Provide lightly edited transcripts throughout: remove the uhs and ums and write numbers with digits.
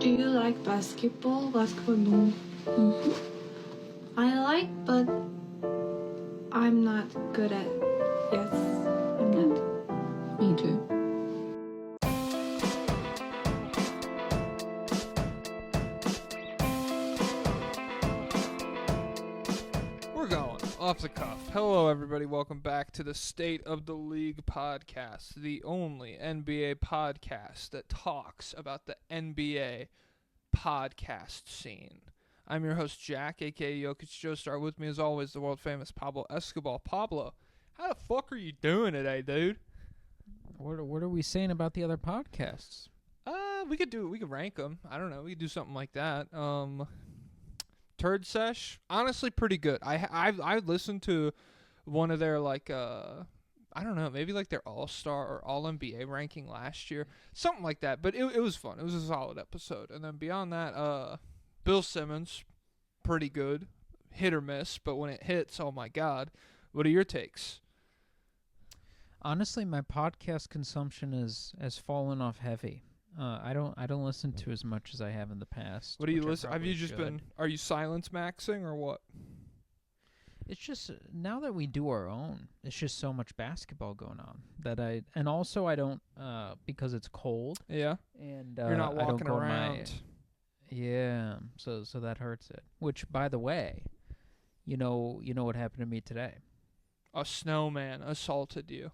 Do you like basketball? Basketball, no. I like, but I'm not good at. Yes, I'm not. Me too. We're going off the cuff. Hello, everybody. Welcome back to the State of the League podcast, the only NBA podcast that talks about the NBA podcast scene. I'm your host, Jack, a.k.a. Joestar. With me, as always, the world-famous Pablo Escobar. Pablo, how the fuck are you doing today, dude? What are we saying about the other podcasts? We could rank them. I don't know. We could do something like that. Turd Sesh, honestly, pretty good. I listened to one of their I don't know, maybe like their All-Star or All-NBA ranking last year, something like that. But it was fun. It was a solid episode. And then beyond that, Bill Simmons, pretty good, hit or miss. But when it hits, oh my God, what are your takes? Honestly, my podcast consumption has fallen off heavy. I don't listen to as much as I have in the past. What do you which I listen? Have you just probably been? should. Are you silence maxing or what? It's just now that we do our own, it's just so much basketball going on that I don't because it's cold. Yeah, And you're not I don't walking go on around. Yeah, so that hurts it. Which, by the way, you know what happened to me today. A snowman assaulted you.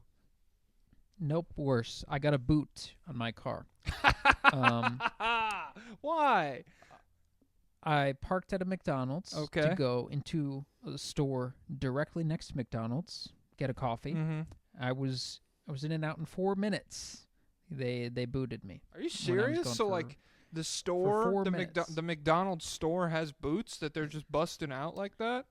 Nope, worse. I got a boot on my car. Why? I parked at a McDonald's Okay. to go into a store directly next to McDonald's, get a coffee. Mm-hmm. I was in and out in 4 minutes. They booted me. Are you when I was serious? gone So for- like the store, 4 the minutes. the McDonald's store has boots that they're just busting out like that?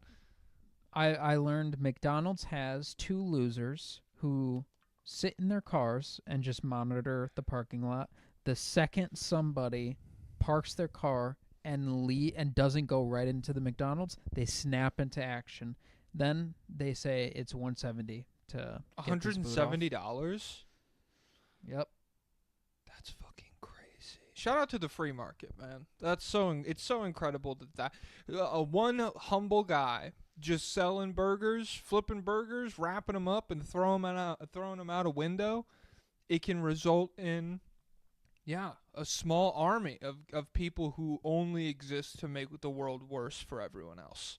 I learned McDonald's has two losers who sit in their cars and just monitor the parking lot. The second somebody parks their car and doesn't go right into the McDonald's, they snap into action. Then they say it's $170 to get this boot off. $170? Yep. That's fucking crazy. Shout out to the free market, man. It's so incredible that one humble guy just selling burgers, flipping burgers, wrapping them up and throwing them out a window. It can result in a small army of people who only exist to make the world worse for everyone else.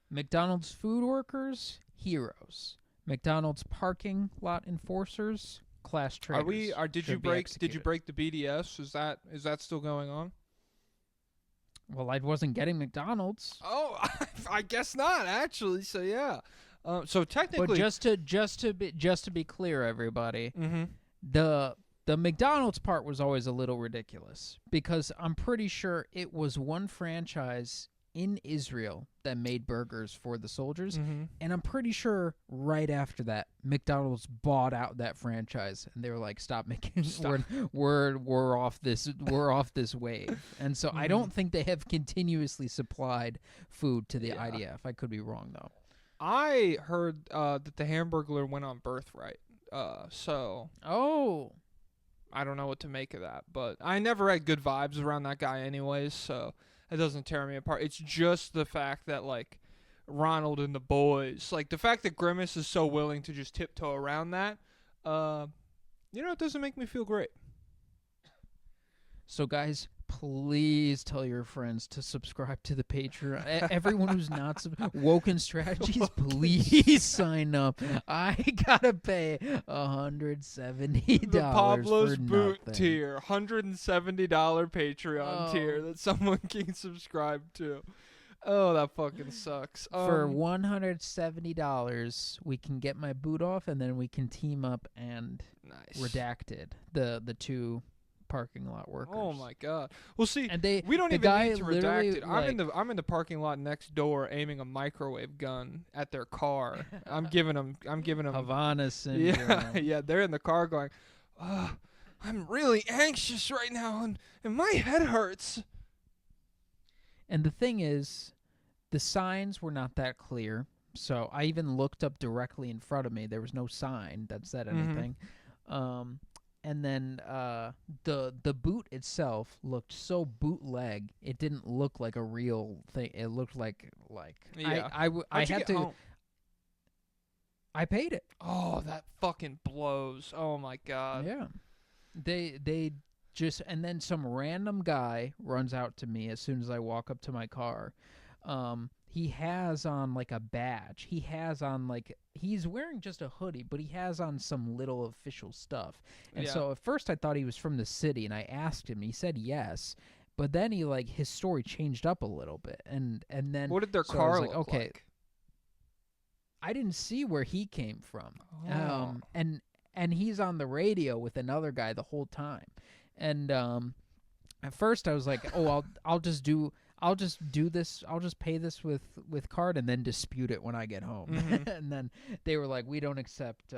McDonald's food workers, heroes. McDonald's parking lot enforcers, class traitors. Did you break the BDS? Is that still going on? Well, I wasn't getting McDonald's. Oh, I guess not actually. So yeah. So But technically, just to be clear, everybody, mm-hmm. the McDonald's part was always a little ridiculous because I'm pretty sure it was one franchise in Israel that made burgers for the soldiers, Mm-hmm. and I'm pretty sure right after that McDonald's bought out that franchise and they were like, "Stop making we're off this wave." And so I don't think they have continuously supplied food to the IDF. I could be wrong though. I heard that the Hamburglar went on birthright. So Oh. I don't know what to make of that, but I never had good vibes around that guy anyways, so it doesn't tear me apart. It's just the fact that, like, Ronald and the boys, like, the fact that Grimace is so willing to just tiptoe around that, it doesn't make me feel great. So, guys, please tell your friends to subscribe to the Patreon. Everyone who's not Woken Strategies, please sign up. I gotta pay $170 The Pablo's for Boot nothing. tier, $170 Patreon tier that someone can subscribe to. Oh, that fucking sucks. For $170, we can get my boot off, and then we can team up and nice. Redacted the two parking lot workers. Oh my God! Well, see, And we don't the even guy need to redact literally, it. I'm in the parking lot next door, aiming a microwave gun at their car. I'm giving them Havana syndrome. yeah. They're in the car going, I'm really anxious right now, and my head hurts. And the thing is, the signs were not that clear. So I even looked up directly in front of me. There was no sign that said anything. and then the boot itself looked so bootleg. It didn't look like a real thing. It looked like Yeah. I How'd you had get to. home? I paid it. Oh, that fucking blows. Oh my god. Yeah. They just, and then some random guy runs out to me as soon as I walk up to my car. He has on like a badge. He has on like, he's wearing just a hoodie, but he has on some little official stuff. And Yeah. so at first I thought he was from the city, and I asked him. He said yes, but then he like his story changed up a little bit, and then What did their so I car was look like, okay, like? I didn't see where he came from. Oh. And he's on the radio with another guy the whole time. And at first I was like, "Oh, I'll just do this. I'll just pay this with card and then dispute it when I get home." Mhm. And then they were like, "We don't accept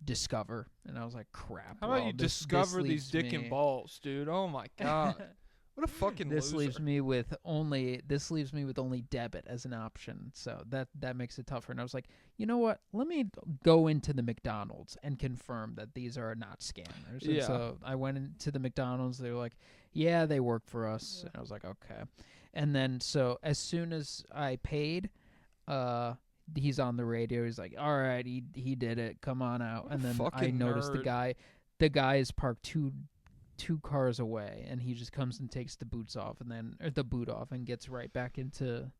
Discover." And I was like, "Crap." How about well, you this discover these leaves dick me- and balls, dude? Oh my god. What a fucking This loser. leaves me with only debit as an option, so that makes it tougher. And I was like, you know what? Let me go into the McDonald's and confirm that these are not scammers. And Yeah. so I went into the McDonald's. They were like, yeah, they work for us. And I was like, okay. And then so as soon as I paid, he's on the radio. He's like, all right, he did it. Come on out. What a And then I fucking noticed nerd. the guy is parked two cars away, and he just comes and takes the boots off, and then the boot off, and gets right back into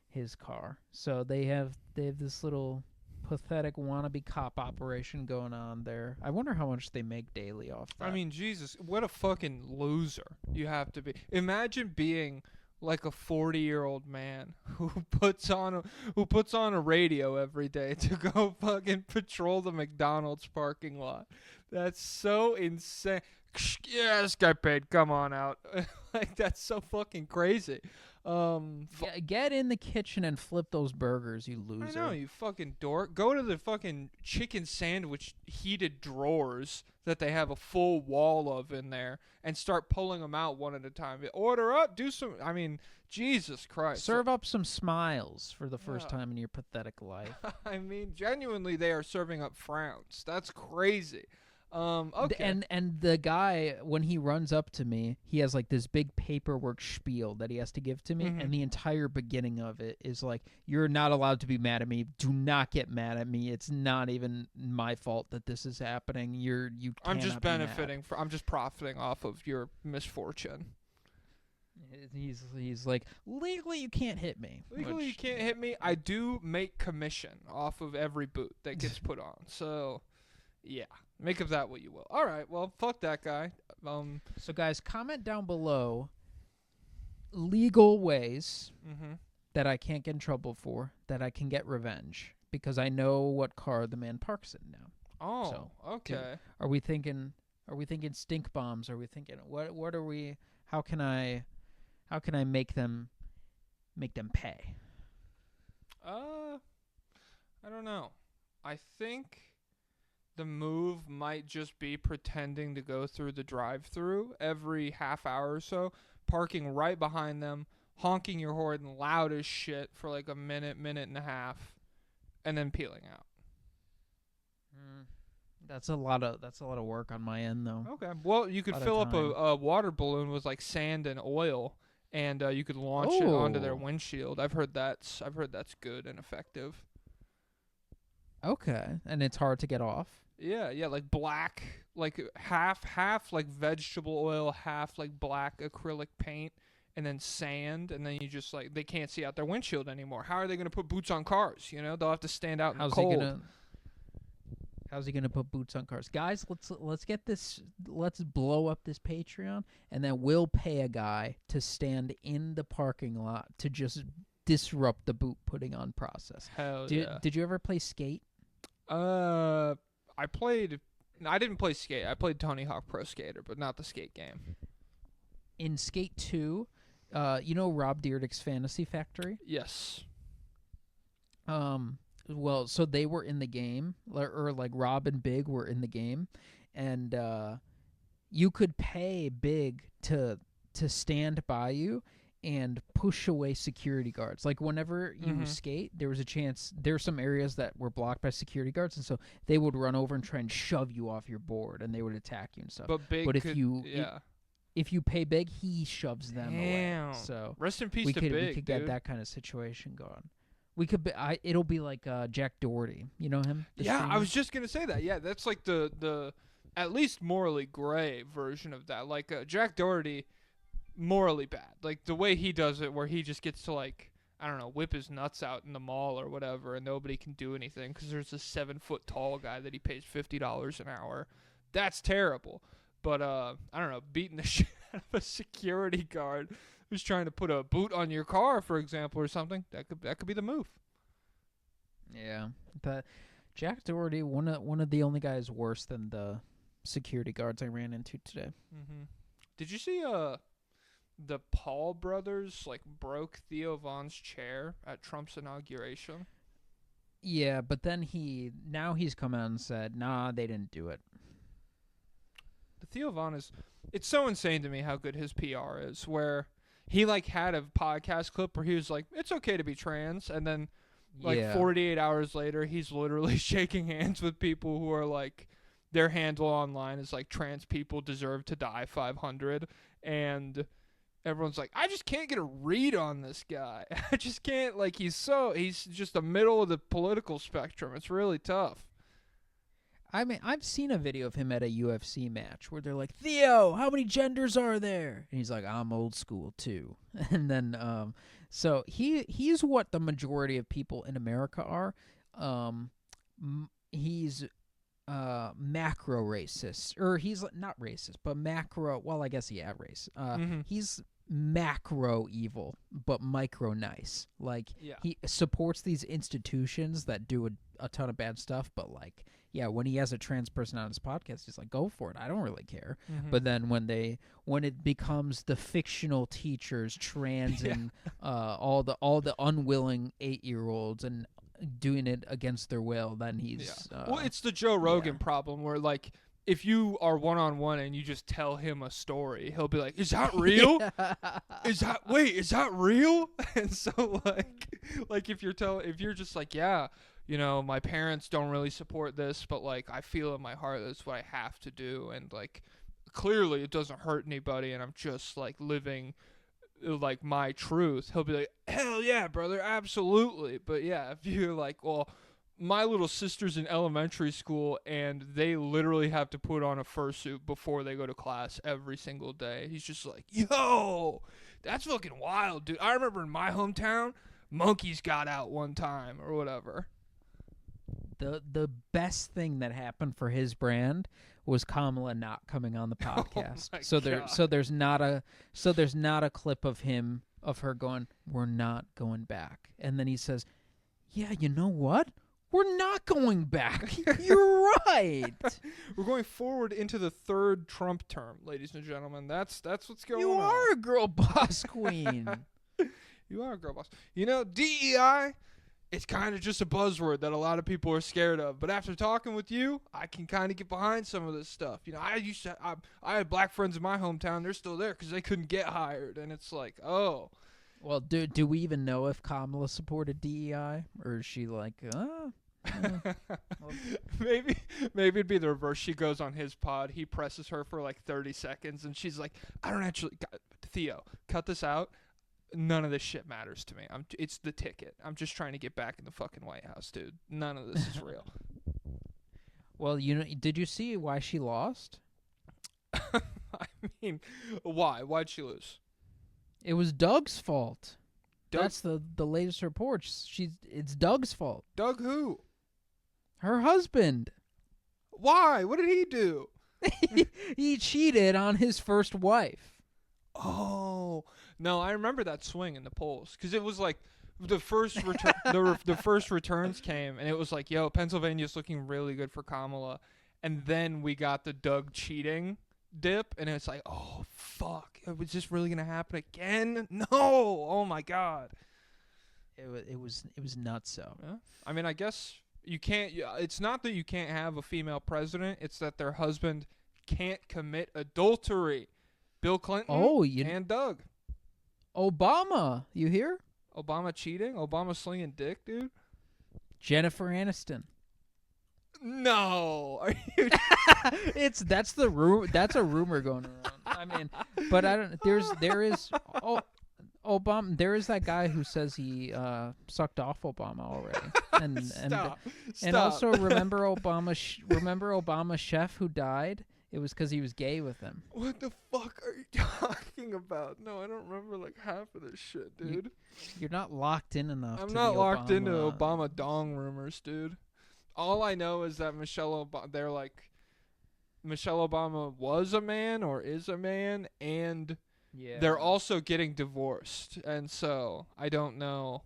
his car. So they have this little pathetic wannabe cop operation going on there. I wonder how much they make daily off that. I mean, Jesus, what a fucking loser you have to be. Imagine being like a 40-year-old man who puts on a radio every day to go fucking patrol the McDonald's parking lot. That's so insane. Yeah, this guy paid. Come on out. Like, that's so fucking crazy. Get in the kitchen and flip those burgers, you I loser. know, you fucking dork. Go to the fucking chicken sandwich heated drawers that they have a full wall of in there and start pulling them out one at a time. Order up, do some. I mean, Jesus Christ. Serve up some smiles for the first Yeah. time in your pathetic life. I mean, genuinely, they are serving up frowns. That's crazy. Okay. And the guy, when he runs up to me, he has like this big paperwork spiel that he has to give to me, Mhm. and the entire beginning of it is like, "You're not allowed to be mad at me. Do not get mad at me. It's not even my fault that this is happening. You I'm just cannot be mad." benefiting. I'm just profiting off of your misfortune. He's like, legally you can't hit me. Legally, you which- can't hit me. I do make commission off of every boot that gets put on. So, yeah. Make of that what you will. All right. Well, fuck that guy. So guys, comment down below legal ways Mm-hmm. that I can't get in trouble for, that I can get revenge, because I know what car the man parks in now. Oh, So, okay. Are we thinking stink bombs? Are we thinking what are we, how can I make them pay? I don't know. I think the move might just be pretending to go through the drive-through every half hour or so, parking right behind them, honking your horn loud as shit for like a minute and a half, and then peeling out. That's a lot of work on my end though. Okay. Well, you could Lot of fill up time. a water balloon with like sand and oil, and you could launch it onto their Oh. windshield. I've heard that's good and effective. Okay, and it's hard to get off. Yeah, like black, like half like vegetable oil, half like black acrylic paint, and then sand, and then you just like they can't see out their windshield anymore. How are they gonna put boots on cars? You know, they'll have to stand out in the cold. How's he gonna put boots on cars? Guys, let's get this. Let's blow up this Patreon, and then we'll pay a guy to stand in the parking lot to just disrupt the boot putting on process. Hell yeah. Did you ever play Skate? I didn't play Skate. I played Tony Hawk Pro Skater, but not the Skate game. In Skate 2, you know Rob Dyrdek's Fantasy Factory? Yes. Well, so they were in the game, or like Rob and Big were in the game, and you could pay Big to stand by you and push away security guards. Like whenever you skate, there was a chance. There were some areas that were blocked by security guards, and so they would run over and try and shove you off your board, and they would attack you and stuff. But if you pay big, he shoves them away. So rest in peace we to could Big, we could get dude. that kind of situation going. We could be. It'll be like Jack Doherty. You know him? I was just gonna say that. Yeah, that's like the at least morally gray version of that. Like Jack Doherty, morally bad. Like the way he does it, where he just gets to like, I don't know, whip his nuts out in the mall or whatever, and nobody can do anything because there's a 7-foot tall guy that he pays $50 an hour. That's terrible. But I don't know, beating the shit out of a security guard who's trying to put a boot on your car, for example, or something, that could be the move. Yeah, but Jack Doherty, one of the only guys worse than the security guards I ran into today. Mm-hmm. Did you see the Paul brothers like broke Theo Von's chair at Trump's inauguration? Yeah, but then he's come out and said, nah, they didn't do it. The Theo Von it's so insane to me how good his PR is, where he like had a podcast clip where he was like, it's okay to be trans, and then like 48 hours later he's literally shaking hands with people who are like, their handle online is like, trans people deserve to die 500, and everyone's like, I just can't get a read on this guy. I just can't, like, he's just the middle of the political spectrum. It's really tough. I mean, I've seen a video of him at a UFC match where they're like, Theo, how many genders are there? And he's like, I'm old school too. And then, so he's what the majority of people in America are. He's macro racist, or he's not racist, but macro. Well, I guess race. He's macro evil, but micro nice. Like he supports these institutions that do a ton of bad stuff, but like. Yeah, when he has a trans person on his podcast, he's like, go for it. I don't really care. But then when it becomes the fictional teachers transing all the unwilling 8-year-olds and doing it against their will, then he's well, it's the Joe Rogan problem where like if you are one-on-one and you just tell him a story, he'll be like, is that real? Is that real? And so like if you're just like, yeah, you know, my parents don't really support this, but like I feel in my heart that's what I have to do, and like clearly it doesn't hurt anybody, and I'm just like living like my truth. He'll be like, hell yeah, brother, absolutely. But yeah, if you're like, well, my little sister's in elementary school and they literally have to put on a fursuit before they go to class every single day, he's just like, yo, that's fucking wild, dude. I remember in my hometown, monkeys got out one time or whatever. The best thing that happened for his brand was Kamala not coming on the podcast. There's not a clip of her going, we're not going back. And then he says, yeah, you know what? We're not going back. You're right. We're going forward into the third Trump term, ladies and gentlemen. That's what's going on. You are a girl boss queen. You are a girl boss. You know, DEI, it's kind of just a buzzword that a lot of people are scared of. But after talking with you, I can kind of get behind some of this stuff. You know, I had black friends in my hometown. They're still there because they couldn't get hired. And it's like, oh. Well, do we even know if Kamala supported DEI? Or is she like, Maybe it'd be the reverse. She goes on his pod. He presses her for like 30 seconds. And she's like, I don't actually. Theo, cut this out. None of this shit matters to me. It's the ticket. I'm just trying to get back in the fucking White House, dude. None of this is real. Well, you know, did you see why she lost? I mean, why? Why'd she lose? It was Doug's fault. Doug? That's the latest report. It's Doug's fault. Doug who? Her husband. Why? What did he do? He cheated on his first wife. Oh no, I remember that swing in the polls because it was like the first the first returns came and it was like, yo, Pennsylvania's looking really good for Kamala, and then we got the Doug cheating dip, and it's like, oh fuck, was this really gonna happen again? No, oh my god, it was nuts. So yeah. I mean, I guess you can't. It's not that you can't have a female president; it's that their husband can't commit adultery. Bill Clinton and Doug. Obama, you hear? Obama cheating? Obama slinging dick, dude? Jennifer Aniston. No. Are you That's a rumor going around. I mean, but I don't. There is. Obama. There is that guy who says he sucked off Obama already. And Stop. and also remember Obama's chef who died. It was because he was gay with him. What the fuck are you talking about? No, I don't remember like half of this shit, dude. You're not locked in enough. I'm not locked into Obama dong rumors, dude. All I know is that Michelle Obama was a man or is a man, and they're also getting divorced, and so I don't know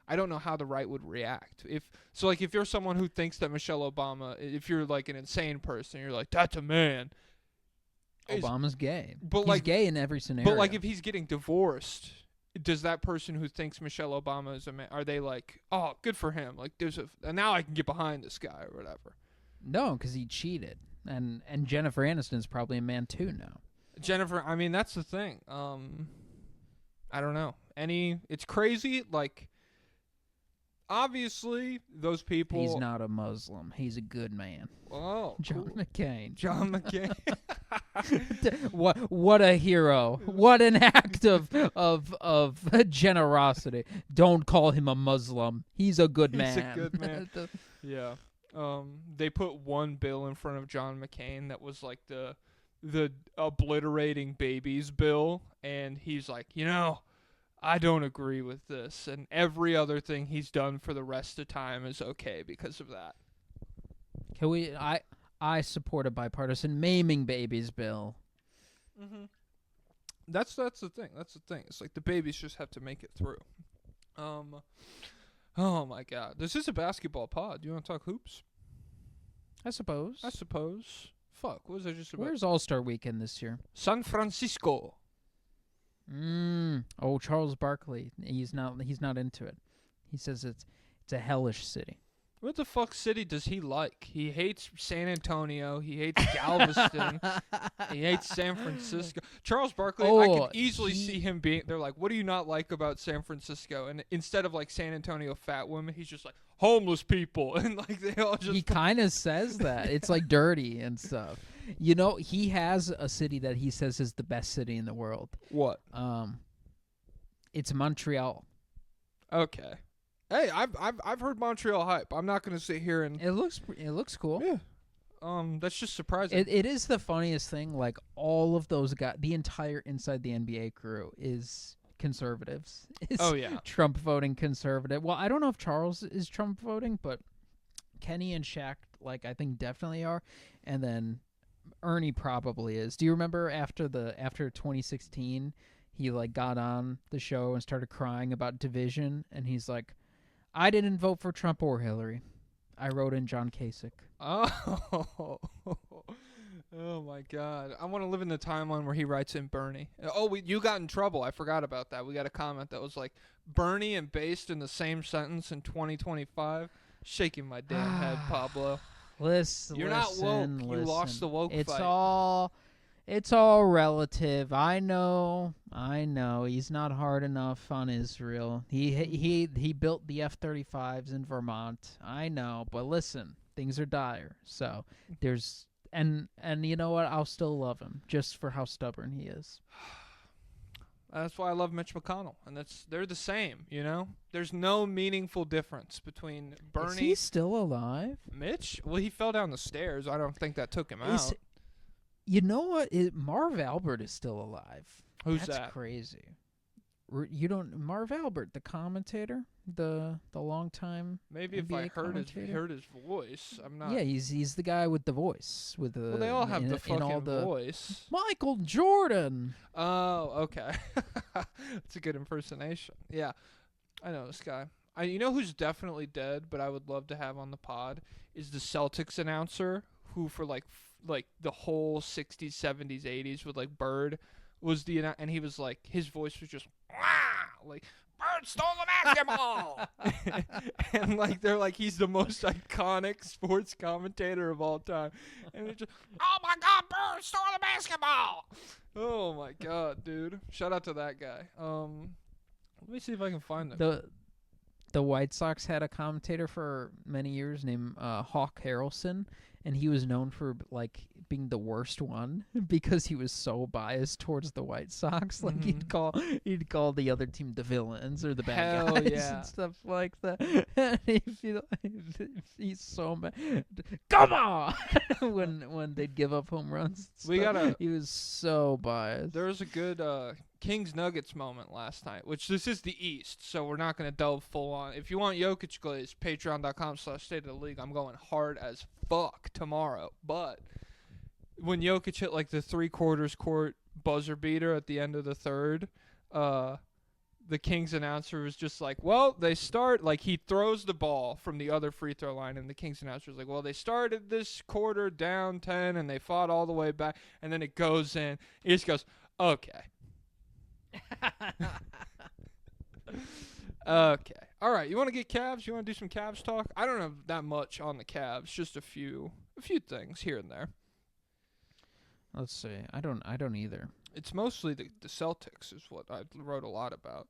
how the right would react. If you're someone who thinks that Michelle Obama, if you're like an insane person, you're like, that's a man. Obama's gay. But he's gay in every scenario. But like if he's getting divorced, does that person who thinks Michelle Obama is a man, are they like, oh, good for him? Like and now I can get behind this guy or whatever. No, because he cheated. And Jennifer Aniston's probably a man too now. Jennifer, I mean, that's the thing. I don't know. It's crazy. Like, obviously, those people. He's not a Muslim. He's a good man. Oh, John cool. McCain. John McCain. What a hero! What an act of generosity. Don't call him a Muslim. He's a good man. He's a good man. Yeah. They put one bill in front of John McCain that was like the obliterating babies bill, and he's like, I don't agree with this, and every other thing he's done for the rest of time is okay because of that. Can we? I support a bipartisan maiming babies bill. Mm-hmm. That's the thing. That's the thing. It's like the babies just have to make it through. Oh my God, this is a basketball pod. Do you want to talk hoops? I suppose. Fuck, what was I just about? Where's All-Star Weekend this year? San Francisco. Oh, Charles Barkley. He's not into it. He says it's a hellish city. What the fuck city does he like? He hates San Antonio. He hates Galveston. He hates San Francisco. Charles Barkley, I could easily see him being. They're like, what do you not like about San Francisco? And instead of like San Antonio fat women, he's just like homeless people, and like they all just. He kind of says that it's like dirty and stuff. He has a city that he says is the best city in the world. What? It's Montreal. Okay. Hey, I've heard Montreal hype. I'm not gonna sit here and. It looks cool. Yeah. That's just surprising. It is the funniest thing. Like all of those guys, the entire inside the NBA crew is conservatives. Oh yeah. Trump voting conservative. Well, I don't know if Charles is Trump voting, but Kenny and Shaq, like I think definitely are, and then Ernie probably is. Do you remember after 2016, he like got on the show and started crying about division, and he's like, I didn't vote for Trump or Hillary. I wrote in John Kasich. Oh. Oh my God. I want to live in the timeline where he writes in Bernie. Oh, you got in trouble. I forgot about that. We got a comment that was like Bernie and based in the same sentence in 2025. Shaking my damn head, Pablo. You're not woke. You lost the woke fight. It's all relative. I know. He's not hard enough on Israel. He built the F-35s in Vermont. I know, but listen, things are dire. So there's and you know what? I'll still love him just for how stubborn he is. That's why I love Mitch McConnell, and they're the same. There's no meaningful difference between Bernie. Is he still alive? Mitch? Well, he fell down the stairs. I don't think that took him out. You know what? Marv Albert is still alive. Who's That's that? crazy. You don't Marv Albert, the commentator, the longtime. Maybe NBA if I heard his voice, I'm not. Yeah, he's the guy with the voice with the. Well, they all have the fucking voice. Michael Jordan. Oh, okay. That's a good impersonation. Yeah, I know this guy. You know who's definitely dead, but I would love to have on the pod is the Celtics announcer who for like the whole 60s, 70s, 80s with like Bird was and he was like his voice was just like Bird stole the basketball and like they're like he's the most iconic sports commentator of all time, and it's just, oh my God, Bird stole the basketball, Oh my god, dude! Shout out to that guy. Let me see if I can find them. The White Sox had a commentator for many years named Hawk Harrelson, and he was known for like being the worst one because he was so biased towards the White Sox. Like he'd call the other team the villains or the bad Hell guys yeah. and stuff like that. And he's so mad. Come on! when they'd give up home runs. He was so biased. There was a good Kings Nuggets moment last night, which this is the East, so we're not going to delve full on. If you want Jokic glaze, patreon.com/state of the league. I'm going hard as fuck tomorrow. But when Jokic hit like the 3/4 court buzzer beater at the end of the third, the Kings announcer was just like, well, they start, like he throws the ball from the other free throw line, and the Kings announcer was like, well, they started this quarter down 10, and they fought all the way back, and then it goes in. He just goes, okay. Okay. All right. You want to get Cavs? You want to do some Cavs talk? I don't have that much on the Cavs. Just a few things here and there. Let's see. I don't either. It's mostly the Celtics is what I wrote a lot about.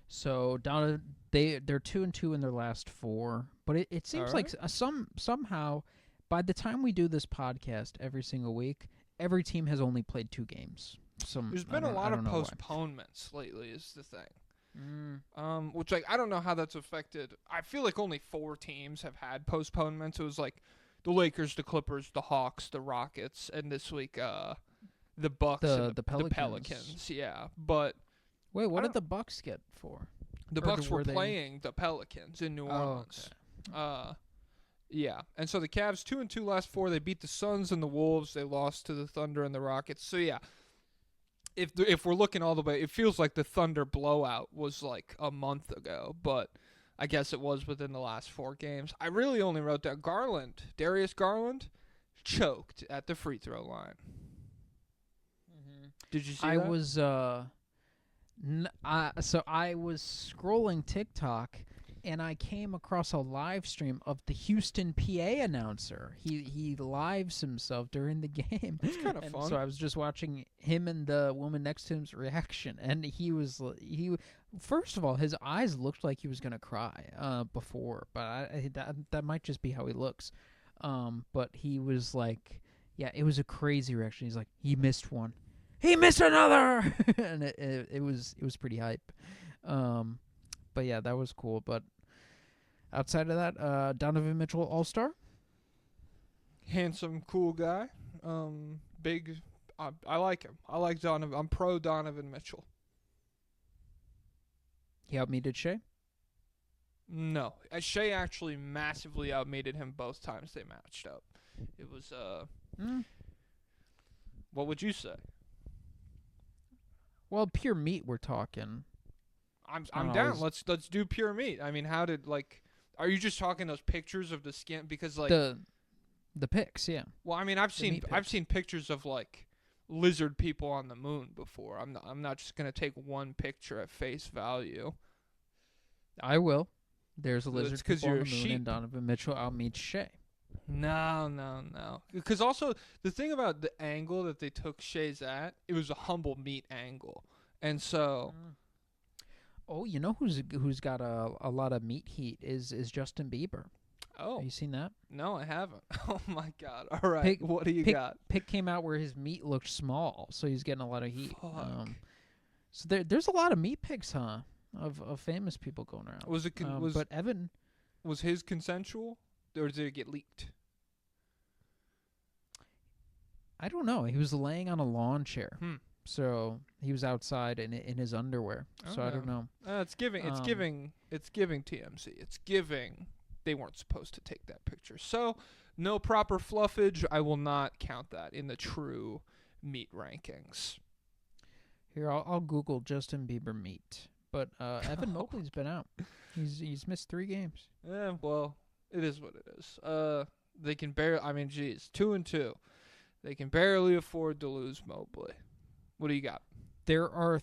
So down they're 2-2 in their last 4, but it seems like somehow by the time we do this podcast every single week, every team has only played 2 games. There's been a lot of postponements lately is the thing. Which like I don't know how that's affected. I feel like only 4 teams have had postponements. It was like the Lakers, the Clippers, the Hawks, the Rockets, and this week the Bucks and the Pelicans. Yeah, but wait, what did the Bucks get for? The Bucks were playing the Pelicans in New Orleans. Okay. Yeah, and so the Cavs 2-2 last 4. They beat the Suns and the Wolves. They lost to the Thunder and the Rockets. So yeah. If we're looking all the way, it feels like the Thunder blowout was like a month ago, but I guess it was within the last 4 games. I really only wrote down Darius Garland, choked at the free throw line. Mm-hmm. Did you see that? I was scrolling TikTok, and I came across a live stream of the Houston PA announcer. He lives himself during the game. It's kind of fun. So I was just watching him and the woman next to him's reaction, and he first of all, his eyes looked like he was gonna cry before, but that might just be how he looks. But he was like, yeah, it was a crazy reaction. He's like, he missed one, he missed another, and it was pretty hype. But yeah, that was cool. But outside of that, Donovan Mitchell, All-Star. Handsome, cool guy. Big. I like him. I like Donovan. I'm pro Donovan Mitchell. He outmeted Shea? No. Shea actually massively outmeted him both times they matched up. It was, What would you say? Well, pure meat we're talking. I'm down. Let's do pure meat. I mean, how did, like, are you just talking those pictures of the skin? Because, like, the pics, yeah. Well, I mean, I've seen pictures of, like, lizard people on the moon before. I'm not just gonna take one picture at face value. I will. There's a lizard people on the moon, sheep. and Donovan Mitchell outmeets Shea. No. Because also the thing about the angle that they took Shea's at, it was a humble meat angle, and so. Oh, you know who's got a lot of meat heat is Justin Bieber. Oh. Have you seen that? No, I haven't. Oh, my God. All right. What do you got? Pic came out where his meat looked small, so he's getting a lot of heat. Fuck. So there's a lot of meat pics, huh, of famous people going around. But Evan... Was his consensual, or did it get leaked? I don't know. He was laying on a lawn chair. So he was outside in his underwear. So I don't know. It's giving TMZ. It's giving they weren't supposed to take that picture. So no proper fluffage. I will not count that in the true meat rankings. Here, I'll Google Justin Bieber meat. But Evan Mobley's been out. He's missed 3 games. Yeah, well, it is what it is. They can barely. I mean, geez, 2-2. They can barely afford to lose Mobley. What do you got? There are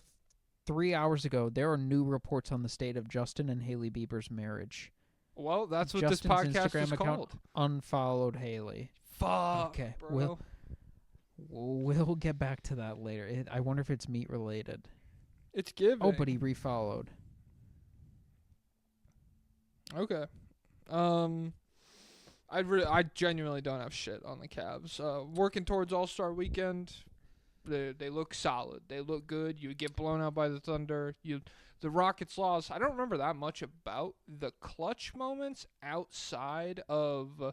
3 hours ago, there are new reports on the state of Justin and Hailey Bieber's marriage. Well, that's what Justin's this podcast Instagram is account called. Unfollowed Hailey. Fuck, okay, bro. We'll get back to that later. I wonder if it's meat related. It's giving. Oh, but he refollowed. Okay. I genuinely don't have shit on the Cavs. Working towards All-Star Weekend, they look solid. They look good. You get blown out by the Thunder. The Rockets lost. I don't remember that much about the clutch moments outside of.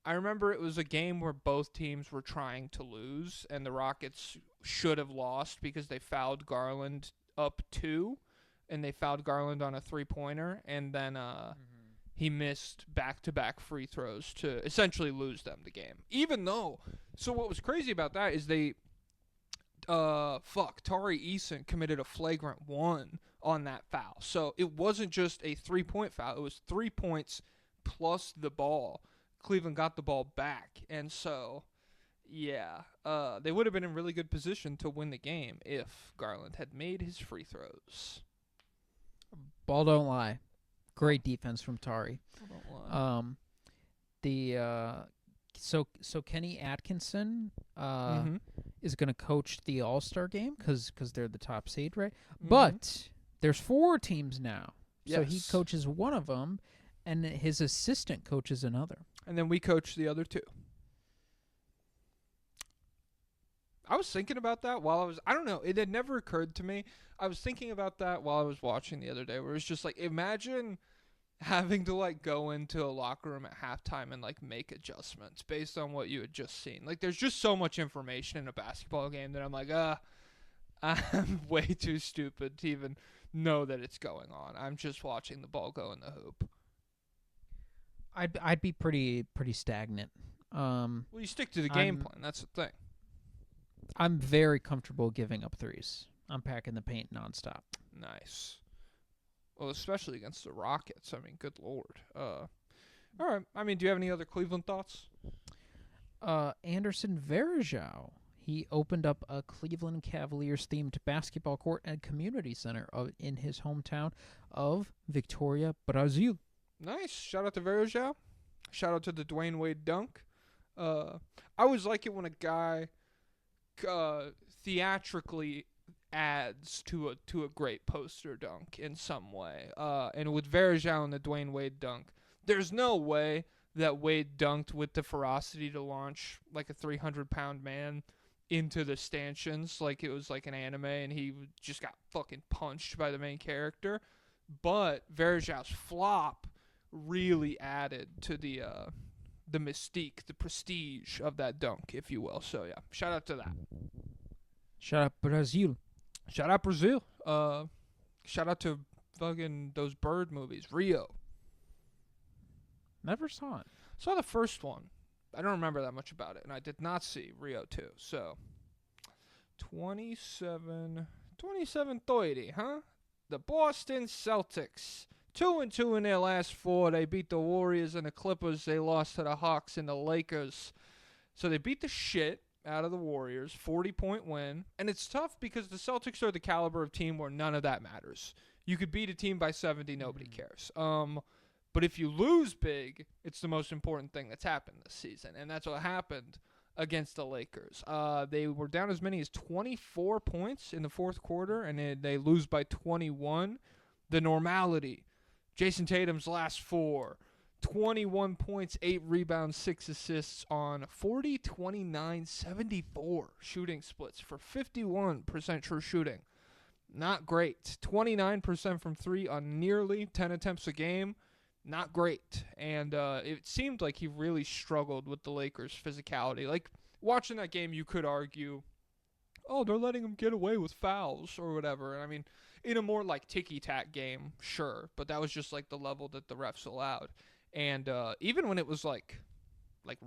I remember it was a game where both teams were trying to lose, and the Rockets should have lost because they fouled Garland up 2, and they fouled Garland on a 3-pointer, and then he missed back-to-back free throws to essentially lose them the game. Even though, so what was crazy about that is Tari Eason committed a flagrant 1 on that foul. So it wasn't just a 3-point foul. It was 3 points plus the ball. Cleveland got the ball back. And so, yeah, they would have been in really good position to win the game if Garland had made his free throws. Ball don't lie. Great defense from Tari. So Kenny Atkinson is going to coach the All-Star game because they're the top seed, right? Mm-hmm. But there's 4 teams now. Yes. So he coaches one of them, and his assistant coaches another. And then we coach the other 2. I was thinking about that I don't know, it had never occurred to me. I was thinking about that while I was watching the other day, where it's just like, imagine having to like go into a locker room at halftime and like make adjustments based on what you had just seen. Like, there's just so much information in a basketball game that I'm like, I'm way too stupid to even know that it's going on. I'm just watching the ball go in the hoop. I'd be pretty stagnant. Well, you stick to the game plan. That's the thing. I'm very comfortable giving up threes. I'm packing the paint nonstop. Nice. Well, especially against the Rockets. I mean, good Lord. All right. I mean, do you have any other Cleveland thoughts? Anderson Varejao. He opened up a Cleveland Cavaliers-themed basketball court and community center in his hometown of Victoria, Brazil. Nice. Shout out to Varejao. Shout out to the Dwayne Wade dunk. I always like it when a guy theatrically adds to a great poster dunk in some way. And with Varejao and the Dwayne Wade dunk, there's no way that Wade dunked with the ferocity to launch like a 300-pound man into the stanchions like it was like an anime and he just got fucking punched by the main character. But Varejao's flop really added to the mystique, the prestige of that dunk, if you will. So, yeah, shout out to that. Shout out Brazil. Shout out Brazil. Shout out to fucking those bird movies. Rio. Never saw it. Saw the first one. I don't remember that much about it, and I did not see Rio 2. So, 27-30, huh? The Boston Celtics. 2-2 in their last 4. They beat the Warriors and the Clippers. They lost to the Hawks and the Lakers. So they beat the shit out of the Warriors. 40-point win. And it's tough because the Celtics are the caliber of team where none of that matters. You could beat a team by 70, nobody cares. But if you lose big, it's the most important thing that's happened this season. And that's what happened against the Lakers. They were down as many as 24 points in the fourth quarter, and they lose by 21. The normality. Jason Tatum's last 4. 21 points, 8 rebounds, 6 assists on 40, 29, 74 shooting splits for 51% true shooting. Not great. 29% from 3 on nearly 10 attempts a game. Not great. And it seemed like he really struggled with the Lakers' physicality. Like, watching that game, you could argue, oh, they're letting him get away with fouls or whatever. And I mean, in a more like ticky-tack game, sure. But that was just like the level that the refs allowed. And even when it was like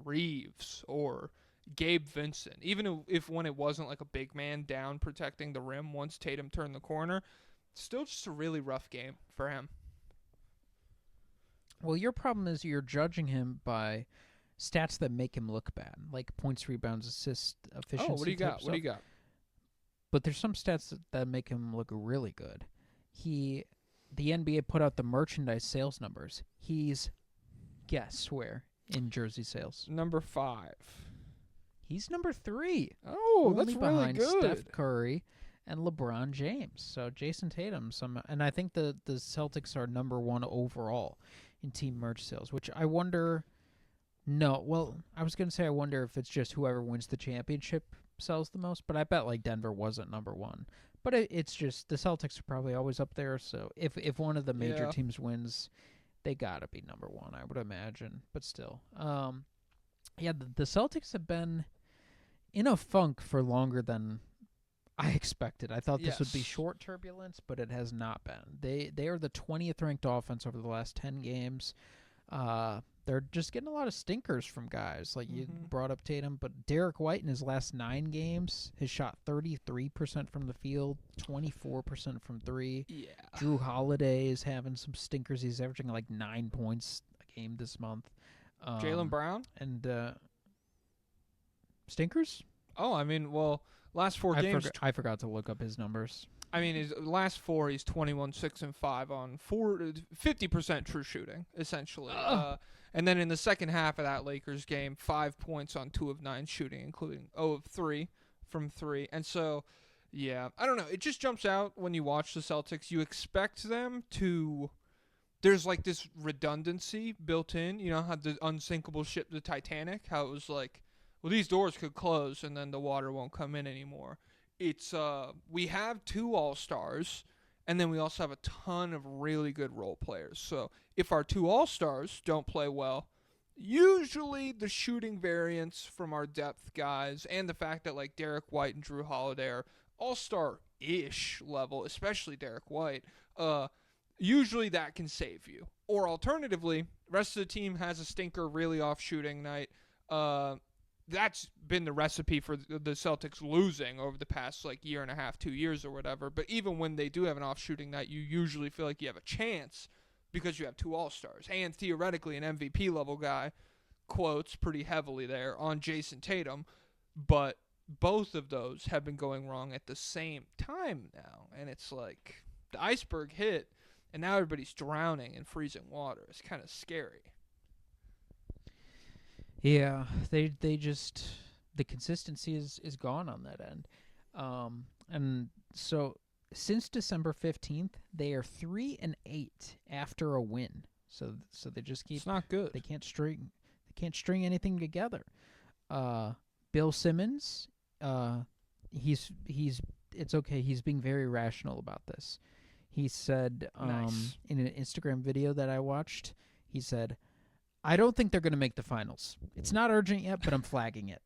Reeves or Gabe Vincent, even if when it wasn't like a big man down protecting the rim once Tatum turned the corner, still just a really rough game for him. Well, your problem is you're judging him by stats that make him look bad, like points, rebounds, assists, efficiency. Oh, what do you got? What do you got? But there's some stats that make him look really good. The NBA put out the merchandise sales numbers. He's, guess where, in jersey sales? Number 5. He's number 3. Oh, Only that's really behind good. Steph Curry and LeBron James. So Jason Tatum, and I think the Celtics are number 1 overall in team merch sales, which I wonder. No, well, I was gonna say I wonder if it's just whoever wins the championship sells the most, but I bet like Denver wasn't number 1. But it's just the Celtics are probably always up there. So if one of the major Yeah. teams wins, they gotta be number 1, I would imagine. But still, yeah, the Celtics have been in a funk for longer than I expected. I thought this would be Yes. short turbulence, but it has not been. They are the 20th ranked offense over the last 10 games. They're just getting a lot of stinkers from guys. Like you brought up Tatum, but Derek White in his last 9 games has shot 33% from the field, 24% from 3. Yeah. Drew Holiday is having some stinkers. He's averaging like 9 points a game this month. Jaylen Brown? And stinkers? Oh, I mean, well, last 4 games. I forgot to look up his numbers. I mean, his last 4, he's 21, 6, and 5 on 50% true shooting, essentially. And then in the second half of that Lakers game, 5 points on 2 of 9 shooting, including 0 of 3 from 3. And so, yeah, I don't know. It just jumps out when you watch the Celtics. You expect them to. There's like this redundancy built in. You know how the unsinkable ship, the Titanic, how it was like, well, these doors could close and then the water won't come in anymore. It's we have 2 All-Stars, and then we also have a ton of really good role players. So if our 2 All-Stars don't play well, usually the shooting variance from our depth guys and the fact that like Derek White and Drew Holiday are All-Star-ish level, especially Derek White, usually that can save you. Or alternatively, the rest of the team has a stinker really off shooting night. That's been the recipe for the Celtics losing over the past like year and a half, 2 years or whatever. But even when they do have an off shooting night, you usually feel like you have a chance because you have 2 All-Stars and theoretically an MVP level guy, quotes pretty heavily there, on Jason Tatum. But both of those have been going wrong at the same time now. And it's like the iceberg hit and now everybody's drowning in freezing water. It's kind of scary. Yeah, they just the consistency is gone on that end, and so since December 15th they are 3-8 after a win. So they just keep. It's not good. They can't string anything together. Bill Simmons, he's it's okay. He's being very rational about this. He said Nice. in an Instagram video that I watched, he said, I don't think they're going to make the finals. It's not urgent yet, but I'm flagging it.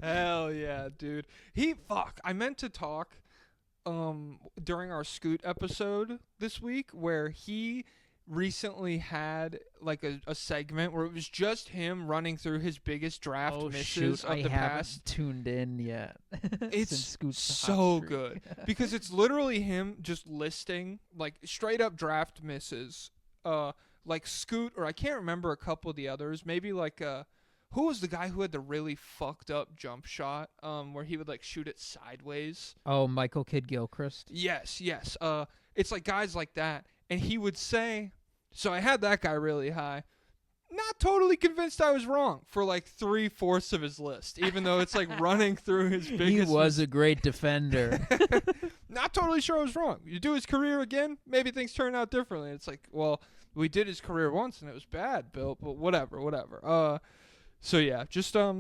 Hell yeah, dude. I meant to talk during our Scoot episode this week where he recently had like a segment where it was just him running through his biggest draft misses of I the haven't past. tuned in yet. It's Since Scoot's hot so streak. good because it's literally him just listing like straight up draft misses. Like Scoot, or I can't remember a couple of the others. Maybe like who was the guy who had the really fucked up jump shot where he would like shoot it sideways? Oh, Michael Kidd-Gilchrist. Yes. It's like guys like that, and he would say, so I had that guy really high. Not totally convinced I was wrong for like 3/4 of his list, even though it's like running through his biggest. He was a great defender. Not totally sure I was wrong. You do his career again, maybe things turn out differently. It's like, well, we did his career once and it was bad, Bill, but whatever. So yeah, just I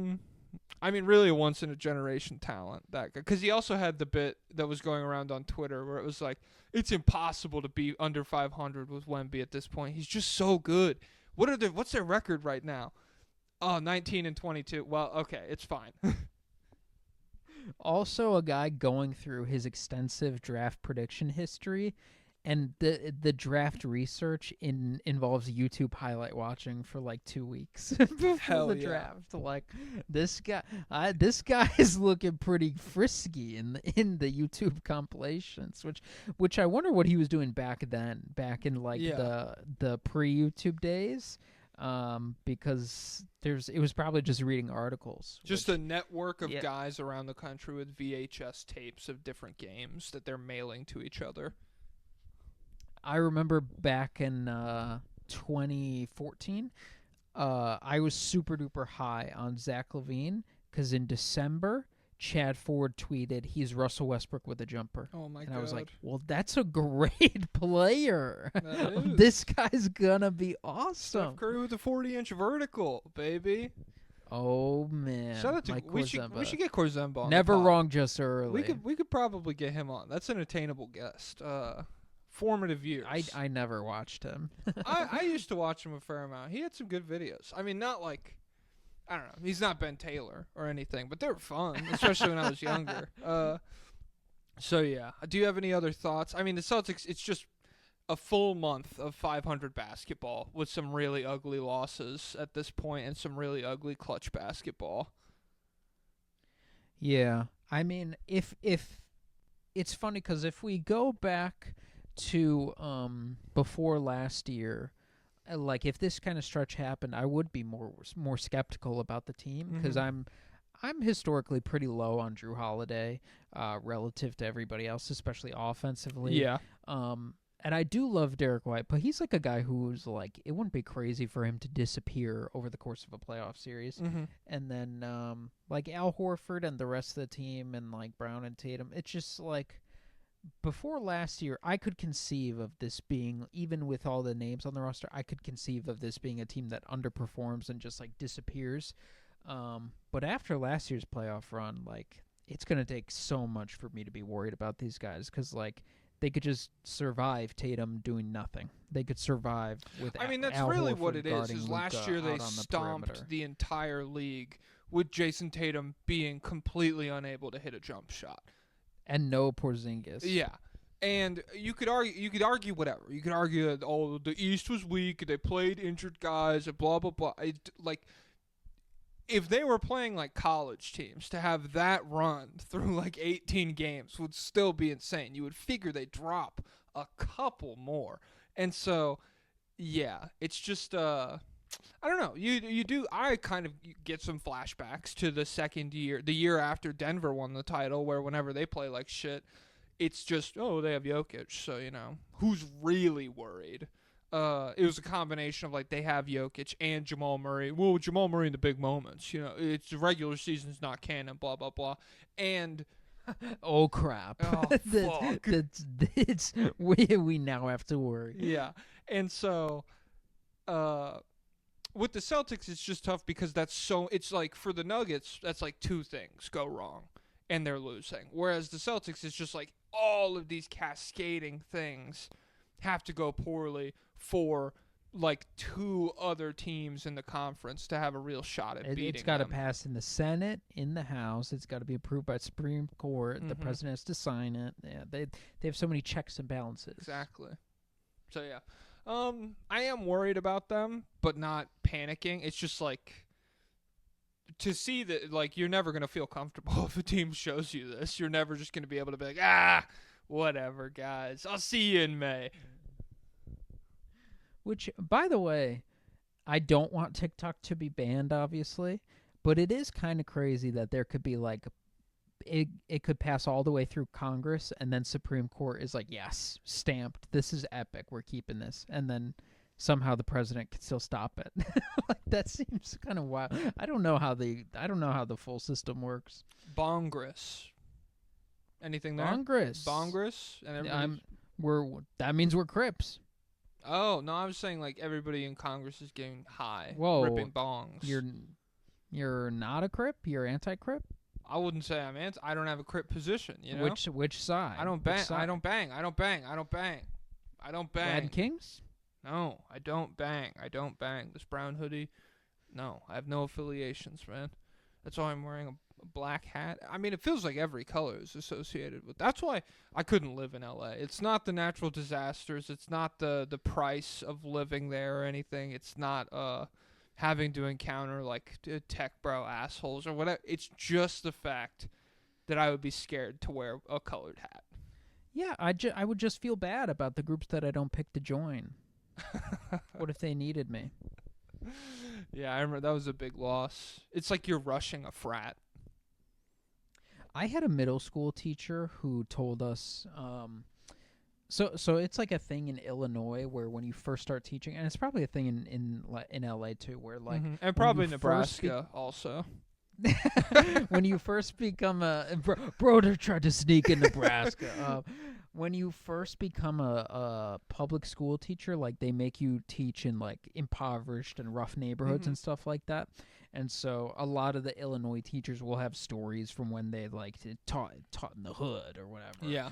mean, really a once in a generation talent, that guy, because he also had the bit that was going around on Twitter where it was like, it's impossible to be under 500 with Wemby at this point. He's just so good. What's their record right now? Oh, 19-22. Well, okay, it's fine. Also, a guy going through his extensive draft prediction history, and the draft research involves YouTube highlight watching for like 2 weeks before Hell the yeah. draft. Like this guy is looking pretty frisky in the YouTube compilations, which I wonder what he was doing back in like Yeah. the pre-YouTube days. Because it was probably just reading articles. Just which- a network of Yeah. guys around the country with VHS tapes of different games that they're mailing to each other. I remember back in 2014, I was super duper high on Zach LaVine because in December, Chad Ford tweeted, "He's Russell Westbrook with a jumper." Oh my And god. I was like, well, that's a great player. That is. This guy's gonna be awesome. Steph Curry with a 40-inch vertical, baby. Oh man, Shout out to Mike we should Korzemba. get Korzemba on Never the pod. wrong, just early. We could probably get him on. That's an attainable guest. Formative years. I never watched him. I used to watch him a fair amount. He had some good videos. I mean, not like, I don't know. He's not Ben Taylor or anything, but they were fun, especially when I was younger. So yeah. Do you have any other thoughts? I mean, the Celtics, it's just a full month of 500 basketball with some really ugly losses at this point and some really ugly clutch basketball. Yeah, I mean, if it's funny because if we go back to before last year, like if this kind of stretch happened, I would be more skeptical about the team because I'm historically pretty low on Drew Holiday relative to everybody else, especially offensively. Yeah. And I do love Derek White, but he's like a guy who's like, it wouldn't be crazy for him to disappear over the course of a playoff series. Mm-hmm. And then like Al Horford and the rest of the team and like Brown and Tatum, it's just like before last year, I could conceive of this being, even with all the names on the roster, I could conceive of this being a team that underperforms and just like disappears. But after last year's playoff run, like it's going to take so much for me to be worried about these guys because like they could just survive Tatum doing nothing. They could survive with I mean, that's Al really Horford what it is. guarding Is last Luka year they out on the stomped perimeter. the entire league with Jason Tatum being completely unable to hit a jump shot. And no Porzingis. Yeah. And you could argue whatever. You could argue that the East was weak, they played injured guys, and blah blah blah. Like if they were playing like college teams, to have that run through like 18 games would still be insane. You would figure they'd drop a couple more. And so yeah, it's just I don't know. I kind of get some flashbacks to the second year, the year after Denver won the title, where whenever they play like shit, it's just, they have Jokic, so, who's really worried? It was a combination of, like, they have Jokic and Jamal Murray. Well, Jamal Murray in the big moments, it's the regular season's not canon, blah, blah, blah. And oh, crap. Oh, fuck. We now have to worry. Yeah. And so, with the Celtics, it's just tough because it's like, for the Nuggets, that's like two things go wrong, and they're losing. Whereas the Celtics is just like all of these cascading things have to go poorly for like two other teams in the conference to have a real shot at beating It's got to them. pass in the Senate, in the House. It's got to be approved by Supreme Court. The president has to sign it. Yeah, they have so many checks and balances. Exactly. So yeah, I am worried about them, but not panicking. It's just like to see that, like, you're never gonna feel comfortable if a team shows you this. You're never just gonna be able to be like, whatever, guys. I'll see you in May. Which, by the way, I don't want TikTok to be banned, obviously, but it is kind of crazy that there could be like it could pass all the way through Congress and then Supreme Court is like, yes, stamped. This is epic. We're keeping this. And then somehow the president can still stop it. Like, that seems kind of wild. I don't know how the full system works. Bongress. Anything there? Bongress. And that means we're Crips. Oh, no, I was saying like everybody in Congress is getting high. Whoa. Ripping bongs. You're not a Crip? You're anti-Crip? I wouldn't say I'm anti. I don't have a Crip position, Which side? I don't bang. I don't bang. I don't bang. I don't bang. I don't bang. Red Kings? No, I don't bang. I don't bang. This brown hoodie, no. I have no affiliations, man. That's why I'm wearing a black hat. I mean, it feels like every color is associated with. That's why I couldn't live in LA. It's not the natural disasters. It's not the price of living there or anything. It's not having to encounter like tech bro assholes or whatever. It's just the fact that I would be scared to wear a colored hat. Yeah, I would just feel bad about the groups that I don't pick to join. What if they needed me? Yeah, I remember that was a big loss. It's like you're rushing a frat. I had a middle school teacher who told us, So it's like a thing in Illinois where when you first start teaching, and it's probably a thing in LA too, where like and probably Nebraska also. when you first become bro, they tried to sneak in Nebraska. When you first become a public school teacher, like they make you teach in like impoverished and rough neighborhoods and stuff like that. And so a lot of the Illinois teachers will have stories from when they like taught in the hood or whatever. Yeah.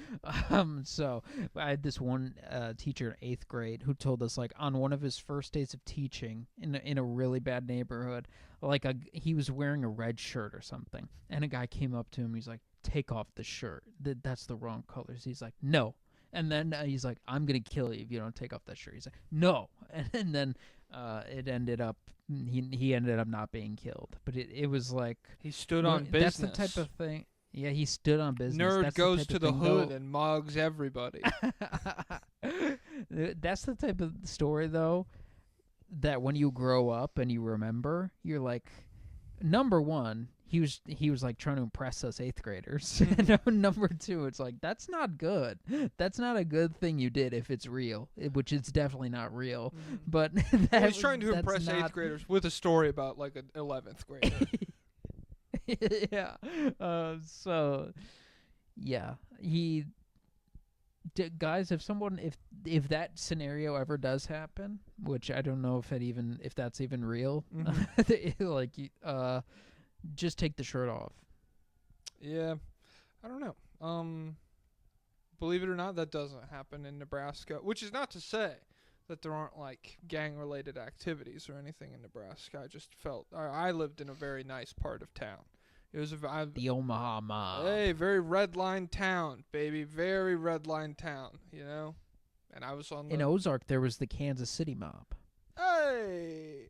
So I had this one teacher in 8th grade who told us like on one of his first days of teaching in a really bad neighborhood, like he was wearing a red shirt or something, and a guy came up to him. He's like, "Take off the shirt. That's the wrong colors." He's like, "No." And then he's like, "I'm gonna kill you if you don't take off that shirt." He's like, "No." And then it ended up he ended up not being killed. But it was like he stood on business. That's the type of thing. Yeah, he stood on business. Nerd that's goes to the hood though. and mugs everybody. That's the type of story though that when you grow up and you remember, you're like, number one, he was like trying to impress us 8th graders. Number two, it's like that's not good. That's not a good thing you did if it's real, which it's definitely not real. But he's trying to impress 8th graders with a story about like an 11th grader. Yeah. So yeah, guys, if that scenario ever does happen, which I don't know if that's even real, like just take the shirt off. Yeah, I don't know. Believe it or not, that doesn't happen in Nebraska, which is not to say that there aren't like gang-related activities or anything in Nebraska. I just felt I lived in a very nice part of town. It was the Omaha mob. Hey, very red line town, baby, very red line town, you know. And I was on in Ozark. There was the Kansas City mob. Hey,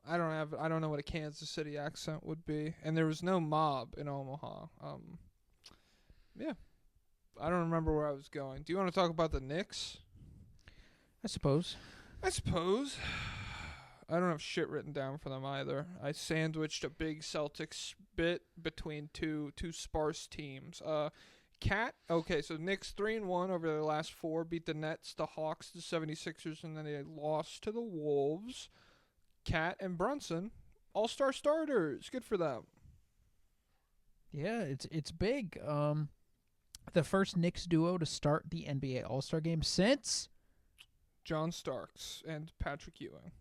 I don't know what a Kansas City accent would be, and there was no mob in Omaha. Yeah, I don't remember where I was going. Do you want to talk about the Knicks? I suppose. I don't have shit written down for them either. I sandwiched a big Celtics bit between two sparse teams. Okay, so Knicks 3-1 over their last 4, beat the Nets, the Hawks, the 76ers, and then they lost to the Wolves. Cat and Brunson, all-star starters. Good for them. Yeah, it's big. The first Knicks duo to start the NBA All-Star game since John Starks and Patrick Ewing.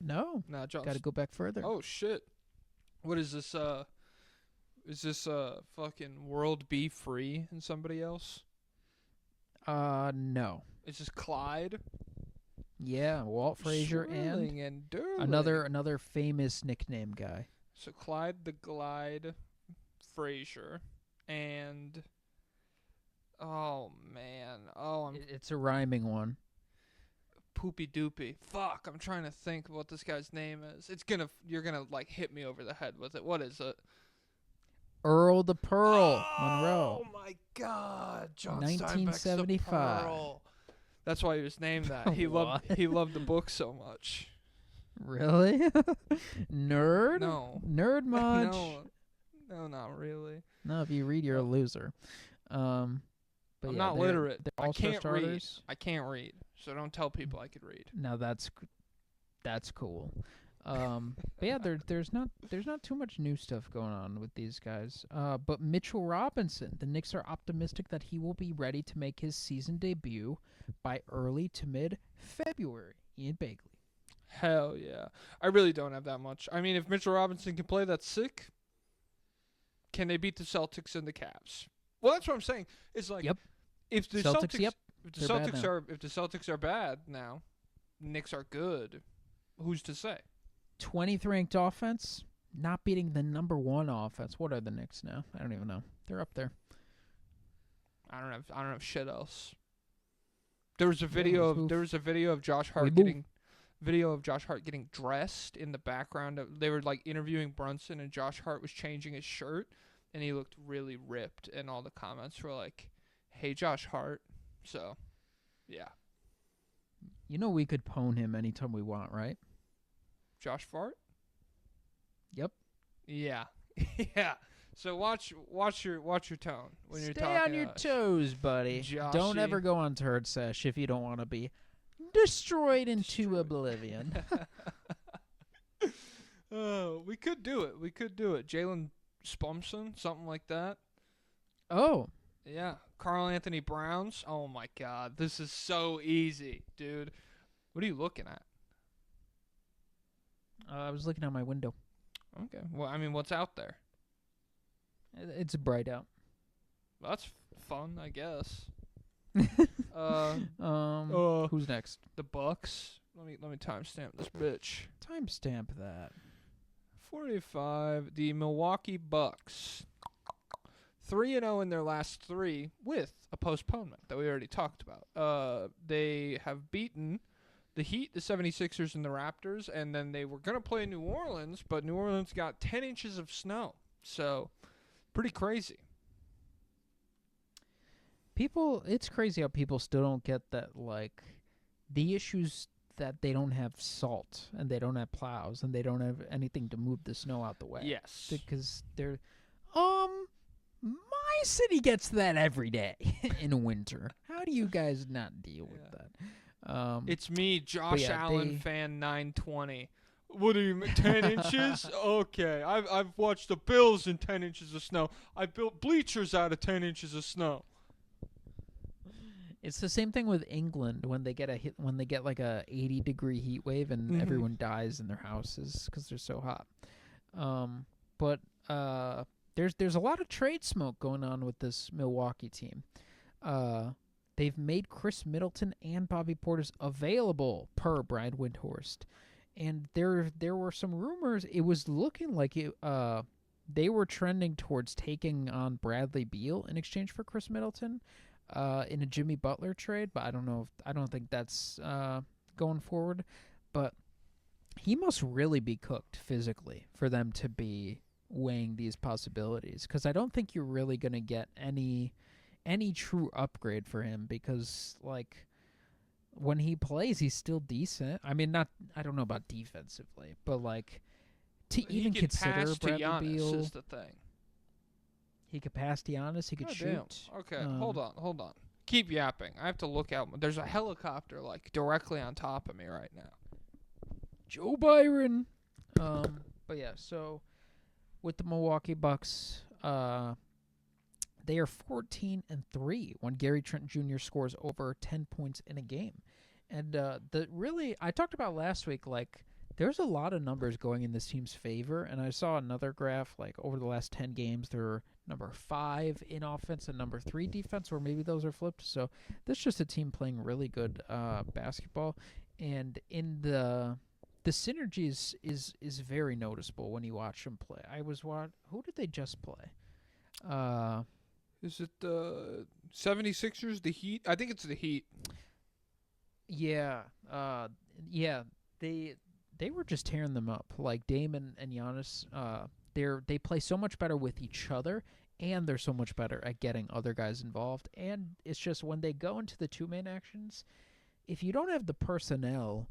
No, John. Got to go back further. Oh shit! What is this? Is this fucking World B Free and somebody else? No. It's just Clyde. Yeah, Walt Frazier and Durling. Another famous nickname guy. So Clyde the Glide Frazier and It's a rhyming one. Poopy Doopy. Fuck, I'm trying to think of what this guy's name is. You're gonna like hit me over the head with it. What is it? Earl the Pearl Monroe. Oh my God, John 1975. Steinbeck's the Pearl. That's why he was named that. He loved the book so much. Really? Nerd? No. Nerd much? No, not really. No, if you read, you're a loser. But I'm not literate. They're I can't read. starters. I can't read, so don't tell people I could read. Now that's cool. But yeah, there's not too much new stuff going on with these guys. But Mitchell Robinson, the Knicks are optimistic that he will be ready to make his season debut by early to mid-February. Ian Bagley. Hell yeah. I really don't have that much. I mean, if Mitchell Robinson can play, that's sick. Can they beat the Celtics and the Cavs? Well, that's what I'm saying. It's like, yep. If the Celtics, Celtics, yep. if the Celtics are bad now, Knicks are good. Who's to say? 20th ranked offense, not beating the number 1 offense. What are the Knicks now? I don't even know. They're up there. I don't have shit else. There was a video of Josh Hart getting dressed in the background. They were like interviewing Brunson, and Josh Hart was changing his shirt, and he looked really ripped. And all the comments were like, "Hey, Josh Hart." So, yeah. You know we could pwn him anytime we want, right? Josh Fart? Yep. Yeah. Yeah. So watch your tone when you're Stay talking. on your toes, buddy. Joshy. Don't ever go on Turd Sesh if you don't want to be destroyed into oblivion. We could do it. Jalen Spumson, something like that. Oh, Yeah. Karl Anthony Browns. Oh my God, this is so easy, dude. What are you looking at? I was looking out my window. Okay. Well, I mean, what's out there? It's bright out. Well, that's fun, I guess. Who's next? The Bucks. Let me timestamp this bitch. Timestamp that. 45. The Milwaukee Bucks. 3-0 in their last 3 with a postponement that we already talked about. They have beaten the Heat, the 76ers, and the Raptors, and then they were going to play New Orleans, but New Orleans got 10 inches of snow. So, pretty crazy. It's crazy how people still don't get that, like, the issues that they don't have salt, and they don't have plows, and they don't have anything to move the snow out the way. Yes. Because they're, my city gets that every day in winter. How do you guys not deal with that? It's me, Josh yeah, Allen, fan 920. What do you mean, 10 inches? Okay, I've watched the Bills in 10 inches of snow. I built bleachers out of 10 inches of snow. It's the same thing with England when they get like a 80-degree heat wave and everyone dies in their houses because they're so hot. But there's a lot of trade smoke going on with this Milwaukee team. They've made Chris Middleton and Bobby Portis available per Brian Windhorst. And there were some rumors. It was looking like they were trending towards taking on Bradley Beal in exchange for Chris Middleton in a Jimmy Butler trade, but I don't think that's going forward. But he must really be cooked physically for them to be weighing these possibilities, because I don't think you're really going to get any true upgrade for him, because like when he plays he's still decent. I mean, I don't know about defensively, but like to even consider Bradley Beal is the thing. He could pass Giannis, he could shoot. Damn. Okay, hold on. Keep yapping. I have to look out. There's a helicopter like directly on top of me right now. Joe Byron. But yeah, so with the Milwaukee Bucks, they are 14-3 when Gary Trent Jr. scores over 10 points in a game. And I talked about last week, like, there's a lot of numbers going in this team's favor, and I saw another graph, like, over the last 10 games, they're number 5 in offense and number 3 defense, or maybe those are flipped. So this is just a team playing really good basketball, and in the synergy is very noticeable when you watch them play. Who did they just play? Is it the 76ers, the Heat? I think it's the Heat. Yeah. They were just tearing them up. Like Dame and Giannis, they play so much better with each other, and they're so much better at getting other guys involved. And it's just when they go into the two-man actions, if you don't have the personnel,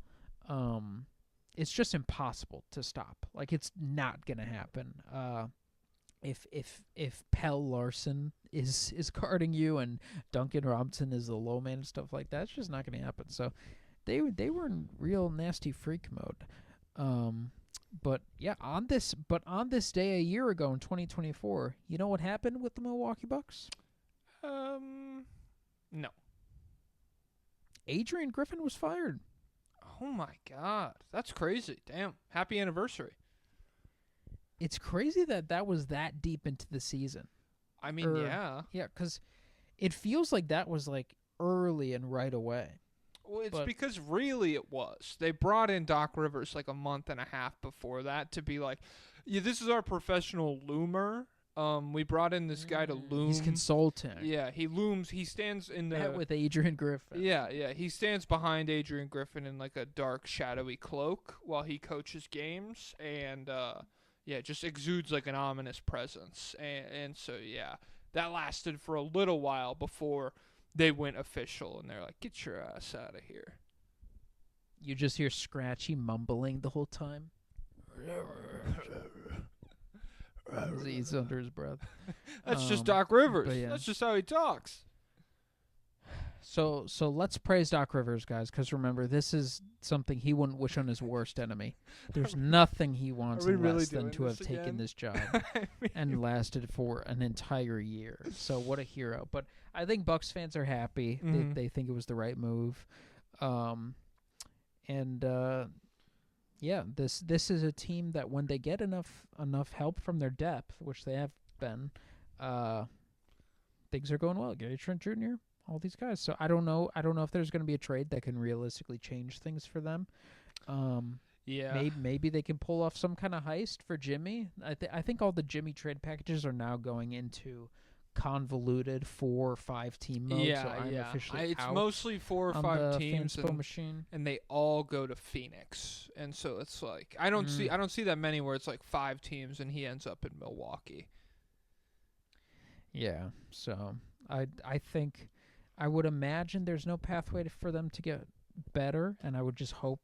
it's just impossible to stop. Like, it's not gonna happen. If Pell Larson is guarding you and Duncan Robinson is the low man and stuff like that, it's just not gonna happen. So they were in real nasty freak mode. But yeah, on this day a year ago in 2024, you know what happened with the Milwaukee Bucks? No. Adrian Griffin was fired. Oh my God, that's crazy. Damn. Happy anniversary. It's crazy that was that deep into the season. I mean, yeah. Yeah, because it feels like that was like early and right away. Well, it's because really it was. They brought in Doc Rivers like a month and a half before that to be like, yeah, this is our professional loomer. We brought in this guy to loom. He's consulting. Yeah, he looms. He stands in the... with Adrian Griffin. Yeah. He stands behind Adrian Griffin in like a dark, shadowy cloak while he coaches games. And, just exudes like an ominous presence. And so, yeah, that lasted for a little while before they went official. And they're like, get your ass out of here. You just hear Scratchy mumbling the whole time. as he's under his breath. That's just Doc Rivers. but yeah. That's just how he talks. So let's praise Doc Rivers, guys, because remember, this is something he wouldn't wish on his worst enemy. There's nothing he wants we really less than doing to have this taken again? this job I mean, and lasted for an entire year. So what a hero. But I think Bucks fans are happy. Mhm. They think it was the right move. Yeah, this is a team that when they get enough help from their depth, which they have been, things are going well. Gary Trent Jr., all these guys. So I don't know if there's going to be a trade that can realistically change things for them. yeah. Maybe they can pull off some kind of heist for Jimmy. I think all the Jimmy trade packages are now going into convoluted 4 or 5 team mode. Yeah, so I'm yeah. officially It's out mostly 4 or on 5 the teams, Fanspo machine. and they all go to Phoenix. And so it's like I don't see that many where it's like 5 teams and he ends up in Milwaukee. Yeah, so I think I would imagine there's no pathway for them to get better, and I would just hope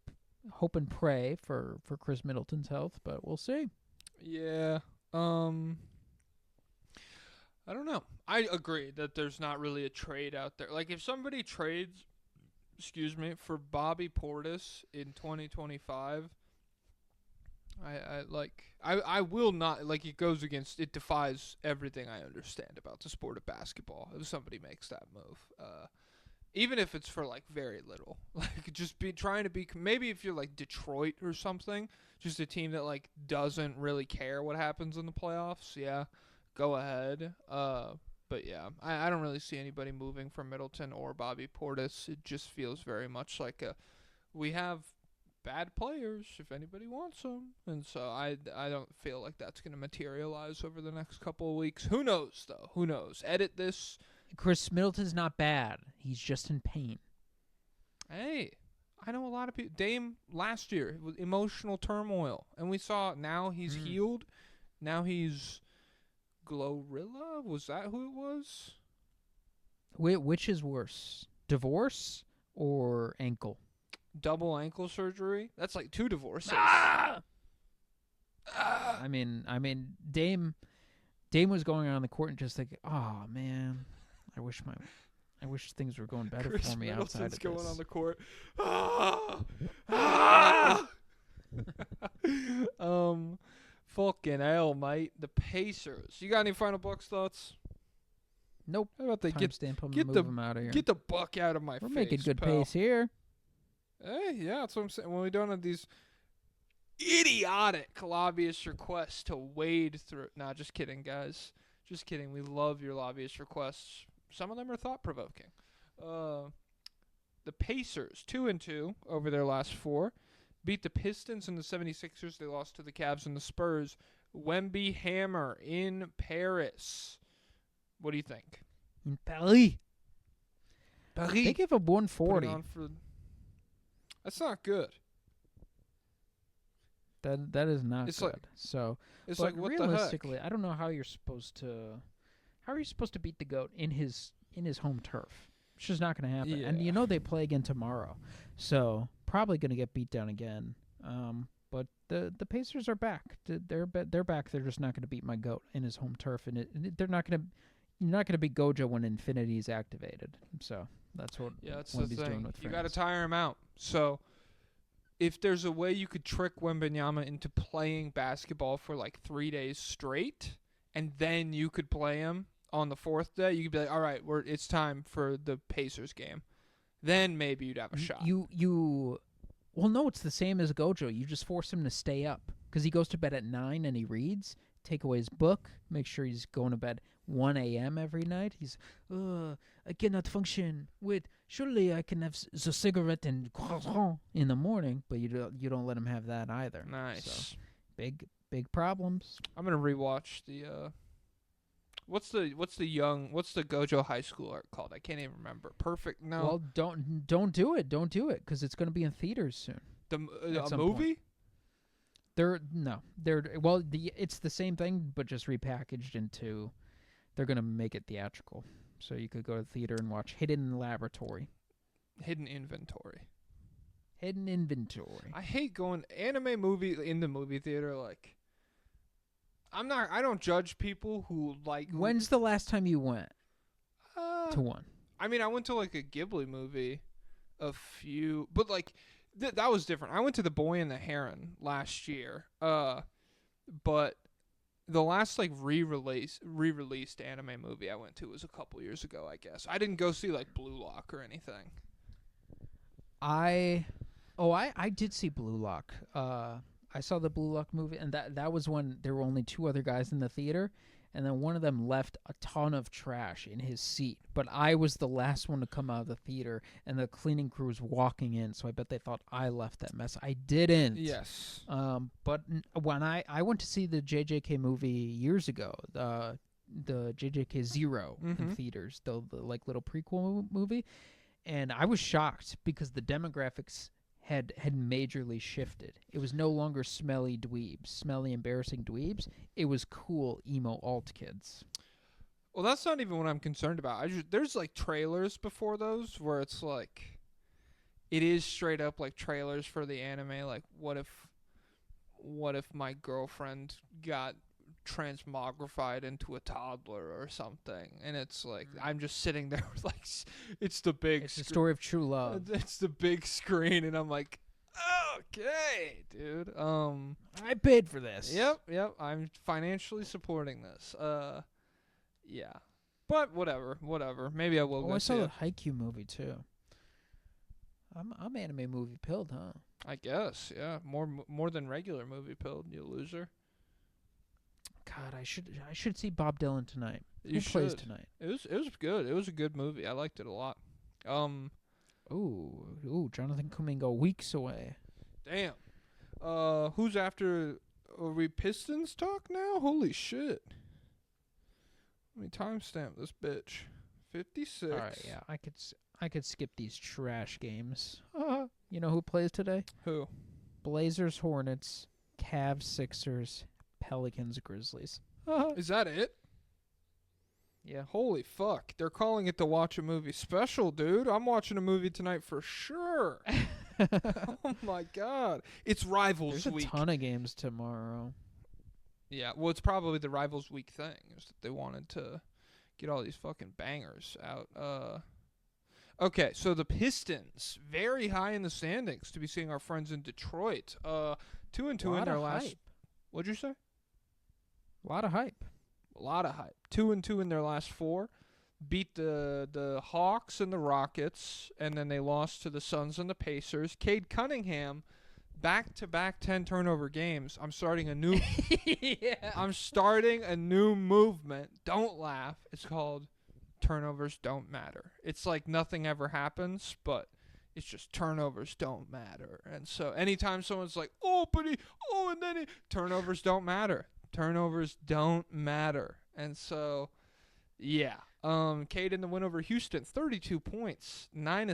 and pray for Chris Middleton's health, but we'll see. Yeah. I don't know. I agree that there's not really a trade out there. Like if somebody trades, for Bobby Portis in 2025, I will not, like, it defies everything I understand about the sport of basketball if somebody makes that move. Even if it's for like very little, like just maybe if you're like Detroit or something, just a team that like doesn't really care what happens in the playoffs. Yeah, go ahead. But yeah, I don't really see anybody moving for Middleton or Bobby Portis. It just feels very much like we have bad players if anybody wants them, and so I don't feel like that's going to materialize over the next couple of weeks. Who knows though? Who knows? Edit this. Chris Middleton's not bad. He's just in pain. Hey, I know a lot of people. Dame last year it was emotional turmoil, and we saw now he's healed. Now he's Glorilla. Was that who it was? Wait, which is worse, divorce or ankle? Double ankle surgery. That's like 2 divorces. I mean, Dame was going on the court and just like, oh man, I wish things were going better Chris for me Middleton's outside of going this. on the court. Fucking hell, mate. The Pacers. You got any final Bucks thoughts? Nope. How about they Timestamp him get and the- move him out of here. get the buck out of my We're face? making good pal. pace here. Hey, yeah, that's what I'm saying. When we don't have these idiotic lobbyist requests to wade through. Nah, just kidding, guys. Just kidding. We love your lobbyist requests. Some of them are thought-provoking. The Pacers, 2-2 over their last 4. Beat the Pistons and the 76ers. They lost to the Cavs and the Spurs. Wemby Hammer in Paris. What do you think? In Paris. Paris. They give up 140. That's not good. That is not It's good. like- So, It's but like, what the heck? realistically, I don't know how you're supposed to. How are you supposed to beat the GOAT in his home turf? It's just not going to happen. And Yeah. you know they play again tomorrow, so probably going to get beat down again. But the Pacers are back. They're back. They're just not going to beat my GOAT in his home turf, and they're not going to. You're not going to beat Gojo when Infinity is activated. So that's what Yeah, that's the Wemby's doing thing. with You got to France. tire him out. So if there's a way you could trick Wembanyama into playing basketball for like 3 days straight, and then you could play him on the 4th day, you could be like, all right, it's time for the Pacers game. Then maybe you'd have a shot. Well, no, it's the same as Gojo. You just force him to stay up because he goes to bed at 9 and he reads. Take away his book. Make sure he's going to bed 1 a.m. every night. He's, I cannot function. Wait, surely I can have the cigarette and croissant in the morning, but you don't let him have that either. Nice. So, big problems. I'm gonna rewatch the what's the Gojo High School art called? I can't even remember. Perfect. No. Well, don't do it. Don't do it because it's going to be in theaters soon. A some movie? It's the same thing but just repackaged into. They're going to make it theatrical, so you could go to the theater and watch Hidden Laboratory. Hidden Inventory. Hidden Inventory. I hate going anime movie in the movie theater. Like, I don't judge people who like. When's the last time you went to one? I mean, I went to like a Ghibli movie, but like that was different. I went to The Boy and the Heron last year. But the last like re-released anime movie I went to was a couple years ago, I guess. I didn't go see like Blue Lock or anything. I did see Blue Lock. I saw the Blue Lock movie, and that was when there were only 2 other guys in the theater, and then one of them left a ton of trash in his seat. But I was the last one to come out of the theater, and the cleaning crew was walking in, so I bet they thought I left that mess. I didn't. Yes. But when I went to see the JJK movie years ago, the JJK Zero in theaters, the like little prequel movie, and I was shocked because the demographics had majorly shifted. It was no longer smelly dweebs, smelly embarrassing dweebs. It was cool emo alt kids. Well, that's not even what I'm concerned about. There's like trailers before those where it's like, it is straight up like trailers for the anime. Like, what if my girlfriend got transmogrified into a toddler or something? And it's like, I'm just sitting there with like, it's the story of true love. It's the big screen, and I'm like, okay, dude. I paid for this. Yep. I'm financially supporting this. Yeah. But whatever. Maybe I will go I see saw it. the Haikyuu movie too. I'm anime movie pilled, huh? I guess, yeah. More than regular movie pilled, you loser. God, I should see Bob Dylan tonight. You Who plays should. tonight? It was good. It was a good movie. I liked it a lot. Ooh, Jonathan Kuminga weeks away. Damn. Who's after? Are we Pistons talk now? Holy shit. Let me timestamp this bitch. 56. All right, yeah, I could skip these trash games. You know who plays today? Who? Blazers, Hornets, Cavs, Sixers, Pelicans, Grizzlies. Is that it? Yeah. Holy fuck. They're calling it the Watch a Movie special, dude. I'm watching a movie tonight for sure. Oh my god. It's Rivals There's Week. a ton of games tomorrow. Yeah, well, it's probably the Rivals Week thing. Is that they wanted to get all these fucking bangers out. Okay, so the Pistons, very high in the standings to be seeing our friends in Detroit. 2-2 in their last. Hype. What'd you say? A lot of hype. A lot of hype. 2-2 in their last 4. Beat the Hawks and the Rockets, and then they lost to the Suns and the Pacers. Cade Cunningham, back-to-back 10-turnover games. I'm starting a new. Yeah. I'm starting a new movement. Don't laugh. It's called Turnovers Don't Matter. It's like nothing ever happens, but it's just turnovers don't matter. And so anytime someone's like, turnovers don't matter. Turnovers don't matter. And so, yeah. Cade in the win over Houston, 32 points, 9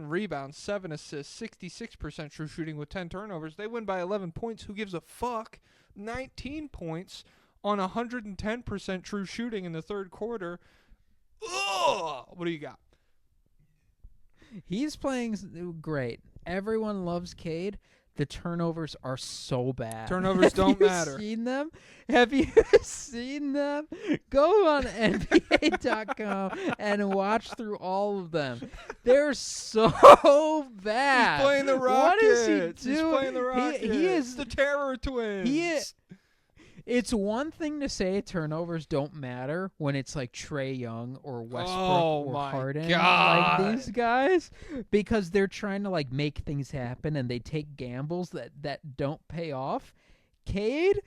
rebounds, 7 assists, 66% true shooting with 10 turnovers. They win by 11 points. Who gives a fuck? 19 points on 110% true shooting in the third quarter. Ugh! What do you got? He's playing great. Everyone loves Cade. The turnovers are so bad. Turnovers don't matter. Have you seen them? Have you seen them? Go on NBA.com and watch through all of them. They're so bad. He's playing the Rockets. What is he doing? He's playing the Rockets. He is the Terror Twins. It's one thing to say turnovers don't matter when it's like Trae Young or Westbrook or Harden, God. like these guys, because they're trying to like make things happen and they take gambles that don't pay off. Cade,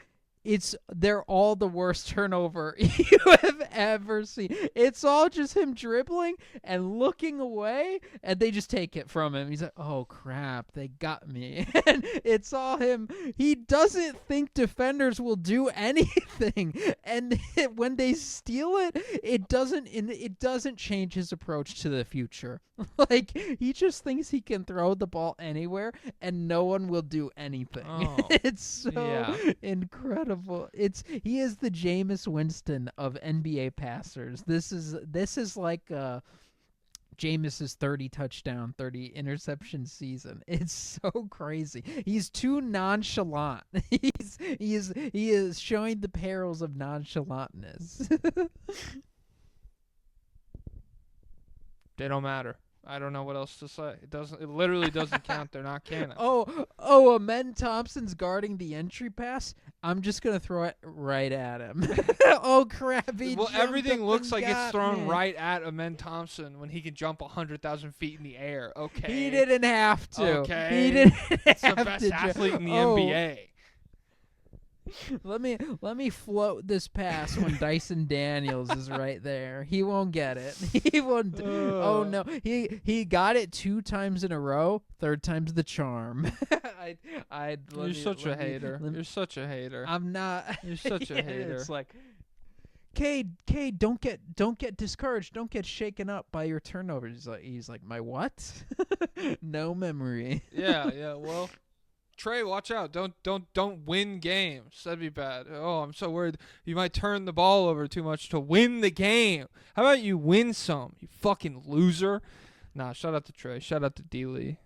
they're all the worst turnover you have ever seen. It's all just him dribbling and looking away, and they just take it from him. He's like, oh, crap, they got me. And it's all him. He doesn't think defenders will do anything. And when they steal it, it doesn't change his approach to the future. Like, he just thinks he can throw the ball anywhere, and no one will do anything. Oh, it's so incredible. He is the Jameis Winston of NBA passers. This is like Jameis's 30 touchdown, 30 interception season. It's so crazy. He's too nonchalant. He is showing the perils of nonchalantness. They don't matter. I don't know what else to say. It literally doesn't count. They're not canon. Amen Thompson's guarding the entry pass. I'm just gonna throw it right at him. Oh crap! Well, everything looks like it's thrown right at Amen Thompson when he can jump 100,000 feet in the air. Okay. He didn't have to. Okay. He didn't It's have the best to. athlete in the NBA. Let me float this pass when Dyson Daniels is right there. He won't get it. He won't. Oh no. He got it 2 times in a row. Third time's the charm. You're such a hater. You're such a hater. I'm not. You're such a hater. It's like, Cade, don't get discouraged. Don't get shaken up by your turnovers. He's like my what? No memory. Yeah. Well, Trey, watch out. Don't win games. That'd be bad. Oh, I'm so worried you might turn the ball over too much to win the game. How about you win some, you fucking loser? Nah, shout out to Trey. Shout out to D-Lee.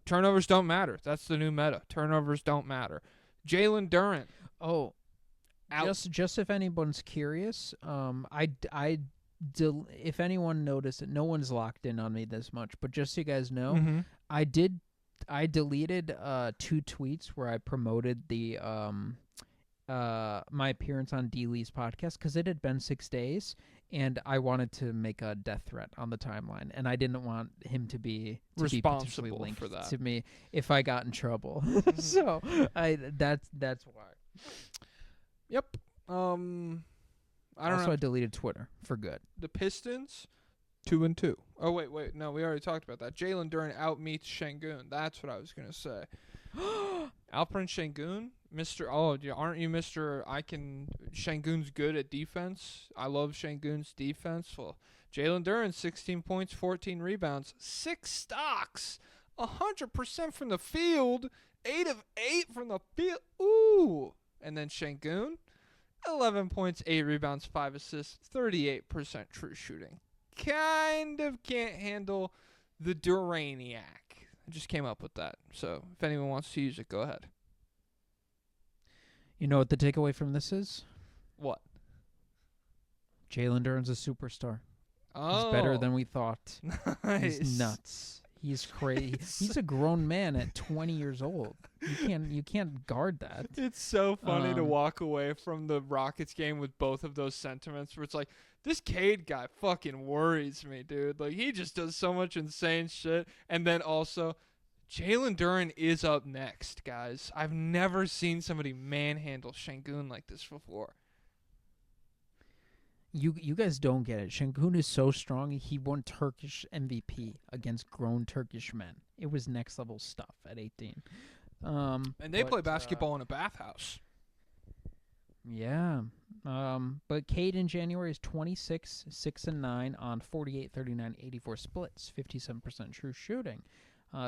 Turnovers don't matter. That's the new meta. Turnovers don't matter. Jalen Duren. Oh, just if anyone's curious, if anyone noticed it, no one's locked in on me this much, but just so you guys know, I deleted 2 tweets where I promoted the my appearance on D-Lee's podcast because it had been 6 days, and I wanted to make a death threat on the timeline, and I didn't want him to be responsible linked for that to me if I got in trouble. So that's why. Yep. I deleted Twitter for good. The Pistons 2-2. Oh wait, no, we already talked about that. Jalen Duren outmeets Şengün. That's what I was gonna say. Alperen Şengün, Mr. Oh, aren't you Mr. Şengün's good at defense. I love Şengün's defense. Well, Jalen Duren, 16 points, 14 rebounds, 6 stocks, 100% from the field, 8 of 8 from the field. Ooh, and then Şengün, 11 points, 8 rebounds, 5 assists, 38% true shooting. Kind of can't handle the Duraniac. I just came up with that. So if anyone wants to use it, go ahead. You know what the takeaway from this is? What? Jalen Duren's a superstar. Oh. He's better than we thought. Nice. He's nuts. He's crazy. He's a grown man at 20 years old. You can't guard that. It's so funny to walk away from the Rockets game with both of those sentiments where it's like, this Cade guy fucking worries me, dude. Like, he just does so much insane shit. And then also, Jalen Duren is up next, guys. I've never seen somebody manhandle Şengün like this before. You guys don't get it. Şengün is so strong, he won Turkish MVP against grown Turkish men. It was next level stuff at 18. And they play basketball in a bathhouse. Yeah. But Cade in January is 26, 6-9 on 48, 39, 84 splits, 57% true shooting.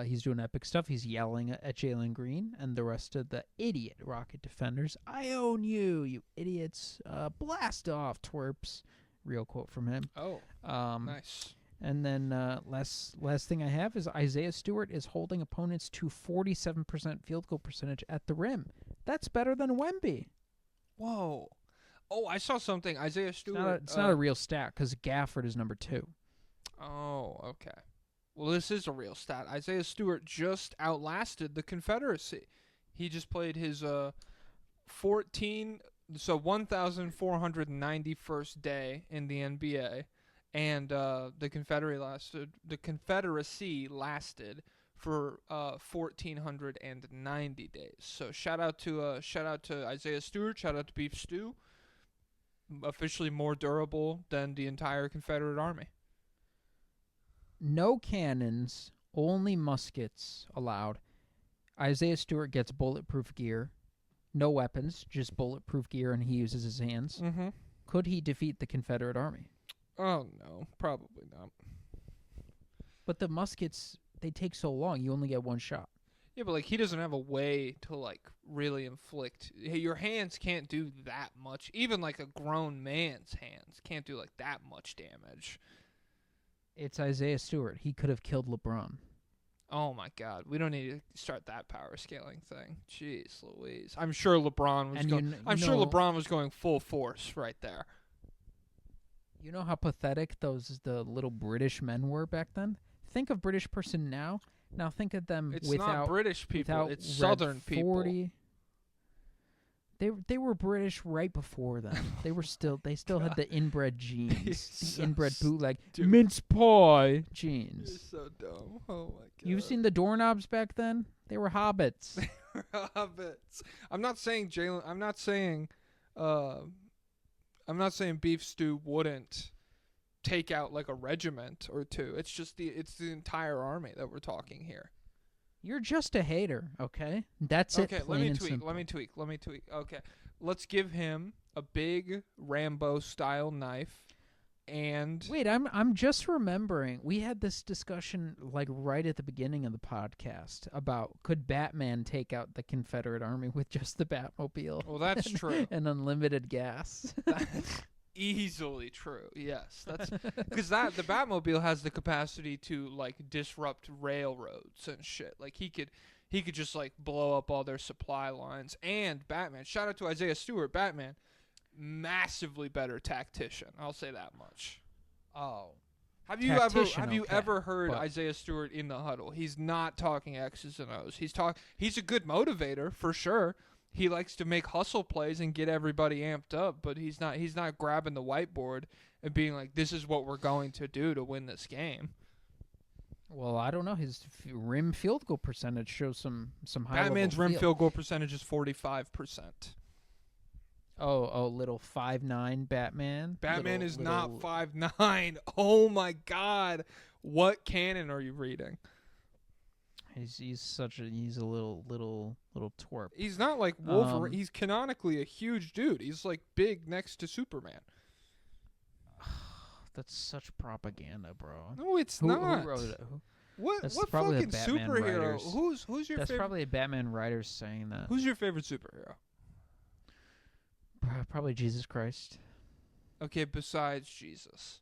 He's doing epic stuff. He's yelling at Jalen Green and the rest of the idiot Rocket defenders. I own you, you idiots. Blast off, twerps. Real quote from him. Oh, nice. And then last thing I have is Isaiah Stewart is holding opponents to 47% field goal percentage at the rim. That's better than Wemby. Whoa. Oh, I saw something. Isaiah Stewart. It's not a real stat because Gafford is number 2. Oh, okay. Well, this is a real stat. Isaiah Stewart just outlasted the Confederacy. He just played his 1,491st day in the NBA, and the Confederacy lasted for 1,490 days. So shout out to Isaiah Stewart. Shout out to Beef Stew. Officially more durable than the entire Confederate Army. No cannons, only muskets allowed. Isaiah Stewart gets bulletproof gear. No weapons, just bulletproof gear, and he uses his hands. Mm-hmm. Could he defeat the Confederate Army? Oh, no. Probably not. But the muskets, they take so long. You only get one shot. Yeah, but, he doesn't have a way to, really inflict. Hey, your hands can't do that much. Even, a grown man's hands can't do, that much damage. It's Isaiah Stewart. He could have killed LeBron. Oh my God, we don't need to start that power scaling thing. Jeez Louise. I'm sure LeBron was And going. I'm sure LeBron was going full force right there. You know how pathetic the little British men were back then? Think of British person now. Now think of them It's without not British people. without It's Red Southern 40. people. They were British right before them. They still had the inbred genes, the so inbred bootleg stupid. mince pie You're genes. so dumb. Oh my God. You've seen the doorknobs back then? They were hobbits. Hobbits. I'm not saying Jalen. I'm not saying beef stew wouldn't take out like a regiment or two. It's just the entire army that we're talking here. You're just a hater, okay? That's Okay, it. let me plain and tweak. simple. Let me tweak. Okay, let's give him a big Rambo style knife, and Wait, I'm just remembering we had this discussion like right at the beginning of the podcast about could Batman take out the Confederate army with just the Batmobile? well, that's true. And unlimited gas. That's easily true. Yes, that's because the Batmobile has the capacity to like disrupt railroads and shit. Like he could just like blow up all their supply lines. And Batman, shout out to Isaiah Stewart, Batman, massively better tactician. I'll say that much. Oh. Have you ever heard but- Isaiah Stewart in the huddle? He's not talking X's and O's. He's a good motivator for sure. He likes to make hustle plays and get everybody amped up, but he's not grabbing the whiteboard and being like, "This is what we're going to do to win this game." Well, I don't know. His rim field goal percentage shows some high Batman's level rim field goal percentage is 45%. Oh, little 5'9" Batman. Batman Little- is not little- 5'9". Oh my God, what canon are you reading? He's a little twerp. He's not like Wolverine. Um, He's canonically a huge dude. He's like big next to Superman. That's such propaganda, bro. No, it's Who not. wrote it? What That's what probably fucking the Batman superhero? writers. Who's your That's favorite? probably a Batman writer saying that. Who's your favorite superhero? Probably Jesus Christ. Okay, besides Jesus.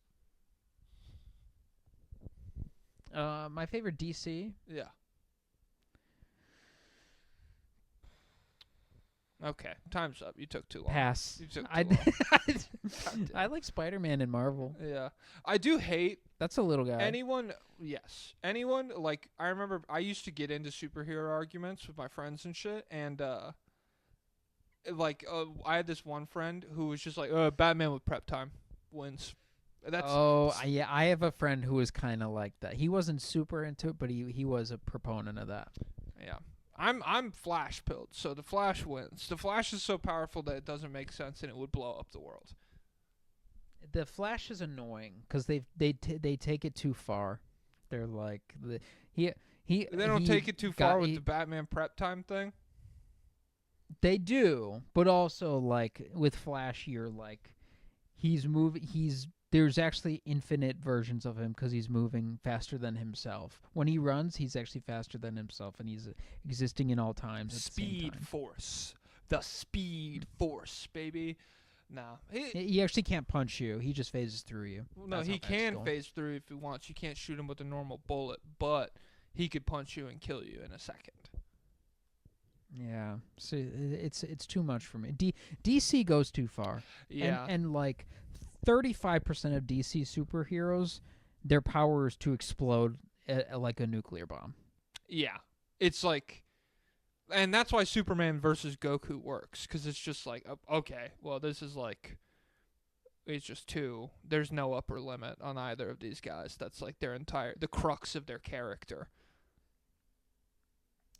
My favorite DC. Yeah. Okay, time's up. You took too long. Pass. You took too I long. I like Spider-Man and Marvel. Yeah, I do hate That's a little guy. anyone. Yes, anyone. Like I remember, I used to get into superhero arguments with my friends and shit, and I had this one friend who was just like, Batman with prep time wins. That's Yeah, I have a friend who was kind of like that. He wasn't super into it, but he was a proponent of that. yeah. I'm Flash pilled, so the Flash wins. The Flash is so powerful that it doesn't make sense, and it would blow up the world. The Flash is annoying because they take it too far. They're like he They don't he take it too got- far with he- the Batman prep time thing. They do, but also like with Flash, you're like he's moving. There's actually infinite versions of him because he's moving faster than himself. When he runs, he's actually faster than himself, and he's existing in all times. At the same Speed time. Force. The Speed Force, baby. No. He actually can't punch you. He just phases through you. No, That's he how fast can he's going. phase through if he wants. You can't shoot him with a normal bullet, but he could punch you and kill you in a second. Yeah, so it's too much for me. DC goes too far. Yeah. and like 35% of DC superheroes, their power is to explode like a nuclear bomb. Yeah. It's like, and that's why Superman versus Goku works, because it's just like, okay, well, this is like, it's just two. There's no upper limit on either of these guys. That's like the crux of their character.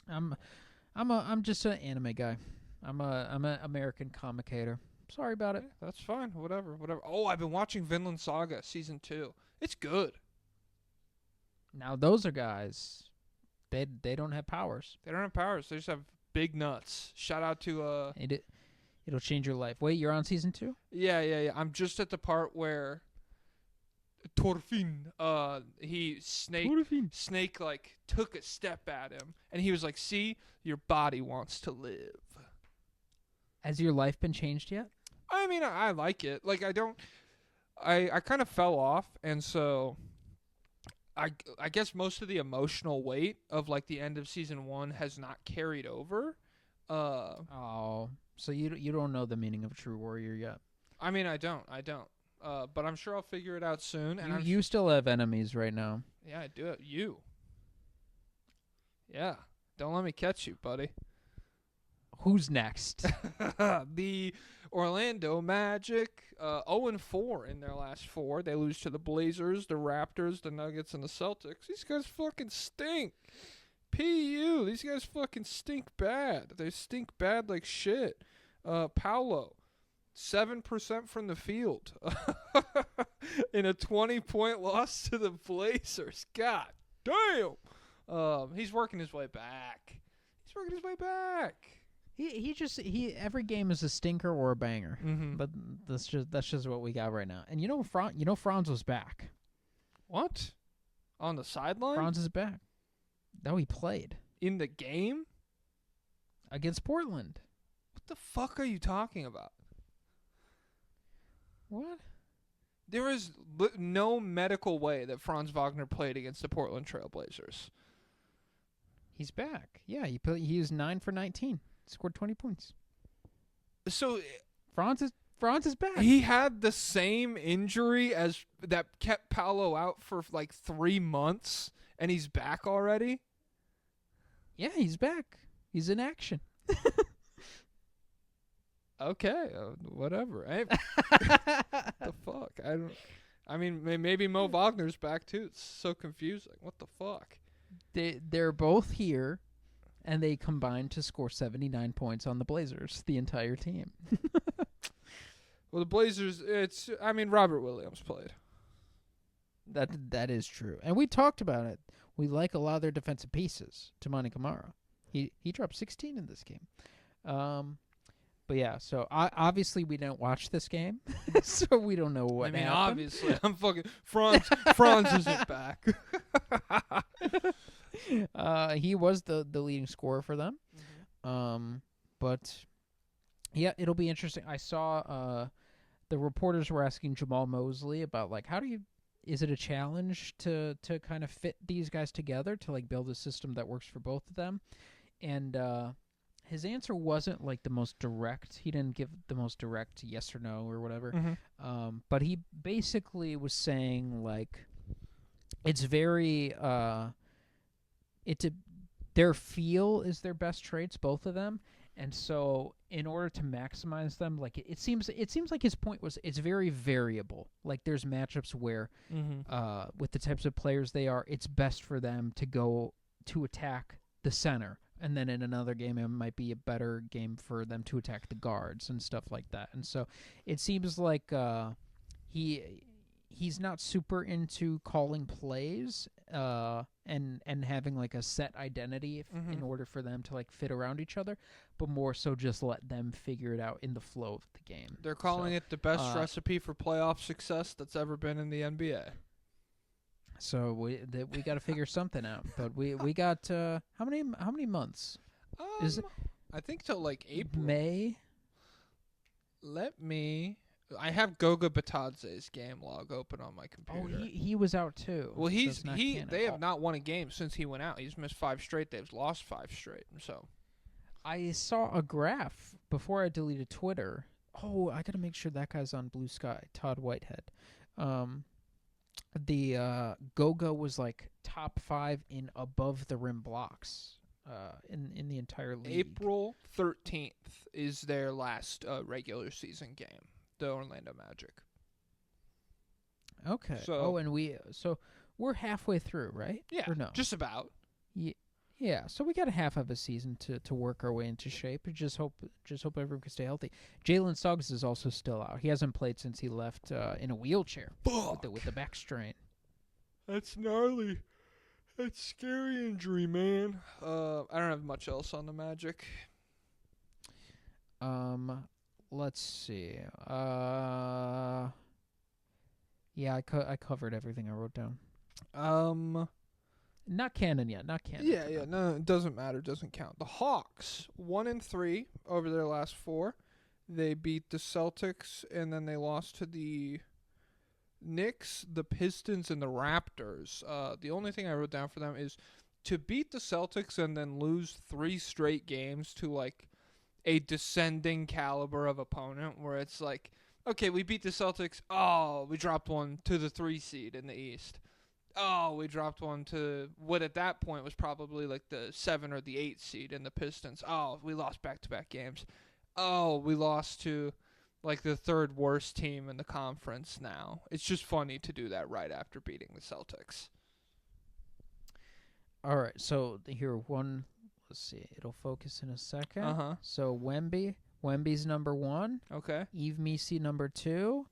I'm just an anime guy. I'm an American comic hater. Sorry about it. That's fine. Whatever. Oh, I've been watching Vinland Saga season 2. It's good. Now those are guys. They don't have powers. They don't have powers. They just have big nuts. Shout out to It'll change your life. Wait, you're on season 2? Yeah. I'm just at the part where Thorfinn, Snake like took a step at him, and he was like, "See, your body wants to live." Has your life been changed yet? I mean, I like it. Like I kind of fell off, and so I guess most of the emotional weight of like the end of season 1 has not carried over. Oh, so you don't know the meaning of a true warrior yet. I mean, I don't. But I'm sure I'll figure it out soon. And You still have enemies right now. yeah, I do it. You. Yeah. Don't let me catch you, buddy. Who's next? The Orlando Magic, 0-4 in their last 4. They lose to the Blazers, the Raptors, the Nuggets, and the Celtics. These guys fucking stink. PU. These guys fucking stink bad. They stink bad like shit. Paolo, 7% from the field in a 20-point loss to the Blazers. God damn. He's working his way back. He every game is a stinker or a banger. Mm-hmm. But that's just what we got right now. And Franz was back. What? On the sideline? Franz is back. No, he played In the game? against Portland. What the fuck are you talking about? What? There is no medical way that Franz Wagner played against the Portland Trail Blazers. He's back. Yeah, he was 9 for 19. Scored 20 points. So Franz is back. he had the same injury as that kept Paolo out for like 3 months, and he's back already? Yeah, he's back. He's in action. Okay, whatever. Hey, the fuck? I mean, maybe Mo Wagner's back too. It's so confusing. What the fuck? They're both here, and they combined to score 79 points on the Blazers, the entire team. Well, the Blazers, Robert Williams played. That is true. And we talked about it. We like a lot of their defensive pieces. Tamani Kamara. He dropped 16 in this game. But yeah, so obviously we didn't watch this game, so we don't know what happened. Obviously, I'm fucking Franz isn't back. He was the leading scorer for them. Mm-hmm. But yeah, it'll be interesting. I saw the reporters were asking Jamal Mosley about like is it a challenge to kind of fit these guys together to like build a system that works for both of them? And his answer wasn't like the most direct. He didn't give the most direct yes or no or whatever. Mm-hmm. But he basically was saying like it's very their feel is their best traits, both of them. And so in order to maximize them, like it seems like his point was it's very variable. Like there's matchups where with the types of players they are, it's best for them to go to attack the center. And then in another game, it might be a better game for them to attack the guards and stuff like that. And so it seems like he's not super into calling plays and having like a set identity in order for them to like fit around each other, but more so just let them figure it out in the flow of the game. They're calling it the best recipe for playoff success that's ever been in the NBA. So we got to figure something out. But we got how many months? Is it? I think till like April. May. I have Goga Batadze's game log open on my computer. Oh, he was out too. Well, so they have not won a game since he went out. He's missed 5 straight. They've lost 5 straight. So I saw a graph before I deleted Twitter. Oh, I got to make sure that guy's on Blue Sky. Todd Whitehead. The Goga was like top 5 in above the rim blocks in the entire league. April 13th is their last regular season game. The Orlando Magic. Okay. So, and we're halfway through, right? Yeah. Or no? Just about. Yeah. So we got a half of a season to work our way into shape. Just hope everyone can stay healthy. Jalen Suggs is also still out. He hasn't played since he left in a wheelchair with the back strain. That's gnarly. That's scary injury, man. I don't have much else on the Magic. Let's see. Yeah, I covered everything I wrote down. Not canon yet. Not canon. Yeah. No, it doesn't matter. It doesn't count. The Hawks 1-3 over their last 4. They beat the Celtics, and then they lost to the Knicks, the Pistons, and the Raptors. The only thing I wrote down for them is to beat the Celtics and then lose 3 straight games to like a descending caliber of opponent, where it's like, okay, we beat the Celtics. Oh, we dropped one to the 3 seed in the East. Oh, we dropped one to what at that point was probably like the 7 or the 8 seed in the Pistons. Oh, we lost back-to-back games. Oh, we lost to like the 3rd worst team in the conference now. It's just funny to do that right after beating the Celtics. All right, so here one. Let's see. It'll focus in a second. Uh-huh. So Wemby's number 1. Okay. Eve Misi number 2.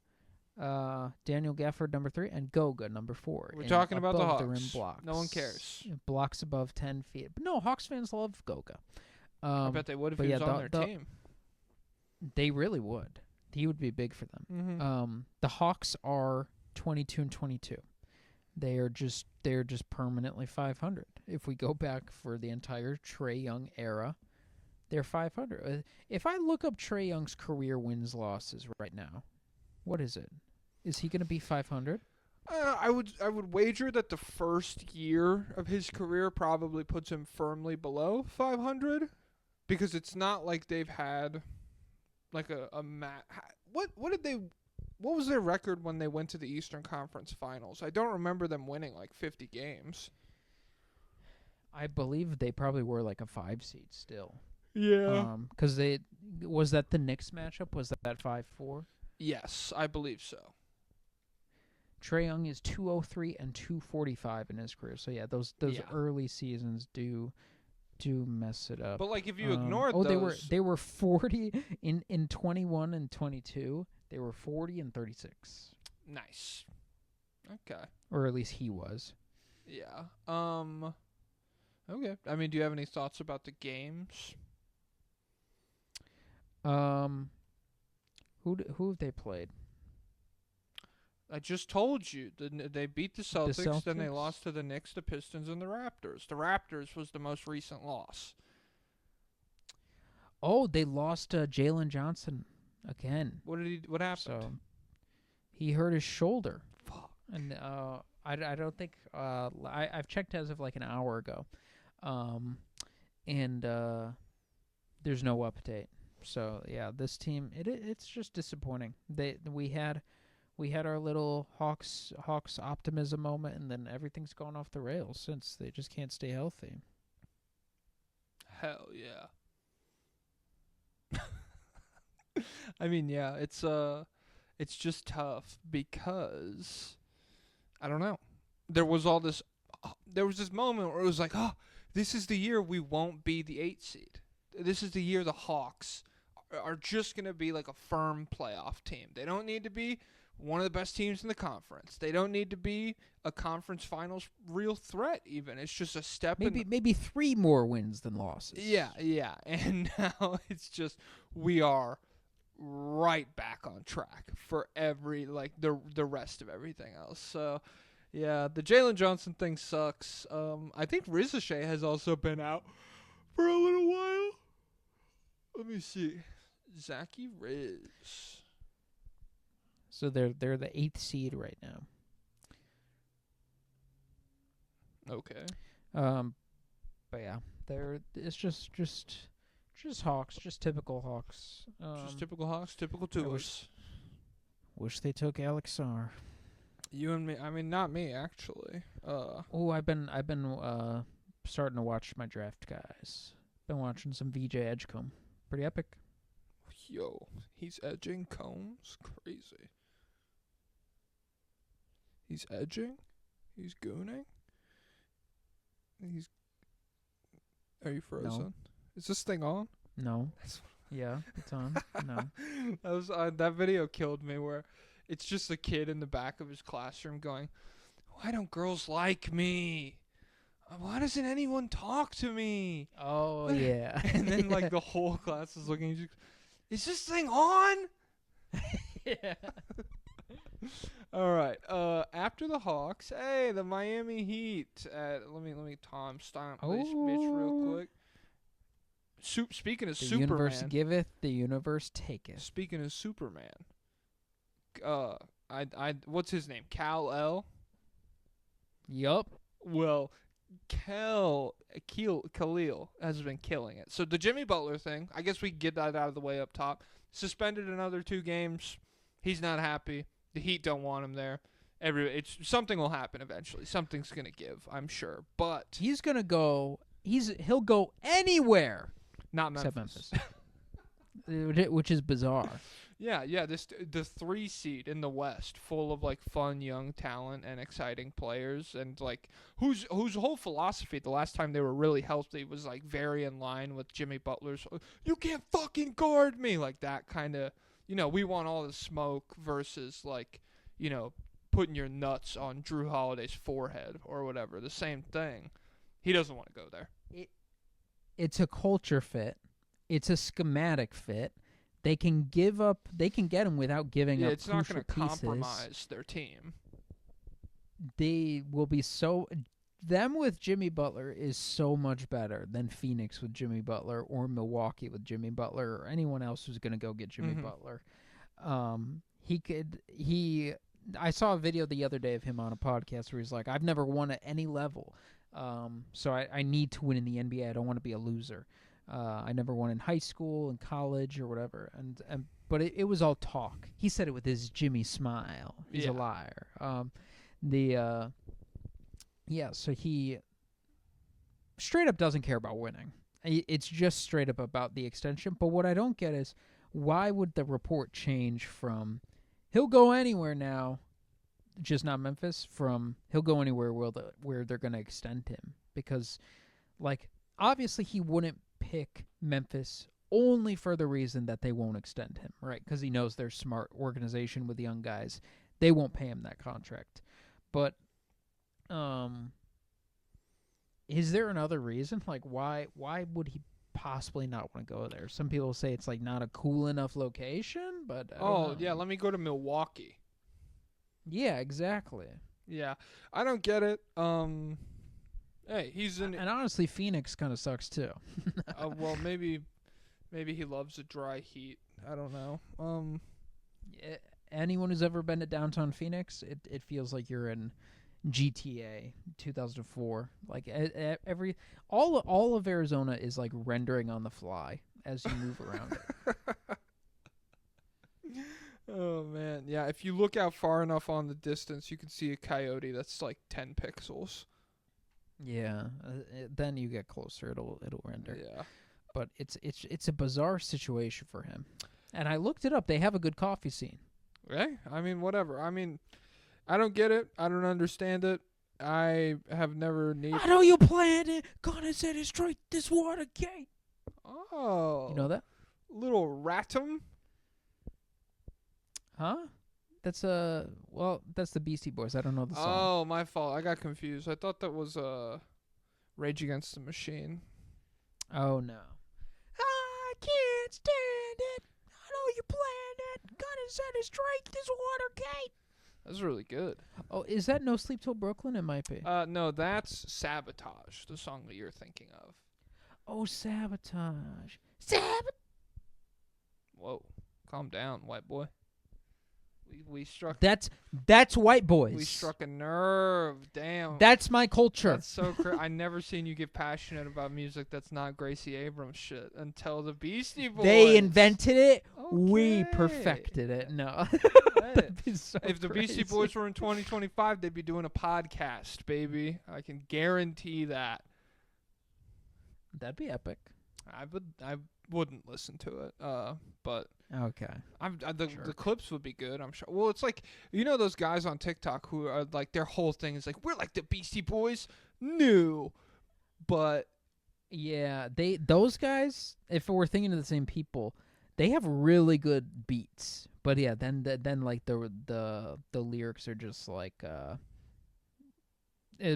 Daniel Gafford number 3, and Goga number 4. We're talking about the above Hawks. rim blocks. No one cares. Blocks above 10 feet. But no, Hawks fans love Goga. I bet they would if but he was yeah, on their team. They really would. He would be big for them. Mm-hmm. The Hawks are 22 and 22. They're just permanently 500. If we go back for the entire Trae Young era, they're 500. If I look up Trae Young's career wins losses right now, what is it? Is he going to be 500? I would wager that the first year of his career probably puts him firmly below 500, because it's not like they've had like a what was their record when they went to the Eastern Conference Finals? I don't remember them winning like 50 games. I believe they probably were like a 5 seed still. Yeah. Because was that the Knicks matchup? Was that 5-4? Yes, I believe so. Trae Young is 203 and 245 in his career. So yeah, those early seasons do mess it up. But like if you ignored those, they were 40 in 21 and 22. They were 40 and 36. Nice. Okay. Or at least he was. Yeah. Okay. I mean, do you have any thoughts about the games? Who have they played? I just told you. They beat the Celtics, then they Celtics? lost to the Knicks, the Pistons, and the Raptors. The Raptors was the most recent loss. Oh, they lost Jalen Johnson again. What happened? So he hurt his shoulder. Fuck. And I don't think I've checked as of like an hour ago, and there's no update. So yeah, this team it's just disappointing. We had our little Hawks optimism moment, and then everything's gone off the rails since. They just can't stay healthy. Hell yeah. I mean, yeah, it's just tough because I don't know. There was this moment where it was like, oh, this is the year we won't be the 8 seed. This is the year the Hawks are just going to be like a firm playoff team. They don't need to be one of the best teams in the conference. They don't need to be a conference finals real threat even. It's just a step maybe 3 more wins than losses. Yeah. And now it's just we are right back on track for every like the rest of everything else. So yeah, the Jalen Johnson thing sucks. I think Rizashay has also been out for a little while. Let me see. Zachy Riz. So they're the 8th seed right now. Okay. But yeah, it's just Hawks, just typical Hawks. Just typical Hawks, typical Tours. Wish they took Alex Sarr. You and me. I mean, not me actually. I've been starting to watch my draft guys. Been watching some VJ Edgecombe. Pretty epic. Yo, he's edging Combs. Crazy. He's edging. He's gooning. Are you frozen? No. Is this thing on? No. Yeah, it's on. No. That was that video killed me. Where it's just a kid in the back of his classroom going, "Why don't girls like me? Why doesn't anyone talk to me?" Oh yeah. And then like the whole class is looking. Is this thing on? Yeah. All right. After the Hawks, hey, the Miami Heat. Let me stomp this bitch real quick. Speaking of the Superman. Universe giveth, the universe taketh. Speaking of Superman. what's his name? Kal-El? Yup. Well, Khalil has been killing it. So the Jimmy Butler thing, I guess we can get that out of the way up top. Suspended another 2 games. He's not happy. The Heat don't want him there. Something will happen eventually. Something's gonna give, I'm sure. But He's gonna go. He'll go anywhere not except Memphis. Memphis, which is bizarre. Yeah. The 3 seed in the West, full of like fun young talent and exciting players, and like whose whole philosophy the last time they were really healthy was like very in line with Jimmy Butler's. You can't fucking guard me, like that kind of. We want all the smoke versus like, putting your nuts on Drew Holiday's forehead or whatever. The same thing. He doesn't want to go there. It's a culture fit. It's a schematic fit. They can give up. They can get him without giving up. It's not going to compromise their team. They will be so. Them with Jimmy Butler is so much better than Phoenix with Jimmy Butler or Milwaukee with Jimmy Butler or anyone else who's going to go get Jimmy Butler. I saw a video the other day of him on a podcast where he's like, I've never won at any level. So I need to win in the NBA. I don't want to be a loser. I never won in high school and college or whatever. But it was all talk. He said it with his Jimmy smile. He's a liar. So he straight up doesn't care about winning. It's just straight up about the extension. But what I don't get is why would the report change from he'll go anywhere now, just not Memphis, from he'll go anywhere where they're going to extend him? Because, like, obviously he wouldn't pick Memphis only for the reason that they won't extend him, right? Because he knows they're smart organization with young guys. They won't pay him that contract. But is there another reason? Like, why would he possibly not want to go there? Some people say it's like not a cool enough location, but let me go to Milwaukee. Yeah, exactly. Yeah, I don't get it. Hey, he's in. And honestly, Phoenix kind of sucks too. Well, maybe he loves the dry heat. I don't know. Anyone who's ever been to downtown Phoenix, it feels like you're in GTA 2004. Like all of Arizona is like rendering on the fly as you move around it. Oh man, yeah. If you look out far enough on the distance, you can see a coyote that's like 10 pixels. Yeah, then you get closer, it'll render. Yeah, but it's a bizarre situation for him. And I looked it up. They have a good coffee scene. Okay, I mean whatever. I mean, I don't get it. I don't understand it. I have never needed. I know you planned it. Gonna set it straight this Watergate. Oh, You know that? little ratum. Huh? That's the Beastie Boys. I don't know the song. Oh, my fault. I got confused. I thought that was Rage Against the Machine. Oh no. I can't stand it. I know you planned it. Gonna set it straight this Watergate. That's really good. Oh, is that No Sleep Till Brooklyn? It might be. No, that's Sabotage, the song that you're thinking of. Oh, Sabotage. Whoa, calm down, white boy. We struck. That's White Boys. We struck a nerve. Damn. That's my culture. That's so I never seen you get passionate about music that's not Gracie Abrams shit until the Beastie Boys. They invented it. Okay. We perfected it. No. That'd be so If the Beastie crazy. Boys were in 2025, they'd be doing a podcast, baby. I can guarantee that. That'd be epic. I wouldn't listen to it. But Okay. the clips would be good, I'm sure. Well, it's like, you know those guys on TikTok who are like, their whole thing is like, we're like the Beastie Boys. No. But Yeah, those guys, if we're thinking of the same people, they have really good beats. But yeah, then like the lyrics are just like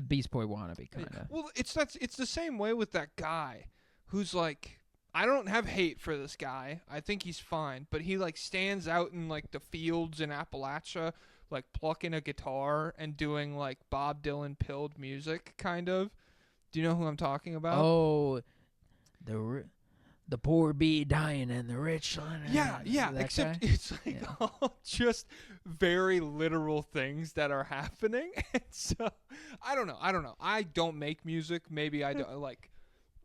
Beast Boy wannabe kind of. well, it's the same way with that guy who's like, I don't have hate for this guy. I think he's fine, but he like stands out in like the fields in Appalachia, like plucking a guitar and doing like Bob Dylan pilled music, kind of. Do you know who I'm talking about? Oh, the poor be dying and the rich. Yeah, that except guy? it's like Yeah. all just very literal things that are happening. And so I don't know. I don't make music. Maybe I don't like.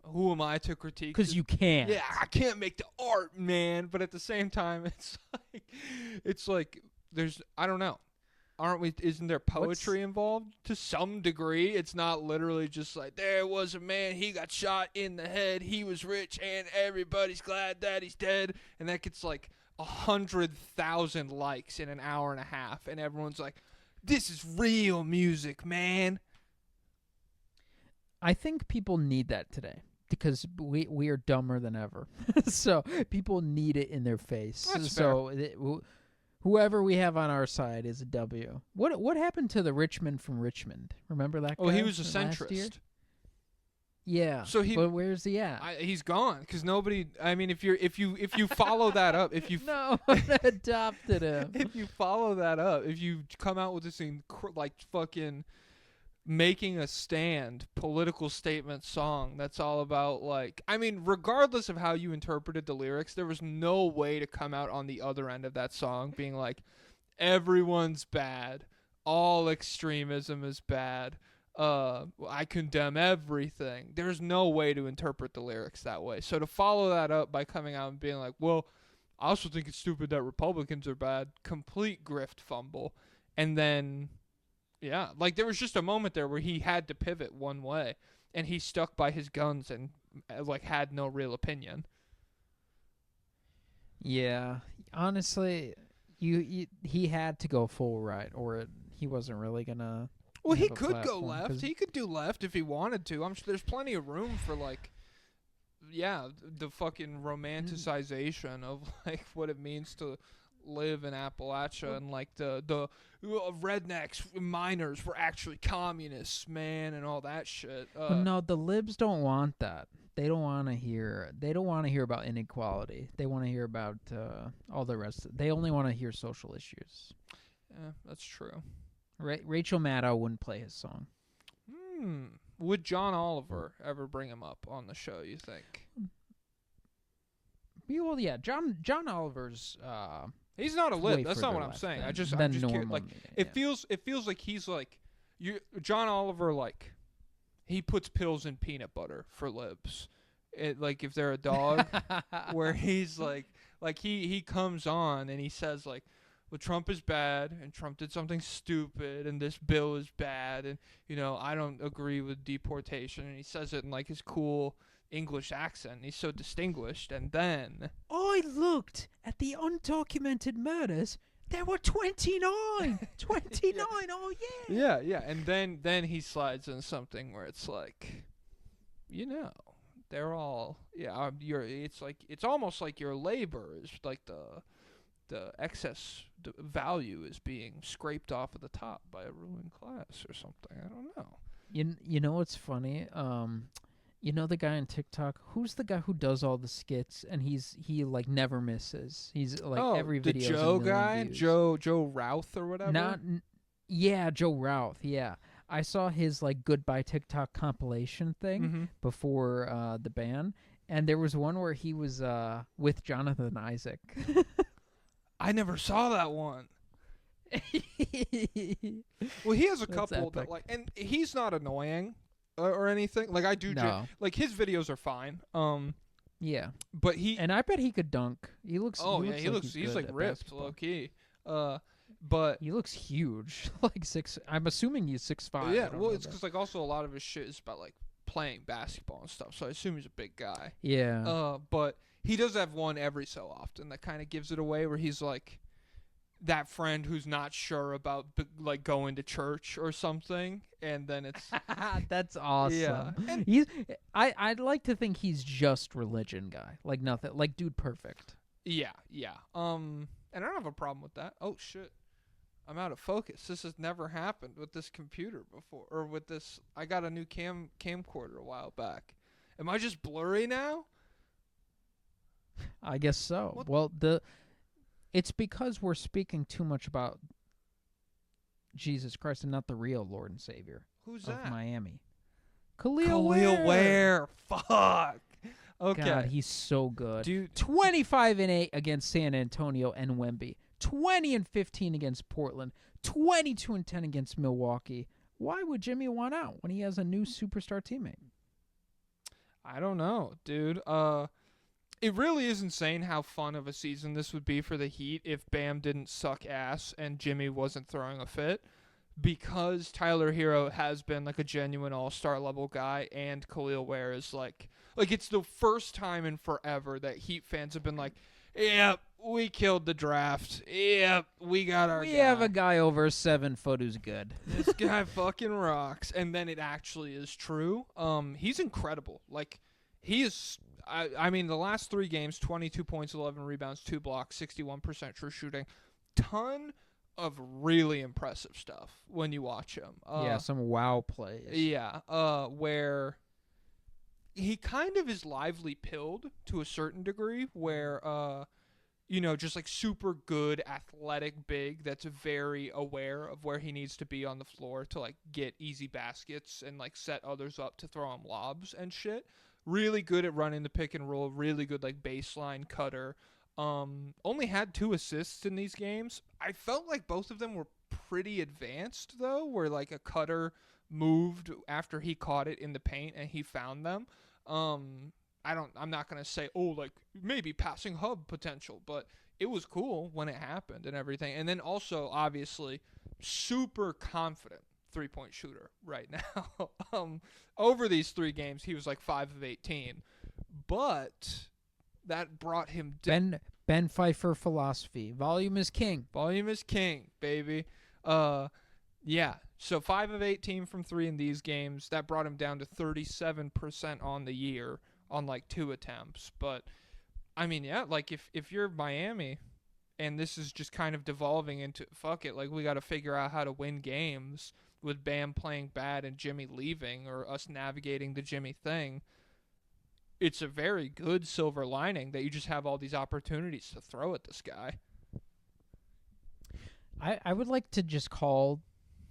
Who am I to critique? Because you can't. Yeah, I can't make the art, man. But at the same time, it's like there's I don't know. Aren't we? Isn't there poetry involved to some degree? It's not literally just like there was a man, he got shot in the head, he was rich, and everybody's glad that he's dead, and that gets like 100,000 likes in an hour and a half, and everyone's like, "This is real music, man." I think people need that today because we are dumber than ever. So people need it in their face. That's so whoever we have on our side is a W. What happened to the Richmond from Richmond? Remember that guy? Oh, he was a last year? centrist. Yeah. So but where's he at? He's gone because nobody. I mean, if you follow that up, if you No, adopted him. if you follow that up, if you come out with this thing like fucking making a stand political statement song that's all about like, I mean, regardless of how you interpreted the lyrics, there was no way to come out on the other end of that song being like, everyone's bad, all extremism is bad, I condemn everything. There's no way to interpret the lyrics that way. So to follow that up by coming out and being like, well, I also think it's stupid that Republicans are bad, complete grift fumble. And then yeah, like there was just a moment there where he had to pivot one way, and he stuck by his guns and like had no real opinion. Yeah, honestly, he had to go full right, or he wasn't really gonna. Well, he have a could go platform, left. 'cause- He could do left if he wanted to. I'm sure there's plenty of room for like, yeah, the fucking romanticization of like what it means to live in Appalachia and like the rednecks, miners were actually communists, man, and all that shit. But no, the libs don't want that. They don't want to hear. They don't want to hear about inequality. They want to hear about all the rest. They only want to hear social issues. Yeah, that's true. Rachel Maddow wouldn't play his song. Would John Oliver ever bring him up on the show, you think? Well, yeah, John Oliver's. He's not a way lib. That's not further what I'm left saying. than- I'm just than curious. normal Like media, it feels like he's like John Oliver, like he puts pills in peanut butter for libs. Like if they're a dog, where he's like he comes on and he says like, well, Trump is bad and Trump did something stupid and this bill is bad and I don't agree with deportation, and he says it in like his cool English accent. He's so distinguished, and then I looked at the undocumented murders. There were 29. 29. Oh yeah. yeah, and then he slides in something where it's like, they're all it's almost like your labor is like the excess value is being scraped off of the top by a ruling class or something. I don't know. You know what's funny? You know the guy on TikTok? Who's the guy who does all the skits and he like never misses? He's like every the video. Joe guy, Joe Routh or whatever. Joe Routh. Yeah, I saw his like Goodbye TikTok compilation thing before the ban, and there was one where he was with Jonathan Isaac. I never saw that one. Well, he has a couple that like, and he's not annoying or anything. Like I do, like his videos are fine. Yeah, but and I bet he could dunk. He looks. He's like ripped, low key. But he looks huge, like 6. I'm assuming he's 6'5". Yeah, well, it's because like also a lot of his shit is about like playing basketball and stuff. So I assume he's a big guy. Yeah. But he does have one every so often that kind of gives it away, where he's like that friend who's not sure about like going to church or something, and then it's that's awesome. Yeah, and I'd like to think he's just religion guy, like nothing, like dude perfect. Yeah. And I don't have a problem with that. Oh shit, I'm out of focus. This has never happened with this computer before, or with this. I got a new camcorder a while back. Am I just blurry now? I guess so. What? Well, it's because we're speaking too much about Jesus Christ and not the real Lord and Savior. Who's of that? Miami. Khalil Ware. Fuck. Okay. God, he's so good. Dude, 25-8 against San Antonio and Wemby. 20-15 against Portland. 22-10 against Milwaukee. Why would Jimmy want out when he has a new superstar teammate? I don't know, dude. It really is insane how fun of a season this would be for the Heat if Bam didn't suck ass and Jimmy wasn't throwing a fit. Because Tyler Hero has been like a genuine all-star level guy, and Khalil Ware is like it's the first time in forever that Heat fans have been like, "Yep, we killed the draft. Yep, we got our We guy. have a guy over 7 foot who's good. This guy fucking rocks." And then it actually is true. He's incredible. Like, he is. I mean, the last 3 games: 22 points, 11 rebounds, 2 blocks, 61% true shooting, ton of really impressive stuff when you watch him. Yeah, some wow plays. Yeah, where he kind of is lively pilled to a certain degree, where just like super good athletic big that's very aware of where he needs to be on the floor to like get easy baskets and like set others up to throw him lobs and shit. Really good at running the pick and roll, really good like baseline cutter. Only had 2 assists in these games. I felt like both of them were pretty advanced though, where like a cutter moved after he caught it in the paint and he found them. I'm not gonna say like maybe passing hub potential, but it was cool when it happened and everything. And then also obviously super confident 3-point shooter right now. Over these 3 games he was like 5 of 18, but that brought him Ben Pfeiffer philosophy. Volume is king. Volume is king, baby. Yeah. So 5 of 18 from 3 in these games. That brought him down to 37% on the year on like 2 attempts. But I mean, yeah, like if you're Miami and this is just kind of devolving into fuck it, like we got to figure out how to win games with Bam playing bad and Jimmy leaving, or us navigating the Jimmy thing. It's a very good silver lining that you just have all these opportunities to throw at this guy. I would like to just call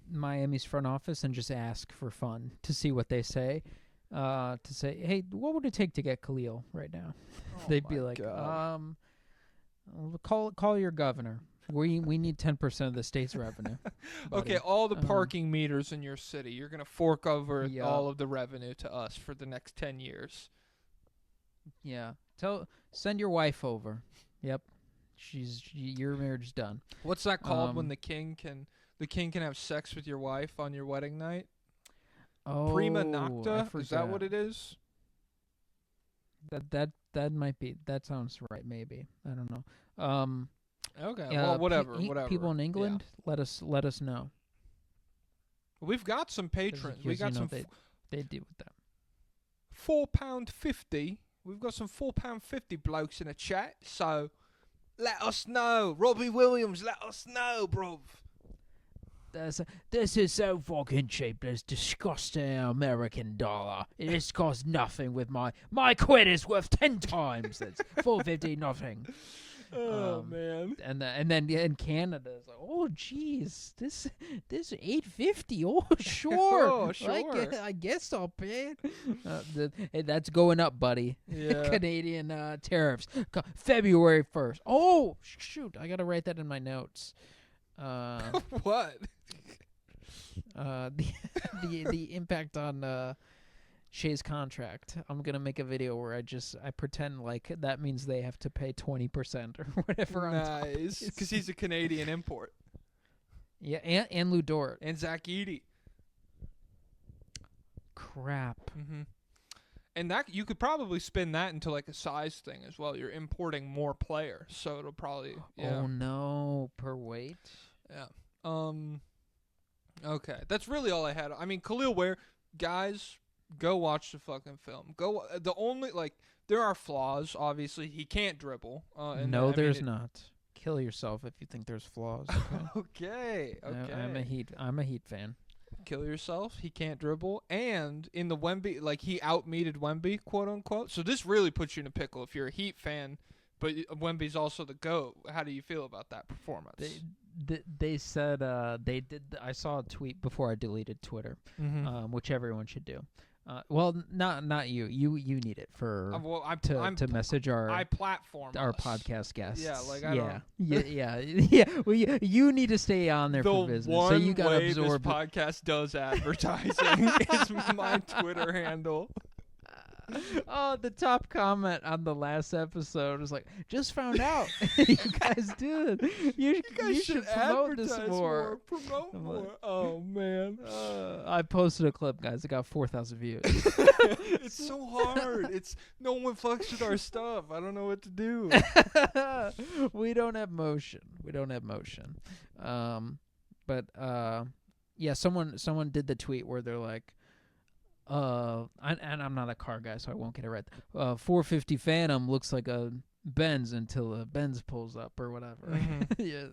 Miami's front office and just ask for fun to see what they say. To say, hey, what would it take to get Khalil right now? They'd be like, call your governor. We need 10% of the state's revenue. Okay, all the parking meters in your city, you're gonna fork over all of the revenue to us for the next 10 years. Yeah. Send your wife over. Yep. Your marriage is done. What's that called when the king can have sex with your wife on your wedding night? Oh, Prima nocta? Is that what it is? That might be. That sounds right. Maybe. I don't know. Okay. Well, whatever. People in England, let us know. We've got some patrons. We got some. They deal with that. £4.50. We've got some £4.50 blokes in the chat. So let us know. Robbie Williams, let us know, bruv. This is so fucking cheap. This disgusting American dollar. This costs nothing. With my quid is worth 10 times. It's $4.50 nothing. Oh man! And then in Canada, it's like, oh geez, this $8.50. Oh sure, oh sure. I guess I'll pay it. Hey, that's going up, buddy. Yeah. Canadian tariffs, February 1st. Oh shoot, I gotta write that in my notes. What? The impact on Shea's contract. I'm gonna make a video where I pretend like that means they have to pay 20% or whatever. Nice, because he's a Canadian import. Yeah, and Lou Dort and Zach Edey. Crap. Mm-hmm. And that you could probably spin that into like a size thing as well. You're importing more players, so it'll probably. Yeah. Oh no, per weight. Yeah. Okay, that's really all I had. I mean, Khalil Ware, guys. Go watch the fucking film. There are flaws. Obviously, he can't dribble. No, there's not. Kill yourself if you think there's flaws. Okay. Okay. I'm a Heat fan. Kill yourself. He can't dribble, and in the Wemby, like he out-meted Wemby, quote unquote. So this really puts you in a pickle if you're a Heat fan, but Wemby's also the GOAT. How do you feel about that performance? They said they did. I saw a tweet before I deleted Twitter, which everyone should do. Well, not you. You need it for Well, to message I platform our us. podcast guests. Yeah, like yeah. Well, you need to stay on there for The business. one So you got to way absorb. this podcast does advertising is my Twitter handle. Oh, the top comment on the last episode was like, "Just found out you guys did. You guys should promote this advertise more." Promote I'm more. like, Oh man, I posted a clip, guys. It got 4,000 views. it's so hard. It's no one fucks with our stuff. I don't know what to do. We don't have motion. But yeah, someone did the tweet where they're like, and I'm not a car guy, so I won't get it right. 450 Phantom looks like a Benz until a Benz pulls up or whatever. Mhm. Yeah.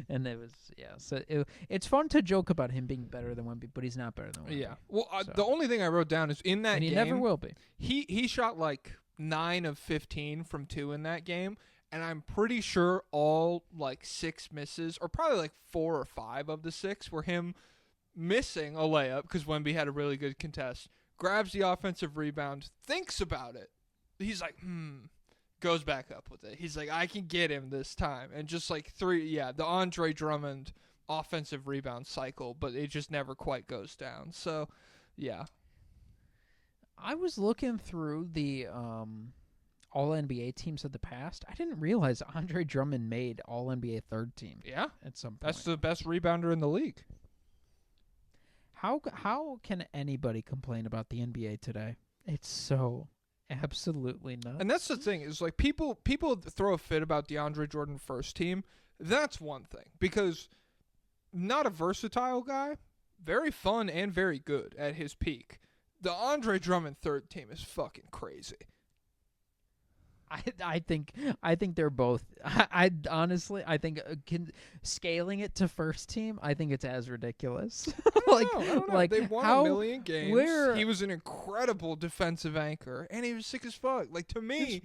And it was, so it's fun to joke about him being better than Wemby, but he's not better than Wemby. Yeah. Well, So. the only thing I wrote down is in that And he game, never will be. he shot like 9 of 15 from 2 in that game, and I'm pretty sure all like 6 misses, or probably like 4 or 5 of the 6 were him missing a layup because Wemby had a really good contest, grabs the offensive rebound, thinks about it. He's like, goes back up with it. He's like, I can get him this time. And just like the Andre Drummond offensive rebound cycle, but it just never quite goes down. So, yeah. I was looking through the All NBA teams of the past. I didn't realize Andre Drummond made All NBA third team. Yeah. At some point. That's the best rebounder in the league. How can anybody complain about the NBA today? It's so absolutely nuts. And that's the thing, is like people throw a fit about DeAndre Jordan first team. That's one thing, because not a versatile guy, very fun and very good at his peak. The Andre Drummond third team is fucking crazy. I think they're both. I honestly think scaling it to first team, I think it's as ridiculous. I don't know. Like they won how, a million games. where- He was an incredible defensive anchor, and he was sick as fuck. Like, to me,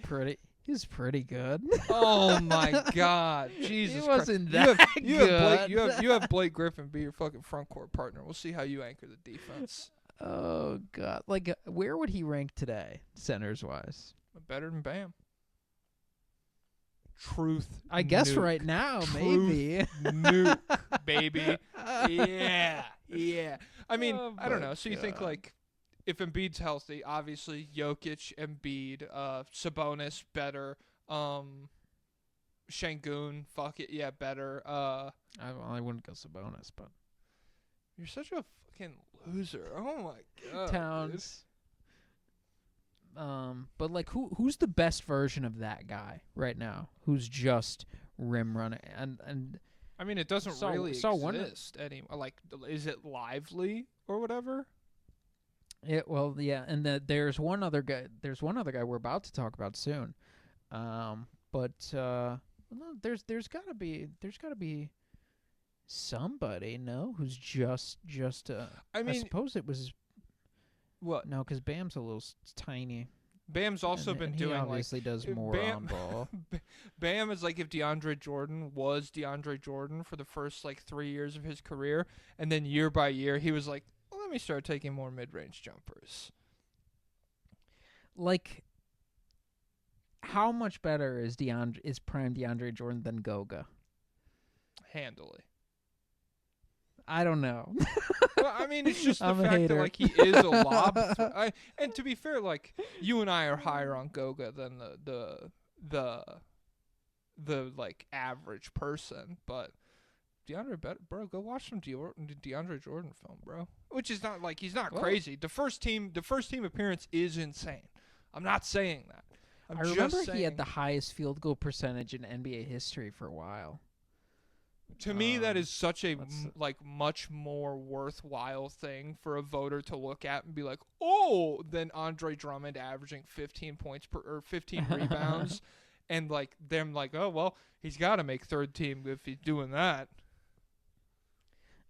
he's pretty good. oh my god, Jesus He wasn't Christ. that good. You have Blake Griffin be your fucking front court partner. We'll see how you anchor the defense. Oh god, like where would he rank today, centers wise? Better than Bam. Truth. I guess nuke. right now, Truth maybe. Nuke, baby. Yeah. I mean, Oh I don't my know. So you think God. like, if Embiid's healthy, obviously Jokic, Embiid, Sabonis better, Şengün, fuck it, yeah, better. I wouldn't go Sabonis, but You're such a fucking loser. Oh my god. Towns. But like, who's the best version of that guy right now? Who's just rim running and I mean, it doesn't So- really so one- exist anymore. Like, is it Lively or whatever? and there's one other guy. There's one other guy we're about to talk about soon. But no, there's gotta be somebody, no, who's just. I mean, suppose it was what? no, because Bam's a little tiny. Bam's also been and doing he like obviously does more Bam- on ball. Bam is like if DeAndre Jordan was DeAndre Jordan for the first like 3 years of his career, and then year by year he was like, well, let me start taking more mid-range jumpers. Like, how much better is prime DeAndre Jordan than Goga? Handily. I don't know. Well, I mean, it's just the I'm a fact that hater. like he is a lob. And to be fair, like you and I are higher on Goga than the like average person, but DeAndre better, bro. Go watch some DeAndre Jordan film, bro. Which is not like he's not Well- crazy. The first team appearance is insane. I'm not saying that. I remember he had the highest field goal percentage in NBA history for a while. To me, that is such a let's- much more worthwhile thing for a voter to look at and be like, oh, than Andre Drummond averaging 15 points or 15 rebounds, and like them like, oh well, he's got to make third team if he's doing that.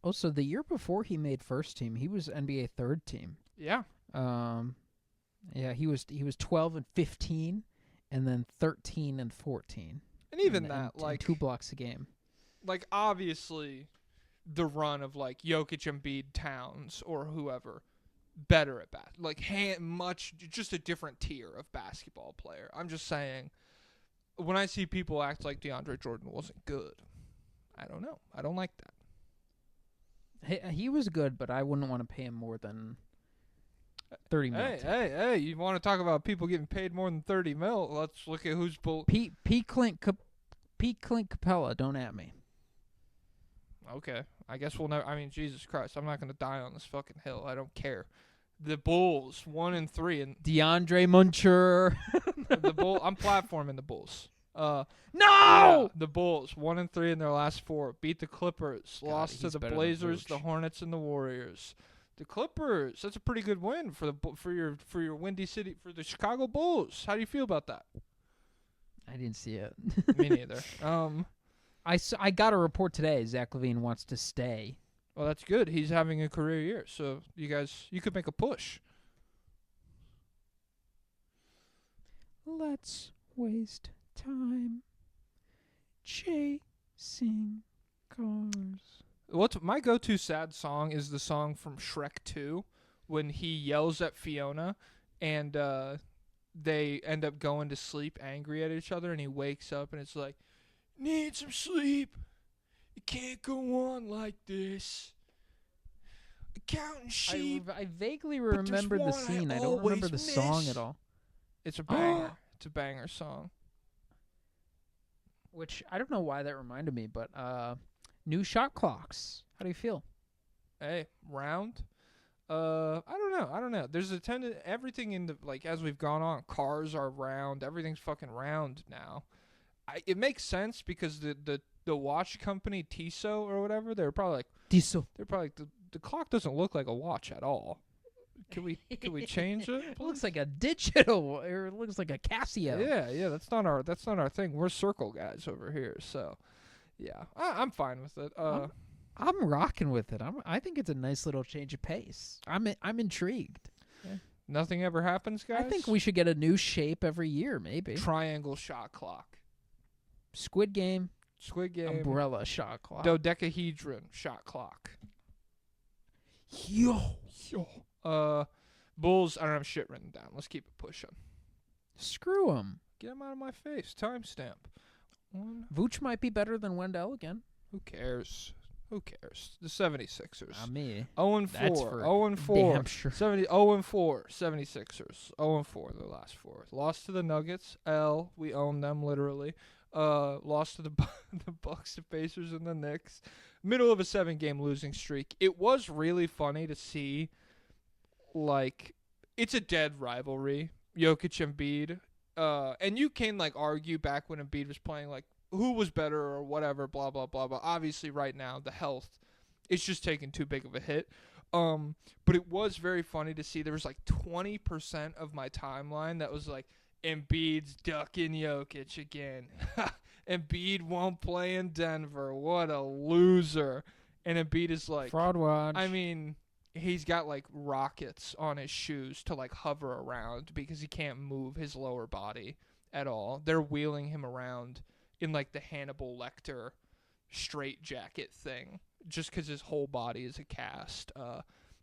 Oh, so the year before he made first team, he was NBA third team. Yeah, Yeah, he was 12 and 15, and then 13 and 14. and even and that, like 2 blocks a game. like obviously, the run of like Jokic, Embiid, Towns, or whoever, better at just a different tier of basketball player. I'm just saying, when I see people act like DeAndre Jordan wasn't good, I don't know. I don't like that. He was good, but I wouldn't want to pay him more than 30 mil. Hey! You want to talk about people getting paid more than 30 mil? Let's look at who's P. Clint Capella. Don't at me. Okay, I guess we'll never. I mean, Jesus Christ, I'm not gonna die on this fucking hill. I don't care. The Bulls 1-3 and DeAndre Muncher. the Bull. I'm platforming the Bulls. No. Yeah, the Bulls 1-3 in their last 4. Beat the Clippers. God, Lost to he's the better than Blazers, Vooch. the Hornets, and the Warriors. The Clippers. That's a pretty good win for your Windy City for the Chicago Bulls. How do you feel about that? I didn't see it. Me neither. I got a report today. Zach LaVine wants to stay. Well, that's good. He's having a career year, so you could make a push. Let's waste time chasing cars. What's my go-to sad song is the song from Shrek 2 when he yells at Fiona and they end up going to sleep angry at each other and he wakes up and it's like, need some sleep. It can't go on like this. Counting sheep. I vaguely but there's remember the one I scene. I don't always remember the song miss. at all. It's a banger. It's a banger song. Which I don't know why that reminded me, but new shot clocks. How do you feel? Hey, round. I don't know. There's a everything in the as we've gone on, cars are round. Everything's fucking round now. It makes sense because the watch company Tissot or whatever, they're probably like the clock doesn't look like a watch at all. Can we change it? It looks like a digital, or it looks like a Casio. Yeah. That's not our thing. We're circle guys over here. So, yeah, I'm fine with it. I'm rocking with it. I think it's a nice little change of pace. I'm intrigued. Yeah. Nothing ever happens, guys. I think we should get a new shape every year, maybe. Triangle shot clock. Squid Game. Umbrella shot clock. Dodecahedron shot clock. Yo. Bulls. I don't have shit written down. Let's keep it pushing. Screw him. Get him out of my face. Timestamp. Vooch might be better than Wendell again. Who cares? The 76ers. Not me. 0-4. That's for 0-4. damn sure. 0-4. 76ers. 0-4 their last 4. Lost to the Nuggets. We own them literally. Lost to the Bucks, the Pacers, and the Knicks. Middle of a 7-game losing streak. It was really funny to see. It's a dead rivalry. Jokic and Embiid. And you can argue back when Embiid was playing who was better or whatever, blah, blah, blah, blah. Obviously, right now, the health, it's just taking too big of a hit. But it was very funny to see there was 20% of my timeline that was Embiid's ducking Jokic again. Embiid won't play in Denver. What a loser. And Embiid is Fraud watch. I mean, he's got rockets on his shoes to hover around because he can't move his lower body at all. They're wheeling him around in the Hannibal Lecter straight jacket thing just because his whole body is a cast.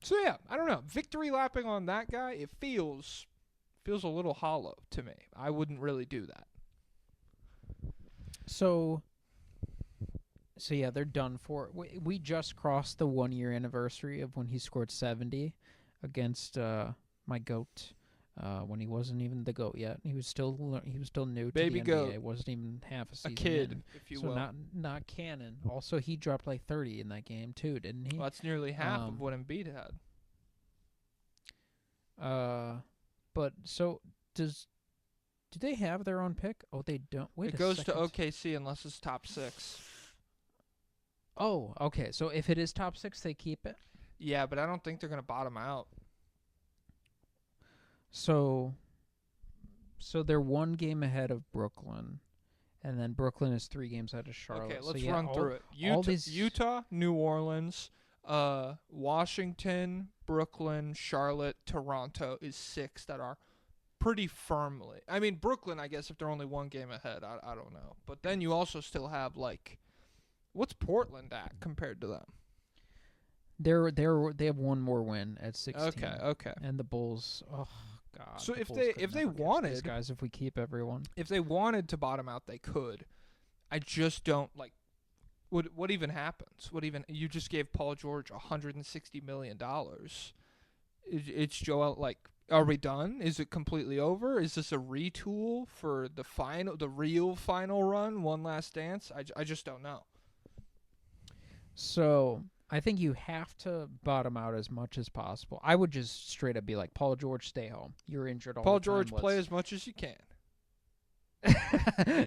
So yeah, I don't know. Victory lapping on that guy, it feels a little hollow to me. I wouldn't really do that. So yeah, they're done for. We just crossed the 1-year anniversary of when he scored 70 against my GOAT when he wasn't even the GOAT yet. He was still new Baby to the goat. NBA. It wasn't even half a season. A kid, in. if you so will. not canon. Also, he dropped 30 in that game too, didn't he? Well, that's nearly half of what Embiid had. But so do they have their own pick? Oh, they don't. Wait, It goes to OKC unless it's top 6. Oh, okay. So if it is top 6, they keep it. Yeah, but I don't think they're gonna bottom out. So they're 1 game ahead of Brooklyn, and then Brooklyn is 3 games ahead of Charlotte. Okay, let's so run through it. Utah, New Orleans, Washington, Brooklyn, Charlotte, Toronto is 6 that are pretty firmly. I mean, Brooklyn, I guess, if they're only 1 game ahead, I don't know. But then you also still have what's Portland at compared to them? They have one more win at 16. Okay. And the Bulls, oh god. So the if Bulls they could if they never catch these wanted guys, if we keep everyone. if they wanted to bottom out, they could. I just don't like. What even happens? You just gave Paul George $160 million. It's Joel. Like, are we done? Is it completely over? Is this a retool for the real final run, one last dance? I just don't know. So I think you have to bottom out as much as possible. I would just straight up be like, Paul George, stay home. You're injured all Paul the time. George, play as much as you can.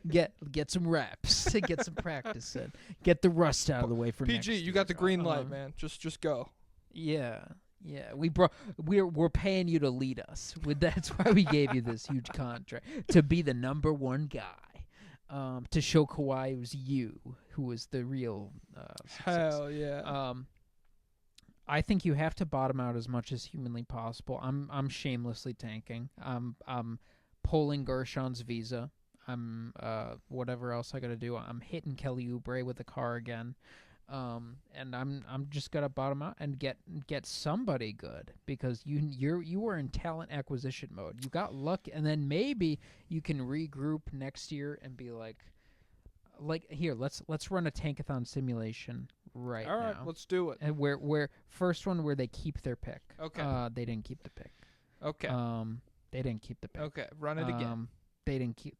get some reps, get some practice in, get the rust out of the way for PG. next You year. got the green light, man. Just go. Yeah. We're paying you to lead us. That's why we gave you this huge contract to be the number one guy. To show Kawhi it was you who was the real success. Hell yeah. I think you have to bottom out as much as humanly possible. I'm shamelessly tanking. I'm pulling Gershon's visa. I'm whatever else I gotta do. I'm hitting Kelly Oubre with the car again. And I'm just gonna bottom out and get somebody good, because you were in talent acquisition mode. You got luck, and then maybe you can regroup next year and be like here, let's run a tankathon simulation right now. All right, let's do it. And where first one where they keep their pick. Okay. They didn't keep the pick. Okay. They didn't keep the pick. Okay. Run it again. They didn't keep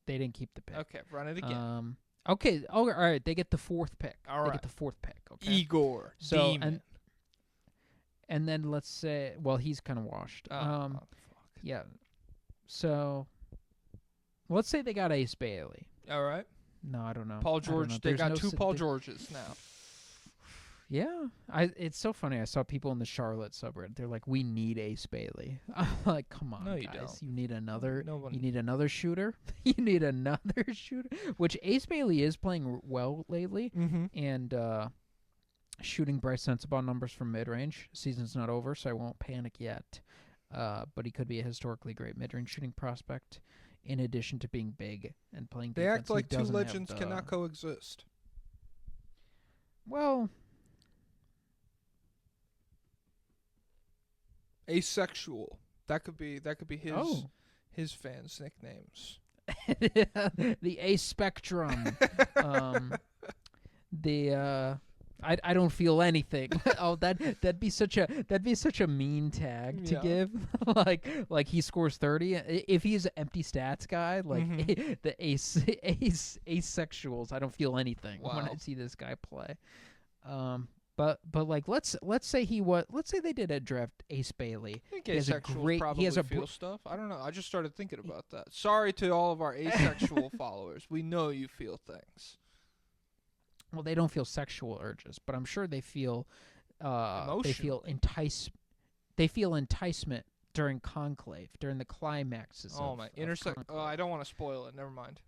the pick. Okay. Run it again. Okay. All right. They get the fourth pick. All they right. get the fourth pick. Okay. Igor. So Demon. and then let's say, well, he's kind of washed. Fuck. Yeah. So let's say they got Ace Bailey. All right. No, I don't know. Paul I don't know. George. They There's got no two Paul Georges now. Yeah, it's so funny. I saw people in the Charlotte subreddit. They're like, "We need Ace Bailey." I'm like, "Come on, No, you guys. don't. You need another. No one- You need another shooter. You need another shooter." Which Ace Bailey is playing well lately, Mm-hmm. and shooting Bryce Sensabaugh numbers from mid range. Season's not over, so I won't panic yet. But he could be a historically great mid range shooting prospect. In addition to being big and playing They defense, act like he two doesn't legends have cannot coexist. Well. Asexual. That could be his Oh. his fans' nicknames. The A spectrum. I don't feel anything. Oh, that'd be such a mean tag to Yeah. give. like he scores 30. If he's an empty stats guy, like Mhm. the asexuals, I don't feel anything when I Wow. see this guy play. But like let's say they did a draft Ace Bailey. I think He has a asexuals great- probably he has a feel stuff. I don't know. I just started thinking about that. Sorry to all of our asexual followers. We know you feel things. Well, they don't feel sexual urges, but I'm sure they feel they feel enticement during conclave, during the climaxes. Oh of, my of intersect. Oh, conclave. I don't want to spoil it. Never mind.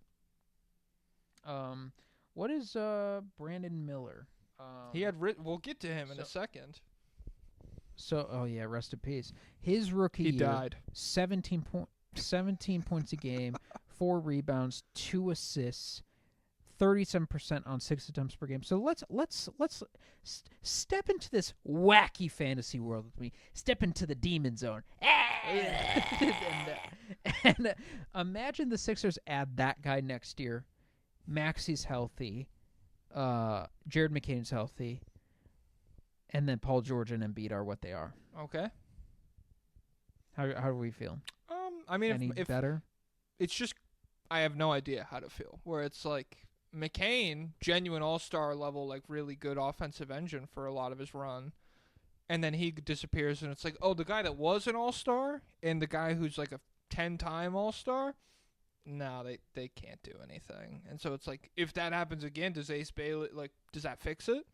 What is Brandon Miller? He had We'll get to him in a second. So, oh yeah, rest in peace. His rookie He year, died. 17 points a game, 4 rebounds, 2 assists, 37% on 6 attempts per game. So let's step into this wacky fantasy world with me. Step into the demon zone. and imagine the Sixers add that guy next year. Maxi's healthy. Jared McCain's healthy. And then Paul George and Embiid are what they are. Okay. How do we feel? I mean, Any if better? it's just, I have no idea how to feel. Where it's like McCain, genuine all-star level, like really good offensive engine for a lot of his run, and then he disappears, and it's like, oh, the guy that was an all-star and the guy who's like a 10-time all-star, no, they can't do anything. And so it's like, if that happens again, does Ace Bailey, does that fix it?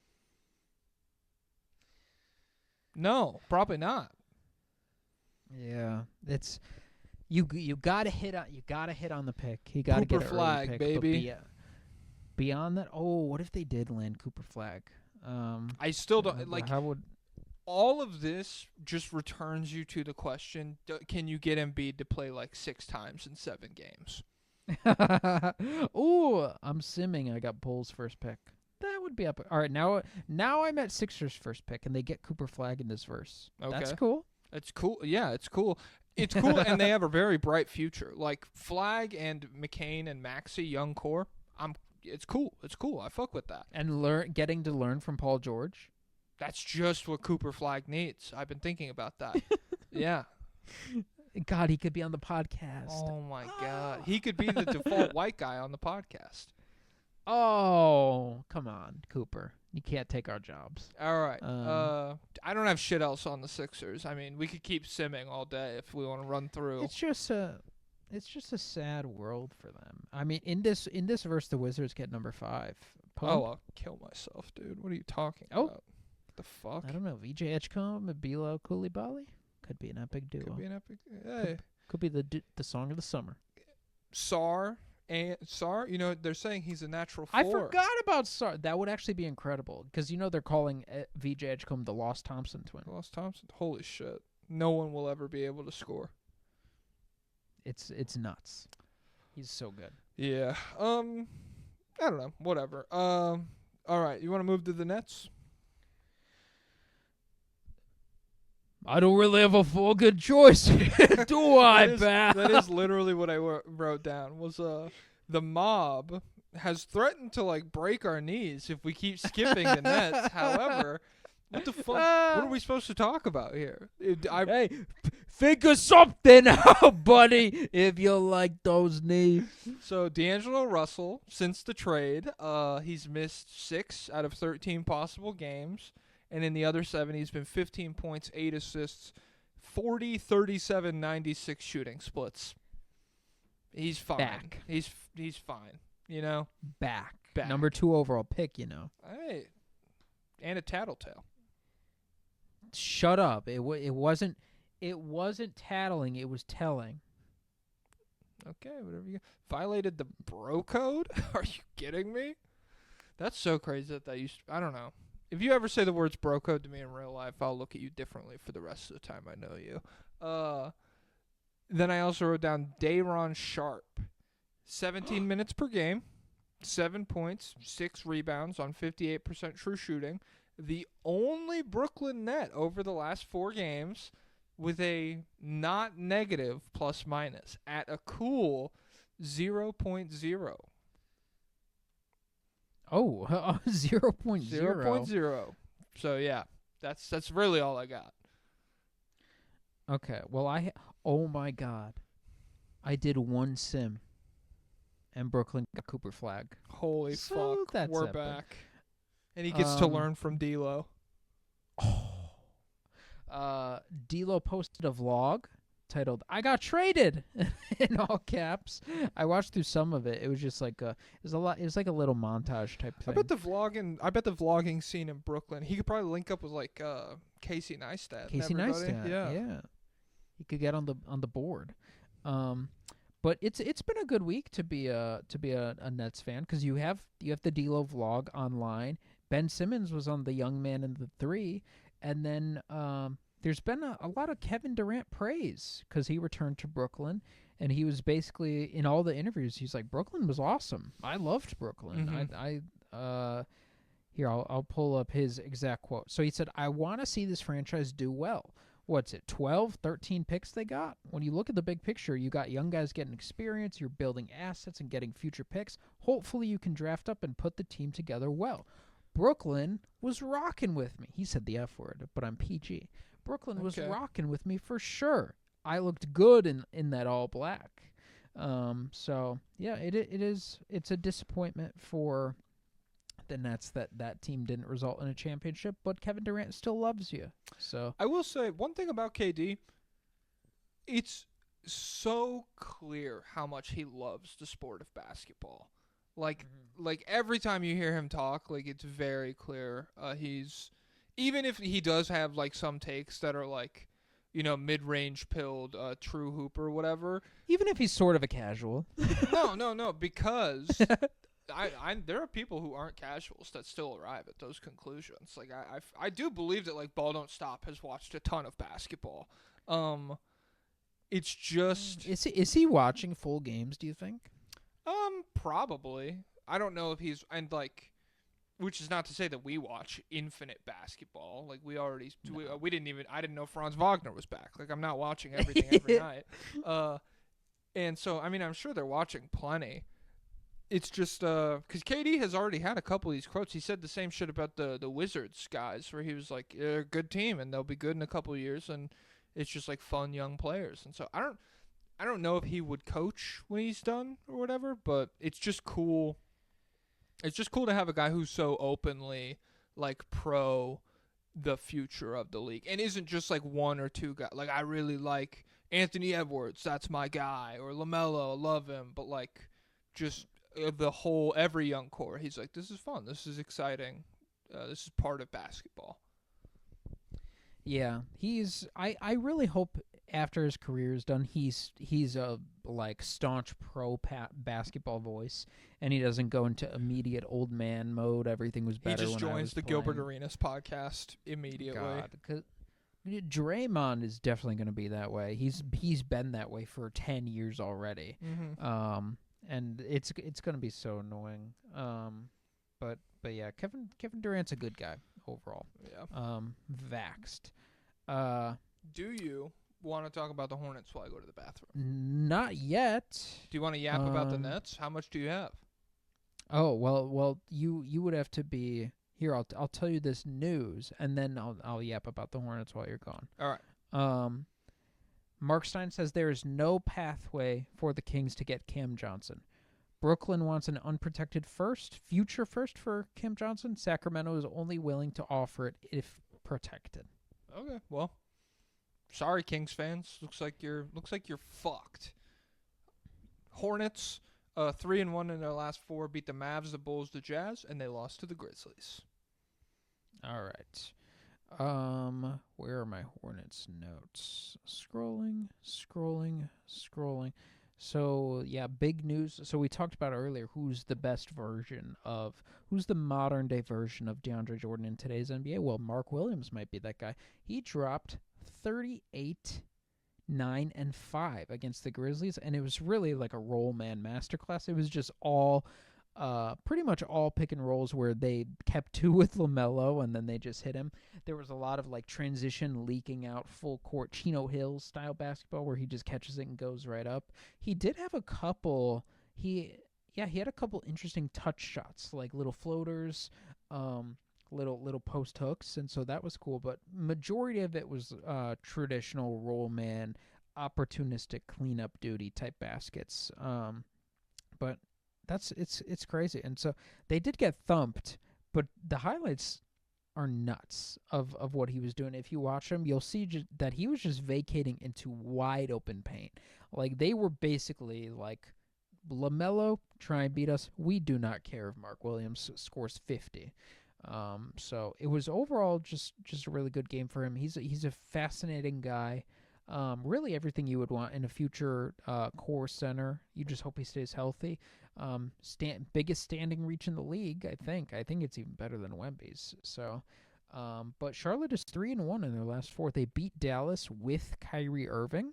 No, probably not. Yeah, it's you gotta hit on the pick. You gotta Cooper get an Flag, early pick, but baby. beyond that, what if they did land Cooper Flag? I still don't like. How would All of this just returns you to the question: can you get Embiid to play like 6 times in 7 games? Ooh, I'm simming. I got Bulls first pick. That would be up. All right, now I'm at Sixers first pick, and they get Cooper Flagg in this verse. Okay. That's cool. It's cool. Yeah, it's cool. It's cool, and they have a very bright future. Like Flagg and McCain and Maxey, young core. It's cool. It's cool. I fuck with that. And getting to learn from Paul George. That's just what Cooper Flagg needs. I've been thinking about that. Yeah. God, he could be on the podcast. Oh my God. He could be the default white guy on the podcast. Oh, come on, Cooper. You can't take our jobs. All right. I don't have shit else on the Sixers. I mean, we could keep simming all day if we want to run through. It's just a sad world for them. I mean, in this verse, the Wizards get number 5. Oh, I'll kill myself, dude. What are you talking about? The fuck? I don't know. VJ Edgecombe and Bilo Koulibaly could be an epic duo. Could be an epic. Hey. Could be the song of the summer. Sar, you know, they're saying he's a natural 4. I forgot about Sar. That would actually be incredible because, you know, they're calling VJ Edgecombe the Lost Thompson twin. Lost Thompson? Holy shit. No one will ever be able to score. It's nuts. He's so good. Yeah. I don't know. Whatever. All right. You want to move to the Nets? I don't really have a full good choice here, do I, Bat? That is literally what I wrote down. Was the mob has threatened to like break our knees if we keep skipping the Nets. However, what the fuck? What are we supposed to talk about here? Hey, figure something out, buddy, if you like those knees. So D'Angelo Russell, since the trade, he's missed 6 out of 13 possible games. And in the other 7, he's been 15 points, 8 assists, 40, 37, 96 shooting splits. He's fine. Back. He's fine, you know? Back. Back. Number 2 overall pick, you know. Hey. And a tattletale. Shut up. It wasn't tattling, it was telling. Okay, whatever you violated the bro code? Are you kidding me? That's so crazy that used to, I don't know. If you ever say the words bro code to me in real life, I'll look at you differently for the rest of the time I know you. Then I also wrote down Day'Ron Sharp. 17 minutes per game, 7 points, 6 rebounds on 58% true shooting. The only Brooklyn net over the last 4 games with a not negative plus minus at a cool 0.0. Oh, 0.0. 0.0. So yeah, that's really all I got. Okay. Well, oh my God, I did one sim, and Brooklyn got Cooper Flagg. Holy So fuck, that's we're epic. back, and he gets to learn from D'Lo. D'Lo posted a vlog titled "I got traded" in all caps. I watched through some of it. It was just like it was like a little montage type thing. I bet the vlogging scene in Brooklyn. He could probably link up with like Casey Neistat. Casey and everybody. Neistat, Yeah. He could get on the board. But it's been a good week to be a Nets fan because you have the D'Lo vlog online. Ben Simmons was on the Young Man in the 3, and then there's been a lot of Kevin Durant praise because he returned to Brooklyn, and he was basically in all the interviews. He's like, Brooklyn was awesome. I loved Brooklyn. Mhm. Here I'll pull up his exact quote. So he said, "I want to see this franchise do well. What's it, 12, 13 picks they got? When you look at the big picture, you got young guys getting experience, you're building assets and getting future picks. Hopefully you can draft up and put the team together well. Brooklyn was rocking with me." He said the F word, but I'm PG. Brooklyn was Okay. rocking with me for sure. I looked good in that all black. So yeah, it's a disappointment for the Nets that team didn't result in a championship, but Kevin Durant still loves you. So I will say one thing about KD. It's so clear how much he loves the sport of basketball. Like every time you hear him talk, like it's very clear. He's even if he does have like some takes that are like, you know, mid-range pilled, true hooper or whatever. even if he's sort of a casual, No, because there are people who aren't casuals that still arrive at those conclusions. Like I do believe that like Ball Don't Stop has watched a ton of basketball. It's just is he watching full games? Do you think? probably. I don't know if he's and like which is not to say that we watch infinite basketball. Like No. we didn't even. I didn't know Franz Wagner was back. Like I'm not watching everything every night. And so I mean I'm sure they're watching plenty. It's just because KD has already had a couple of these quotes. He said the same shit about the Wizards guys, where he was like, "They're a good team and they'll be good in a couple of years," and it's just like fun young players. And so I don't know if he would coach when he's done or whatever, but it's just cool. It's just cool to have a guy who's so openly like pro the future of the league and isn't just like one or two guys. Like I really like Anthony Edwards, that's my guy, or LaMelo, I love him, but like just the whole every young core. He's like, this is fun, this is exciting, this is part of basketball. Yeah, I really hope after his career is done, he's a like staunch basketball voice, and he doesn't go into immediate old man mode. Everything was He better. just when I joins was the playing. Gilbert Arenas podcast immediately. God, 'cause Draymond is definitely going to be that way. He's been that way for 10 years already. Mm-hmm. And it's going to be so annoying. But yeah, Kevin Durant's a good guy overall. Yeah. Vaxxed. Do you want to talk about the Hornets while I go to the bathroom? Not yet. Do you want to yap about the Nets? How much do you have? Oh, well, you would have to be here. I'll tell you this news, and then I'll yap about the Hornets while you're gone. All right. Mark Stein says there is no pathway for the Kings to get Cam Johnson. Brooklyn wants an unprotected future first for Cam Johnson. Sacramento is only willing to offer it if protected. Okay. Well, sorry, Kings fans. Looks like you're fucked. Hornets, 3-1 in their last 4, beat the Mavs, the Bulls, the Jazz, and they lost to the Grizzlies. All right. Where are my Hornets notes? Scrolling. So, yeah, big news. So we talked about earlier who's the modern day version of DeAndre Jordan in today's NBA. Well, Mark Williams might be that guy. He dropped 38, 9, and 5 against the Grizzlies, and it was really like a roll man masterclass. It was just pretty much all pick and rolls where they kept 2 with LaMelo and then they just hit him. There was a lot of like transition leaking out full court Chino Hills style basketball where he just catches it and goes right up. He did have a couple. He had a couple interesting touch shots, like little floaters, little post hooks, and so that was cool. But majority of it was traditional roll man, opportunistic cleanup duty type baskets. But it's crazy. And so they did get thumped, but the highlights are nuts of what he was doing. If you watch him, you'll see that he was just vacating into wide open paint. Like they were basically like, LaMelo, try and beat us. We do not care if Mark Williams scores 50. So it was overall just a really good game for him. He's a fascinating guy. Really everything you would want in a future core center. You just hope he stays healthy. Biggest standing reach in the league, I think. I think it's even better than Wemby's. So, but Charlotte is 3-1 in their last 4. They beat Dallas with Kyrie Irving.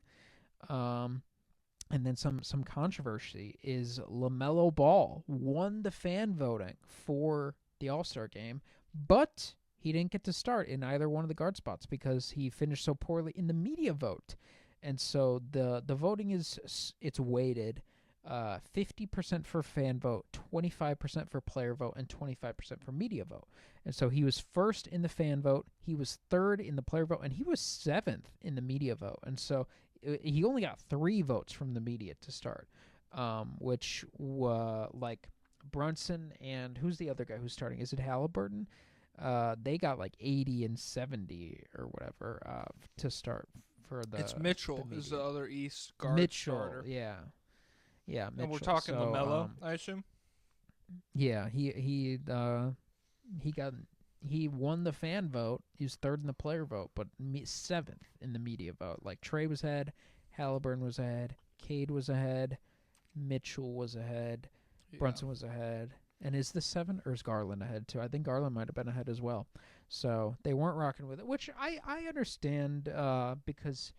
And then some controversy is LaMelo Ball won the fan voting for the All-Star game, but he didn't get to start in either one of the guard spots because he finished so poorly in the media vote. And so the voting it's weighted 50% for fan vote, 25% for player vote, and 25% for media vote. And so he was first in the fan vote, he was third in the player vote, and he was 7th in the media vote. And so he only got 3 votes from the media to start, which like Brunson and who's the other guy who's starting? Is it Halliburton? They got like 80 and 70 or whatever to start for the. It's Mitchell the is the other East guard starter. Yeah, Mitchell. And we're talking LaMelo, I assume. Yeah, he won the fan vote. He was 3rd in the player vote, but 7th in the media vote. Like Trey was ahead, Halliburton was ahead, Cade was ahead, Mitchell was ahead, Brunson was ahead. And is this 7 or is Garland ahead too? I think Garland might have been ahead as well. So they weren't rocking with it, which I understand because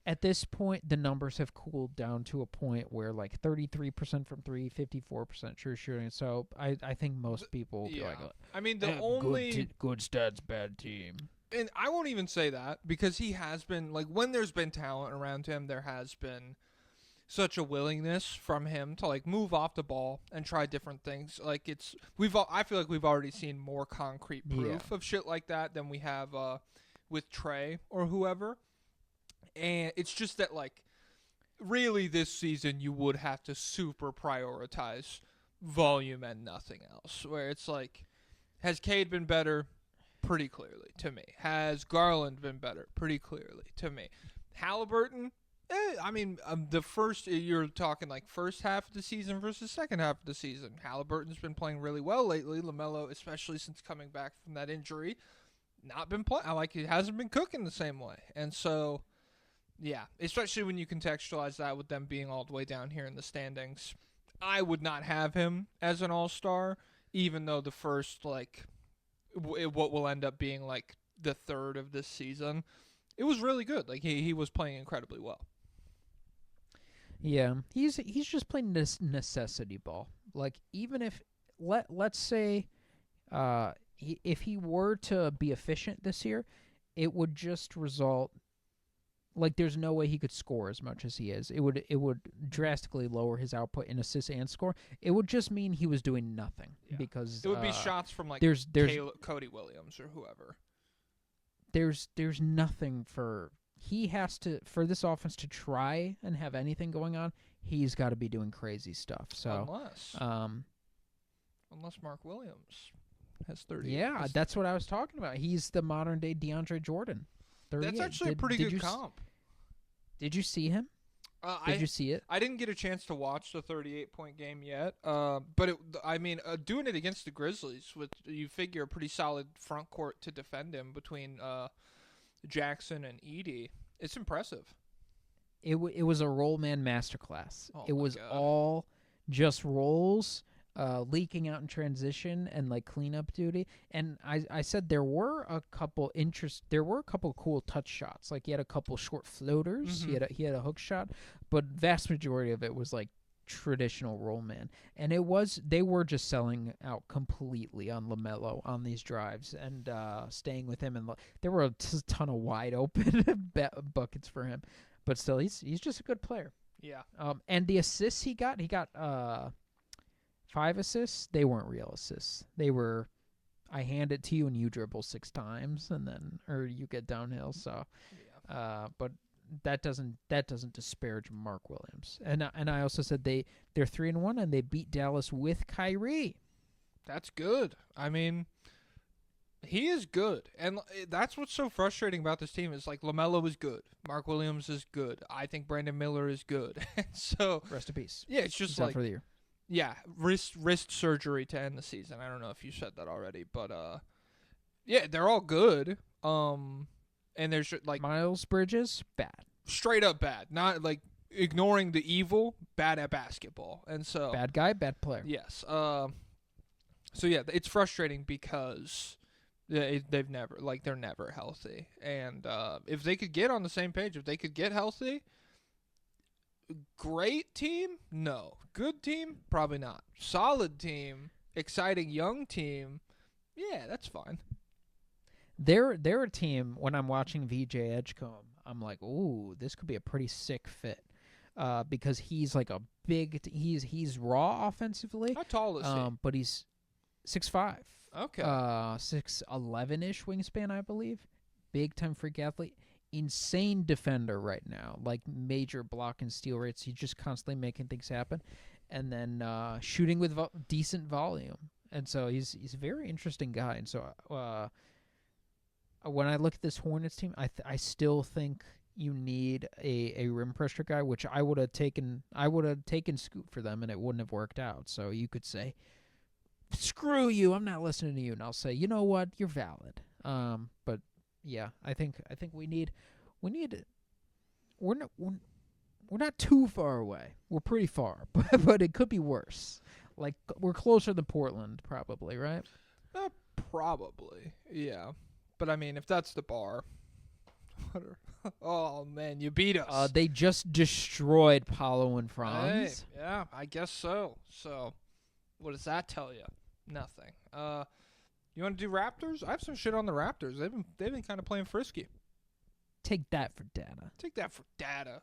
At this point, the numbers have cooled down to a point where like 33% from 3, 54% true shooting. So I think most people will be like, I mean, the only good stats, bad team. And I won't even say that because he has been, like, when there's been talent around him, there has been such a willingness from him to, like, move off the ball and try different things. Like, I feel like we've already seen more concrete proof of shit like that than we have with Trey or whoever. And it's just that, like, really this season you would have to super prioritize volume and nothing else. Where it's like, has Cade been better? Pretty clearly to me. Has Garland been better? Pretty clearly to me. Halliburton? I mean, you're talking like first half of the season versus second half of the season. Halliburton's been playing really well lately. LaMelo, especially since coming back from that injury, not been playing. Like, he hasn't been cooking the same way. And so, yeah, especially when you contextualize that with them being all the way down here in the standings. I would not have him as an all-star, even though the first, like, what will end up being like the third of this season, it was really good. Like, he was playing incredibly well. Yeah, he's just playing this necessity ball. Like, even if let's say if he were to be efficient this year, it would just result, like, there's no way he could score as much as he is. It would drastically lower his output in assists and score. It would just mean he was doing nothing because it would be shots from like there's Cody Williams or whoever. There's nothing he has to, for this offense to try and have anything going on. He's got to be doing crazy stuff. So unless Mark Williams has 30. Yeah, that's what I was talking about. He's the modern day DeAndre Jordan. That's actually a pretty good comp. Did you see him? Did you see it? I didn't get a chance to watch the 38-point game yet. But doing it against the Grizzlies, with you figure a pretty solid front court to defend him between Jackson and Edey, it's impressive. It was a roll man masterclass. Oh, it was all just rolls. Leaking out in transition and like cleanup duty, and I said there were a couple cool touch shots. Like, he had a couple short floaters, he had a hook shot, but vast majority of it was like traditional roll man, and they were just selling out completely on LaMelo on these drives and staying with him, and there were a ton of wide open buckets for him, but still he's just a good player. Yeah. And the assists he got 5 assists. They weren't real assists. They were, I hand it to you and you dribble 6 times or you get downhill. So, but that doesn't disparage Mark Williams. And I also said they're 3-1 and they beat Dallas with Kyrie. That's good. I mean, he is good, and that's what's so frustrating about this team is, like, LaMelo is good, Mark Williams is good, I think Brandon Miller is good. So rest in peace. Yeah, it's just He's like out for the year. Yeah, wrist surgery to end the season. I don't know if you said that already, but yeah, they're all good. And there's like Miles Bridges, bad. Straight up bad. Not like ignoring the evil, bad at basketball. And so bad guy, bad player. Yes. So yeah, it's frustrating because they're never healthy. And if they could get on the same page, if they could get healthy, great team? No. Good team? Probably not. Solid team, exciting young team. Yeah, that's fine. They're a team, when I'm watching VJ Edgecombe, I'm like, ooh, this could be a pretty sick fit. Because he's like a big he's raw offensively. How tall is he? But he's 6'5". Okay. 6'11" wingspan, I believe. Big time freak athlete. Insane defender right now, like major block and steal rates. He's just constantly making things happen, and then shooting with decent volume. And so he's a very interesting guy. And so when I look at this Hornets team, I still think you need a rim pressure guy, which I would have taken Scoot for them, and it wouldn't have worked out. So you could say, screw you, I'm not listening to you, and I'll say, you know what, you're valid. But yeah, I think we're not too far away. We're pretty far, but it could be worse. Like, we're closer than Portland, probably, right? Probably, yeah. But I mean, if that's the bar, What oh man, you beat us. They just destroyed Paulo and Franz. Hey, yeah, I guess so. So, what does that tell you? Nothing. You want to do Raptors? I have some shit on the Raptors. They've been kind of playing frisky. Take that for data. Take that for data.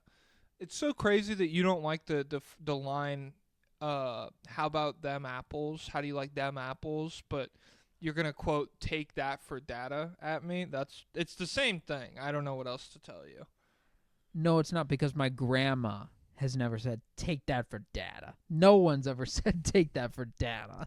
It's so crazy that you don't like the line. How about them apples? How do you like them apples? But you're gonna quote "take that for data" at me. It's the same thing. I don't know what else to tell you. No, it's not, because my grandma has never said take that for data. No one's ever said take that for data.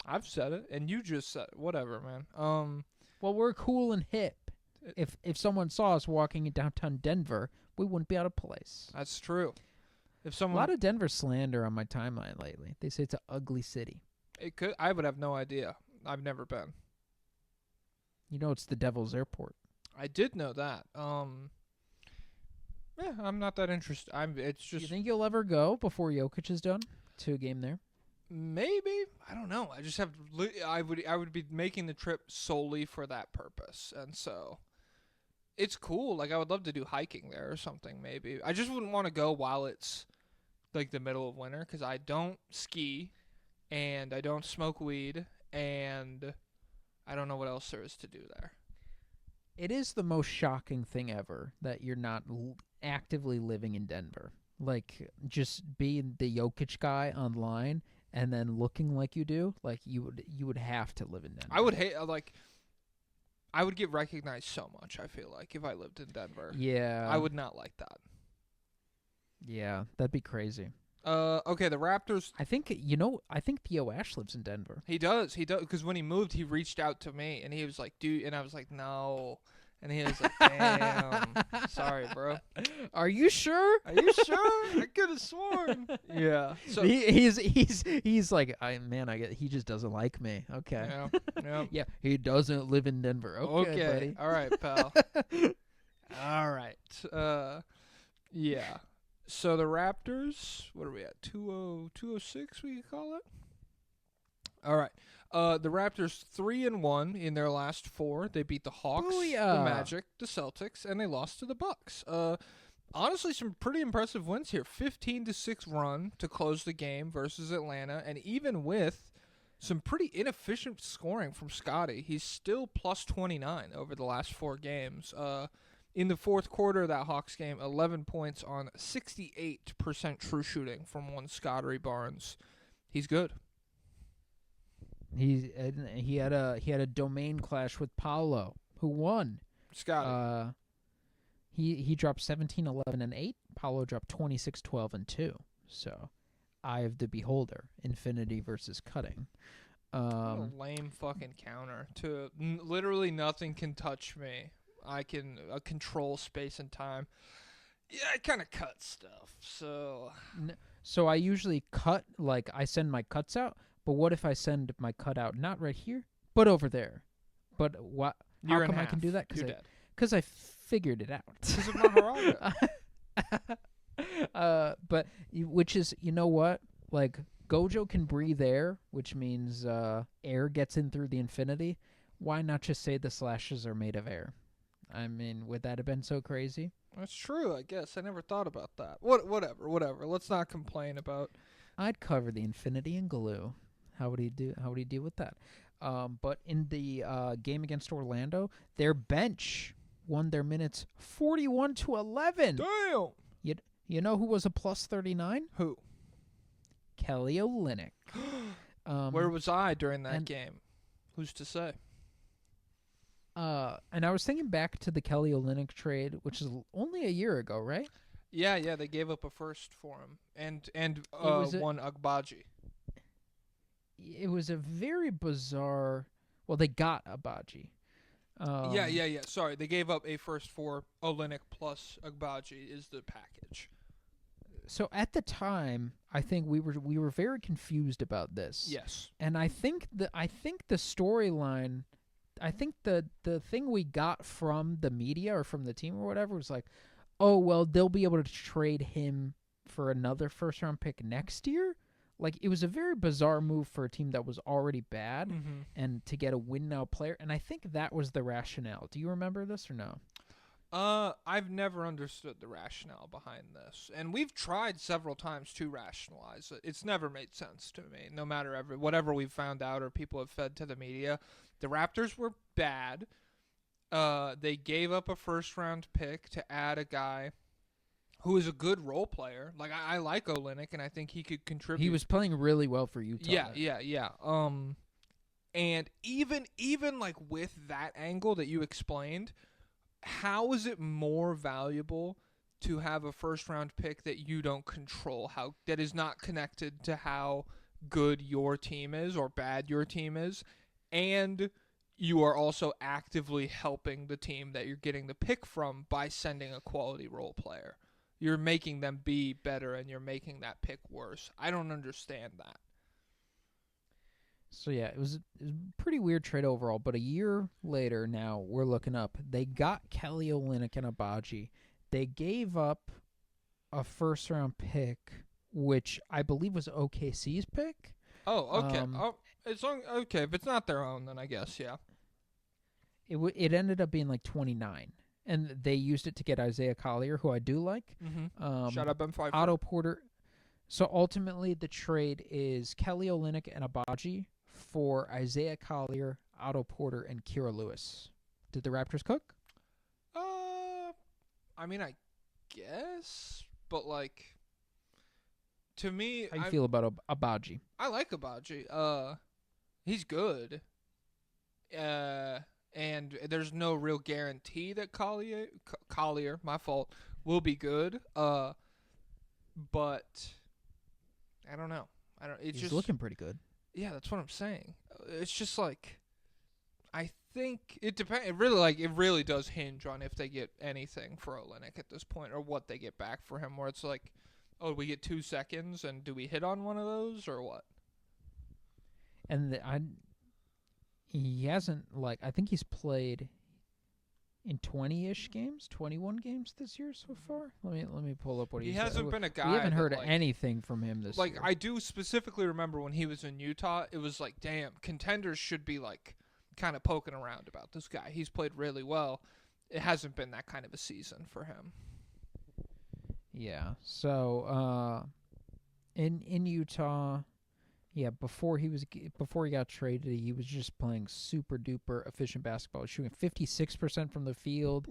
I've said it, and you just said it. Whatever, man. Well, we're cool and hip. If someone saw us walking in downtown Denver, we wouldn't be out of place. That's true. If A someone, lot of Denver slander on my timeline lately. They say it's an ugly city. it could. I would have no idea. I've never been. You know, it's the Devil's Airport. I did know that. Yeah, I'm not that interested. It's Do you just think you'll ever go before Jokic is done to a game there? maybe. I don't know. I just have. I would be making the trip solely for that purpose, and so it's cool. Like I would love to do hiking there or something. Maybe I just wouldn't want to go while it's like the middle of winter because I don't ski, and I don't smoke weed, and I don't know what else there is to do there. It is the most shocking thing ever that you're not actively living in Denver. Like, just being the Jokic guy online and then looking like you do, like you would have to live in Denver. I would hate I would get recognized so much. I feel like if I lived in Denver, Yeah. I would not like that. Yeah, that'd be crazy. Okay, the Raptors. I think Theo Ash lives in Denver. He does, because when he moved, he reached out to me, and he was like, dude, and I was like, no. And he was like, damn, sorry, bro. Are you sure? Are you sure? I could have sworn. Yeah. So, He's like, he just doesn't like me. Okay. yeah. Yeah, he doesn't live in Denver. Okay, buddy. All right, pal. All right. Yeah. So the Raptors, what are we at? 206, we could call it? All right. The Raptors 3-1 in their last 4. They beat the Hawks, Booyah. the Magic, the Celtics, and they lost to the Bucks. Honestly, some pretty impressive wins here. 15-6 run to close the game versus Atlanta, and even with some pretty inefficient scoring from Scotty, he's still plus 29 over the last 4 games. In the fourth quarter of that Hawks game, 11 points on 68% true shooting from one Scotty Barnes. He's good. He had a domain clash with Paulo, who won. Scotty. He dropped 17, 11, and 8. Paulo dropped 26, 12, and 2. So, eye of the beholder, infinity versus cutting. What a lame fucking counter to literally nothing can touch me. I can control space and time. Yeah, I kind of cut stuff. So I usually cut, like I send my cuts out. But what if I send my cut out not right here, but over there? But what? How come I can do that? Because I figured it out. Because of Maharaja. But which is, you know what? Like Gojo can breathe air, which means air gets in through the infinity. Why not just say the slashes are made of air? I mean, would that have been so crazy? That's true, I guess. I never thought about that. Whatever. Let's not complain about. I'd cover the infinity in glue. How would he deal with that? But in the game against Orlando, their bench won their minutes 41-11. Damn. You know who was a plus 39? Who? Kelly Olynyk. Where was I during that game? Who's to say? And I was thinking back to the Kelly Olynyk trade, which is only a year ago, right? Yeah, they gave up a first for him, and one Agbaji. It was a very bizarre. Well, they got Agbaji. Yeah. Sorry, they gave up a first for Olynyk plus Agbaji is the package. So at the time, I think we were very confused about this. Yes, and I think the storyline. I think the thing we got from the media or from the team or whatever was like, oh, well, they'll be able to trade him for another first-round pick next year. Like, it was a very bizarre move for a team that was already bad and to get a win-now player. And I think that was the rationale. Do you remember this or no? I've never understood the rationale behind this, and we've tried several times to rationalize it. It's never made sense to me. No matter whatever we've found out or people have fed to the media, the Raptors were bad. They gave up a first-round pick to add a guy who is a good role player. Like I like Olynyk, and I think he could contribute. He was playing really well for Utah. Yeah. And even like with that angle that you explained, how is it more valuable to have a first-round pick that you don't control, that is not connected to how good your team is or bad your team is, and you are also actively helping the team that you're getting the pick from by sending a quality role player? You're making them be better, and you're making that pick worse. I don't understand that. So, yeah, it was a pretty weird trade overall. But a year later now, we're looking up. They got Kelly Olynyk and Abaji. They gave up a first-round pick, which I believe was OKC's pick. Oh, okay. Okay. If it's not their own, then I guess, yeah. It ended up being like 29. And they used it to get Isaiah Collier, who I do like. Mm-hmm. Shut up, M5. Otto Porter. So ultimately, the trade is Kelly Olynyk and Abaji for Isaiah Collier, Otto Porter, and Kira Lewis. Did the Raptors cook? I mean, I guess, but like, to me, how you feel about Abaji? I like Abaji. He's good. And there's no real guarantee that Collier, my fault, will be good. But I don't know. He's just looking pretty good. Yeah, that's what I'm saying. It's just like, I think it depends. It really does hinge on if they get anything for Olynyk at this point, or what they get back for him. Where it's like, oh, we get 2 seconds, and do we hit on one of those, or what? And he hasn't, I think he's played in 20-ish games, 21 games this year so far. Let me pull up what he hasn't been a guy. We haven't heard anything from him this year. I do specifically remember when he was in Utah, it was like, damn, contenders should be kind of poking around about this guy. He's played really well. It hasn't been that kind of a season for him. Yeah. So in Utah, yeah, before he got traded, he was just playing super duper efficient basketball. He was shooting 56% from the field,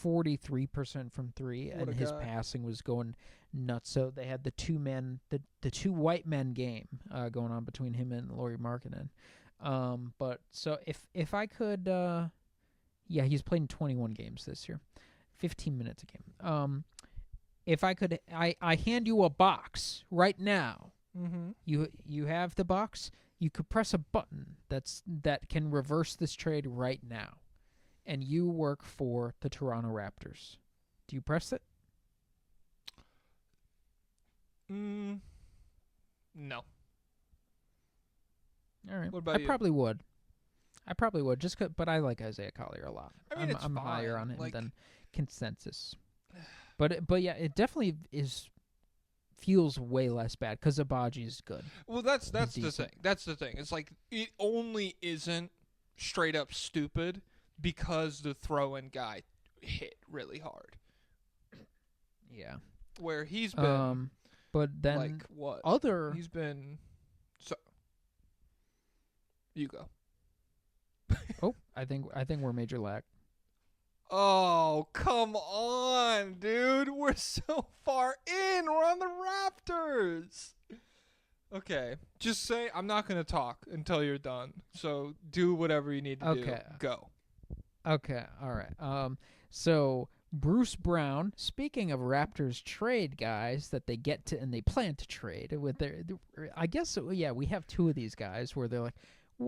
43% from three, and his passing was going nuts. So they had the two white men game going on between him and Lauri Markkanen. But so if I could, yeah, he's played in 21 games this year, 15 minutes a game. If I could, I hand you a box right now. Mm-hmm. You have the box. You could press a button that can reverse this trade right now, and you work for the Toronto Raptors. Do you press it? No. All right. What about you? I probably would. But I like Isaiah Collier a lot. I mean, I'm higher on him than consensus. But yeah, it definitely feels way less bad because Abaji is good. Well, that's the thing. That's the thing. It's like it only isn't straight up stupid because the throw-in guy hit really hard. Yeah. Where he's been. But then like what? He's been. So. You go. Oh, I think we're major lag. Oh, come on, dude. We're so far in. We're on the Raptors. Okay. Just say I'm not going to talk until you're done. So do whatever you need to do. Go. Okay. All right. So Bruce Brown, speaking of Raptors trade guys that they get to and they plan to trade with I guess, yeah, we have two of these guys where they're like,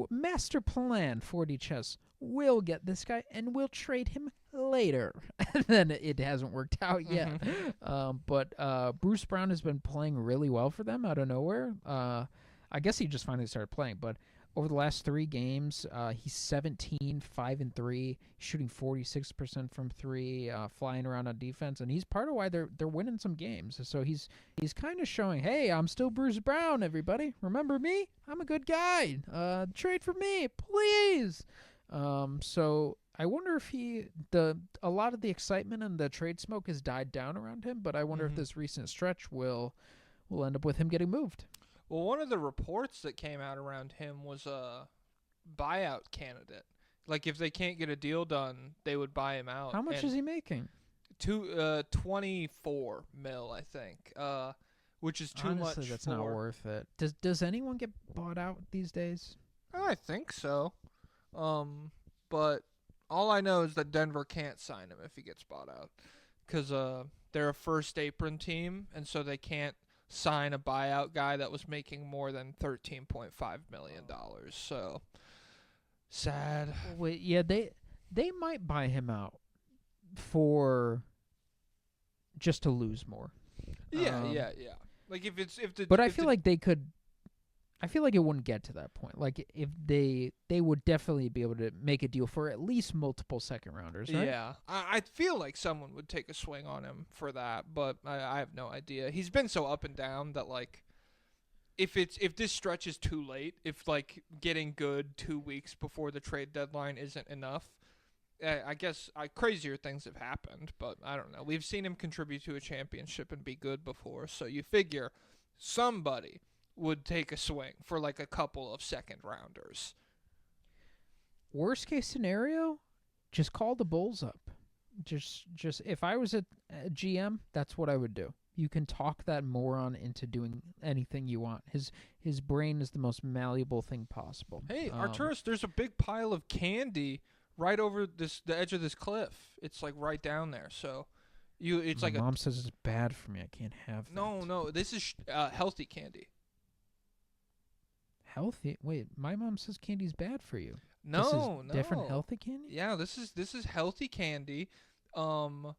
master plan, 40 chess. We'll get this guy and we'll trade him later. And then it hasn't worked out yet. But Bruce Brown has been playing really well for them out of nowhere. I guess he just finally started playing. But over the last 3 games, he's 17, 5-3, shooting 46% from 3, flying around on defense. And he's part of why they're winning some games. So he's kind of showing, hey, I'm still Bruce Brown, everybody. Remember me? I'm a good guy. Trade for me, please. So I wonder if a lot of the excitement and the trade smoke has died down around him, but I wonder if this recent stretch will end up with him getting moved. Well, one of the reports that came out around him was a buyout candidate. Like, if they can't get a deal done, they would buy him out. How much is he making? 24 mil, I think. Which is too much. Honestly, that's not worth it. Does anyone get bought out these days? I think so. But all I know is that Denver can't sign him if he gets bought out, because they're a first apron team, and so they can't sign a buyout guy that was making more than $13.5 million. So sad. Wait, yeah, they might buy him out for just to lose more. Yeah. Like But I feel like they could. I feel like it wouldn't get to that point. Like if they would definitely be able to make a deal for at least multiple second rounders, right? Yeah, I feel like someone would take a swing on him for that, but I have no idea. He's been so up and down that, like, if this stretch is too late, if like getting good 2 weeks before the trade deadline isn't enough, I guess crazier things have happened. But I don't know. We've seen him contribute to a championship and be good before, so you figure somebody would take a swing for like a couple of second rounders. Worst case scenario, just call the Bulls up. Just if I was a GM, that's what I would do. You can talk that moron into doing anything you want. His brain is the most malleable thing possible. Hey, Arturis, there's a big pile of candy right over the edge of this cliff. It's like right down there. So it's My like mom says it's bad for me. I can't have that. No, this is healthy candy. Healthy? Wait, my mom says candy's bad for you. No, this is no. different healthy candy? Yeah, this is healthy candy. And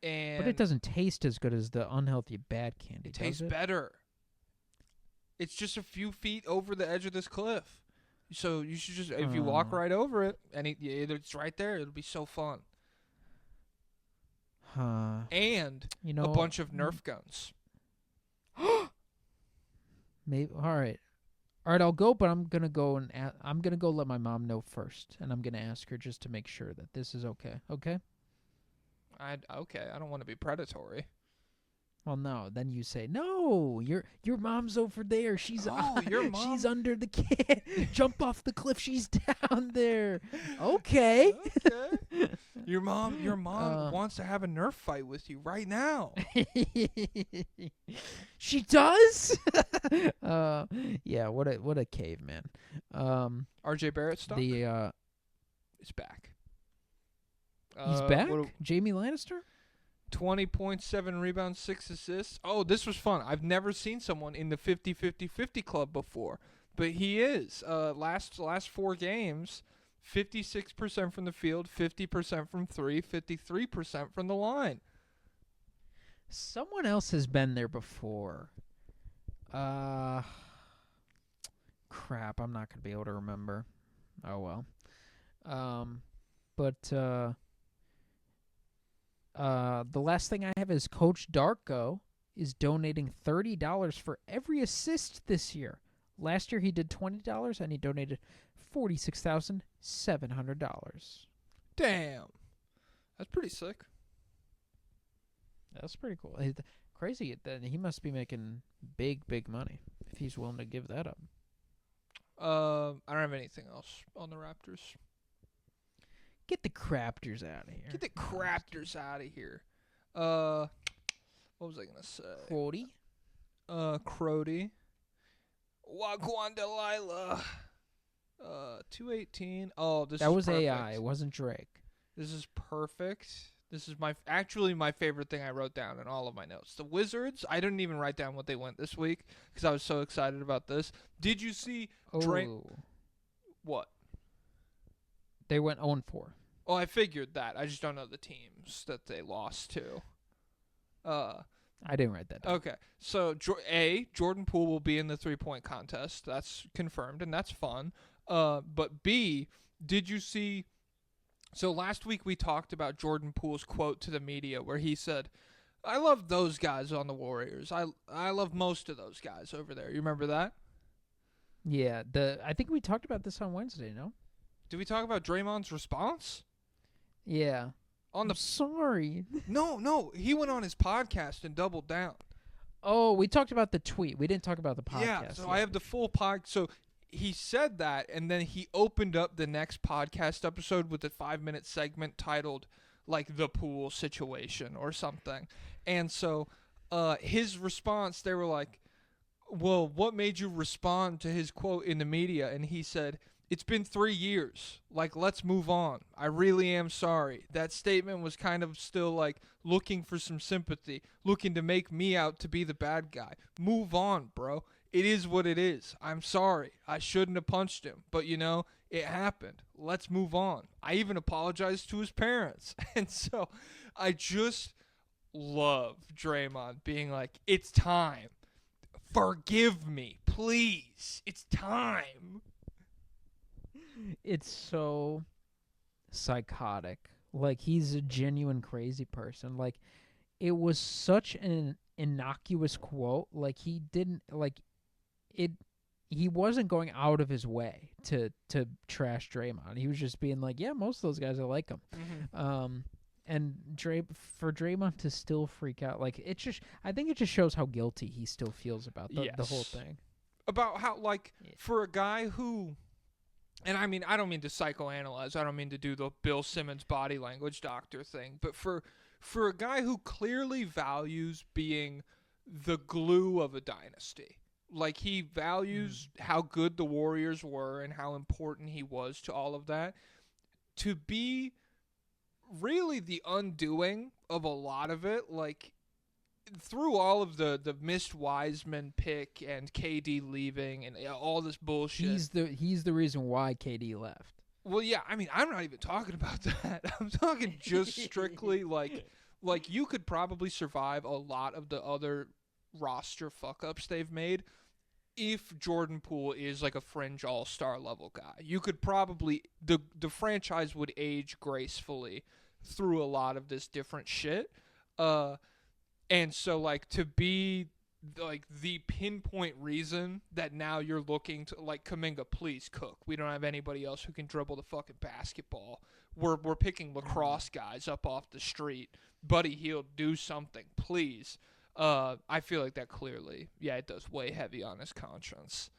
But it doesn't taste as good as the unhealthy bad candy. It tastes better. It's just a few feet over the edge of this cliff. So you should just, if you walk right over it, and it's right there, it'll be so fun. And a bunch of Nerf guns. Maybe. All right, I'll go, but I'm gonna go I'm gonna go let my mom know first, and I'm gonna ask her just to make sure that this is okay. Okay. Okay. I don't want to be predatory. Well, no. Then you say no. Your mom's over there. She's your mom. She's under the kid. Jump off the cliff. She's down there. Okay. Okay. Your mom wants to have a Nerf fight with you right now. She does. Yeah. What a caveman. RJ Barrett stock. It's back. He's back. Jamie Lannister. 20 points, 7 rebounds, 6 assists. Oh, this was fun. I've never seen someone in the 50-50-50 club before, but he is. Last 4 games, 56% from the field, 50% from 3, 53% from the line. Someone else has been there before. Crap, I'm not going to be able to remember. Oh, well. The last thing I have is Coach Darko is donating $30 for every assist this year. Last year he did $20 and he donated $46,700. Damn. That's pretty sick. That's pretty cool. Crazy that he must be making big money if he's willing to give that up. I don't have anything else on the Raptors. Get the Craptors out of here. Get the Craptors out of here. What was I gonna say? Crody. Crody. Wagwan Delilah. 218. Oh, this that is was perfect. AI. It wasn't Drake. This is perfect. This is actually my favorite thing I wrote down in all of my notes. The Wizards. I didn't even write down what they went this week because I was so excited about this. Did you see? What? They went 0-4. Oh, I figured that. I just don't know the teams that they lost to. I didn't write that down. Okay. So, Jordan Poole will be in the three-point contest. That's confirmed, and that's fun. But B, did you see... So, last week we talked about Jordan Poole's quote to the media where he said, I love those guys on the Warriors. I love most of those guys over there. You remember that? Yeah. I think we talked about this on Wednesday, no? Did we talk about Draymond's response? Yeah. On the sorry. No, he went on his podcast and doubled down. Oh, we talked about the tweet. We didn't talk about the podcast. Yeah, so yet. I have the full pod. So he said that, and then he opened up the next podcast episode with a 5-minute segment titled like the pool situation or something. And so his response, they were like, well, what made you respond to his quote in the media? And he said, it's been 3 years. Like, let's move on. I really am sorry. That statement was kind of still like looking for some sympathy, looking to make me out to be the bad guy. Move on, bro. It is what it is. I'm sorry. I shouldn't have punched him. But, you know, it happened. Let's move on. I even apologized to his parents. And so I just love Draymond being like, it's time. Forgive me, please. It's time. It's so psychotic. Like, he's a genuine crazy person. Like, it was such an innocuous quote. Like, he didn't, like, it, he wasn't going out of his way to trash Draymond. He was just being like, yeah, most of those guys, I like them. Mm-hmm. And for Draymond to still freak out, like, I think it just shows how guilty he still feels about the whole thing. About how, like, for a guy who, and I mean, I don't mean to psychoanalyze, I don't mean to do the Bill Simmons body language doctor thing, but for a guy who clearly values being the glue of a dynasty, like, he values how good the Warriors were and how important he was to all of that, to be really the undoing of a lot of it, like, through all of the missed Wiseman pick and KD leaving and all this bullshit. He's the reason why KD left. Well, yeah, I mean, I'm not even talking about that. I'm talking just strictly like you could probably survive a lot of the other roster fuck-ups they've made if Jordan Poole is like a fringe all-star level guy. You could probably, the franchise would age gracefully through a lot of this different shit. And so, like, to be, like, the pinpoint reason that now you're looking to, like, Kuminga, please cook. We don't have anybody else who can dribble the fucking basketball. We're picking lacrosse guys up off the street. Buddy Hield, do something, please. I feel like that clearly, yeah, it does weigh heavy on his conscience.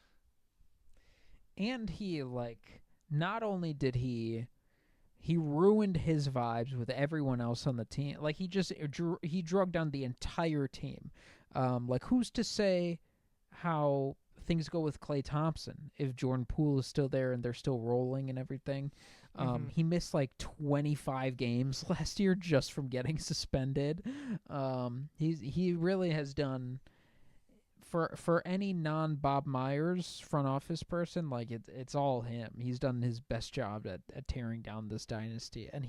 And he, like, not only did he ruined his vibes with everyone else on the team. Like, he drug down the entire team. Like, who's to say how things go with Klay Thompson if Jordan Poole is still there and they're still rolling and everything? He missed like 25 games last year just from getting suspended. He really has done, for any non-Bob Myers front office person, like, it's all him. He's done his best job at tearing down this dynasty, and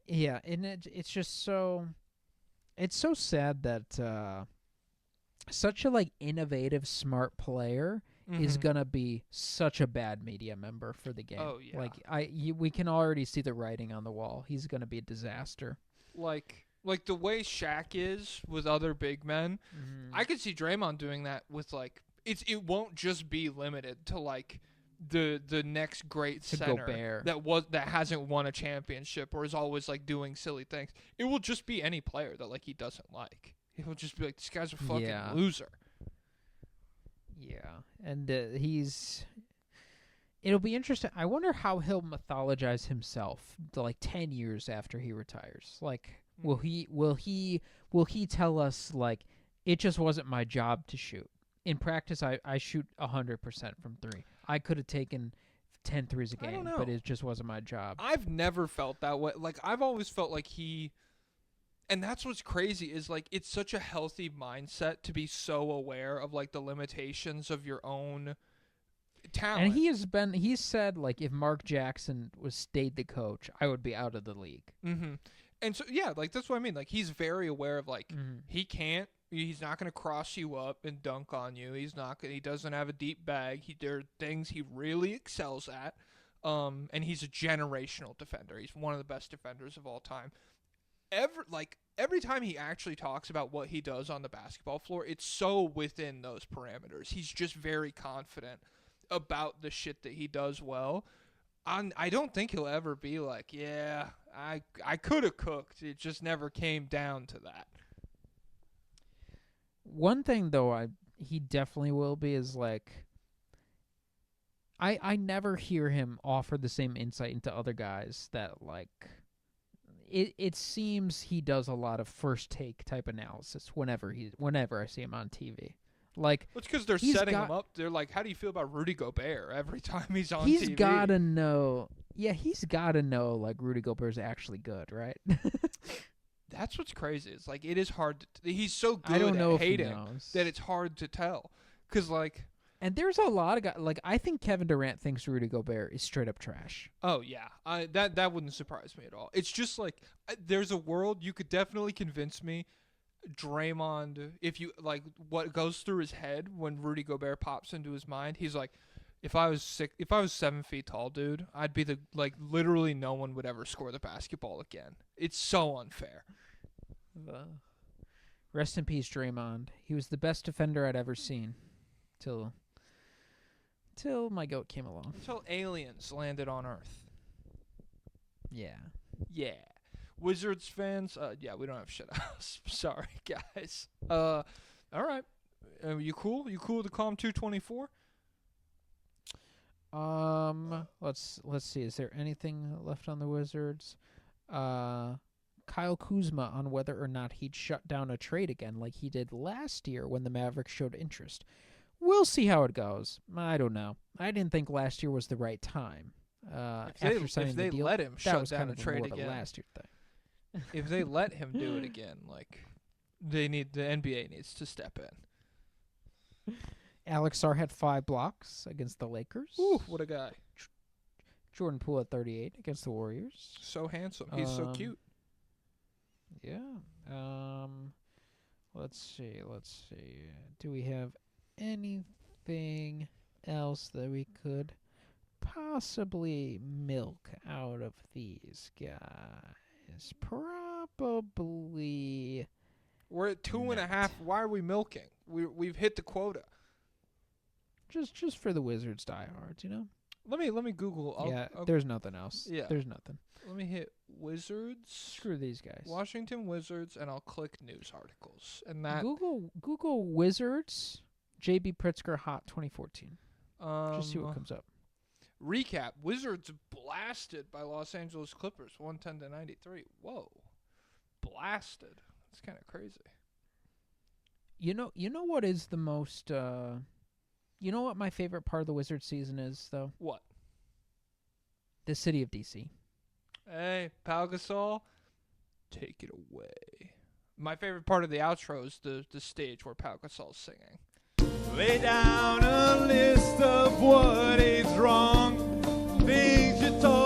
and it's just so, it's so sad that such a, like, innovative, smart player is gonna be such a bad media member for the game. Oh yeah, like, we can already see the writing on the wall. He's gonna be a disaster. Like the way Shaq is with other big men, I could see Draymond doing that with, like, it won't just be limited to, like, the next great center that hasn't won a championship or is always, like, doing silly things. It will just be any player that, like, he doesn't like. He will just be like, this guy's a fucking loser. Yeah, and it'll be interesting. I wonder how he'll mythologize himself, like, 10 years after he retires. Like, will he tell us, like, it just wasn't my job to shoot? In practice, I shoot 100% from three. I could have taken 10 threes a game, but it just wasn't my job. I've never felt that way. Like, I've always felt like and that's what's crazy is, like, it's such a healthy mindset to be so aware of, like, the limitations of your own talent. And he's said, like, if Mark Jackson stayed the coach, I would be out of the league. Mm-hmm. And so, yeah, like, that's what I mean. Like, he's very aware of, like, he's not going to cross you up and dunk on you. He doesn't have a deep bag. There are things he really excels at. And he's a generational defender. He's one of the best defenders of all time. Every time he actually talks about what he does on the basketball floor, it's so within those parameters. He's just very confident about the shit that he does well. I don't think he'll ever be like, yeah, I could have cooked. It just never came down to that. One thing though, he definitely will be is like. I never hear him offer the same insight into other guys that like. It seems he does a lot of first take type analysis whenever I see him on TV. Like It's because they're setting him up. They're like, how do you feel about Rudy Gobert every time he's on TV? He's gotta know. Yeah, he's gotta know like Rudy Gobert's actually good, right? That's what's crazy. It's like it is hard. He's so good I don't know at if he hating knows. that it's hard to tell. Because like, and there's a lot of guys. Like I think Kevin Durant thinks Rudy Gobert is straight up trash. oh yeah, that wouldn't surprise me at all. It's just like there's a world you could definitely convince me. Draymond, if you like what goes through his head when Rudy Gobert pops into his mind, he's like, if I was 7 feet tall, dude, I'd be literally no one would ever score the basketball again. It's so unfair. Rest in peace, Draymond. He was the best defender I'd ever seen, till my goat came along. Until aliens landed on Earth. Yeah. Yeah. Wizards fans, yeah, we don't have shit else. Sorry, guys. All right. You cool? You cool to call him 224? Let's see. Is there anything left on the Wizards? Kyle Kuzma on whether or not he'd shut down a trade again like he did last year when the Mavericks showed interest. We'll see how it goes. I don't know. I didn't think last year was the right time. After signing the deal, let him that shut was down kind a of trade more of a again. last year thing. If they let him do it again, like the NBA needs to step in. Alex Sarr had 5 blocks against the Lakers. Ooh, what a guy. Jordan Poole at 38 against the Warriors. So handsome. He's so cute. Yeah. Let's see. Do we have anything else that we could possibly milk out of these guys? Probably. We're at 2.5. Why are we milking? We've hit the quota. Just for the Wizards diehards, you know? Let me Google. I'll there's nothing else. Yeah. There's nothing. Let me hit Wizards. Screw these guys. Washington Wizards, and I'll click news articles. And that Google Wizards, JB Pritzker hot 2014. Just see what comes up. Recap: Wizards blasted by Los Angeles Clippers, 110-93. Whoa, blasted. That's kind of crazy. You know what is the most. You know what my favorite part of the Wizards season is, though? What? The city of DC. Hey, Pau Gasol, take it away. My favorite part of the outro is the stage where Pau Gasol's singing. Lay down a list of what is wrong, things you told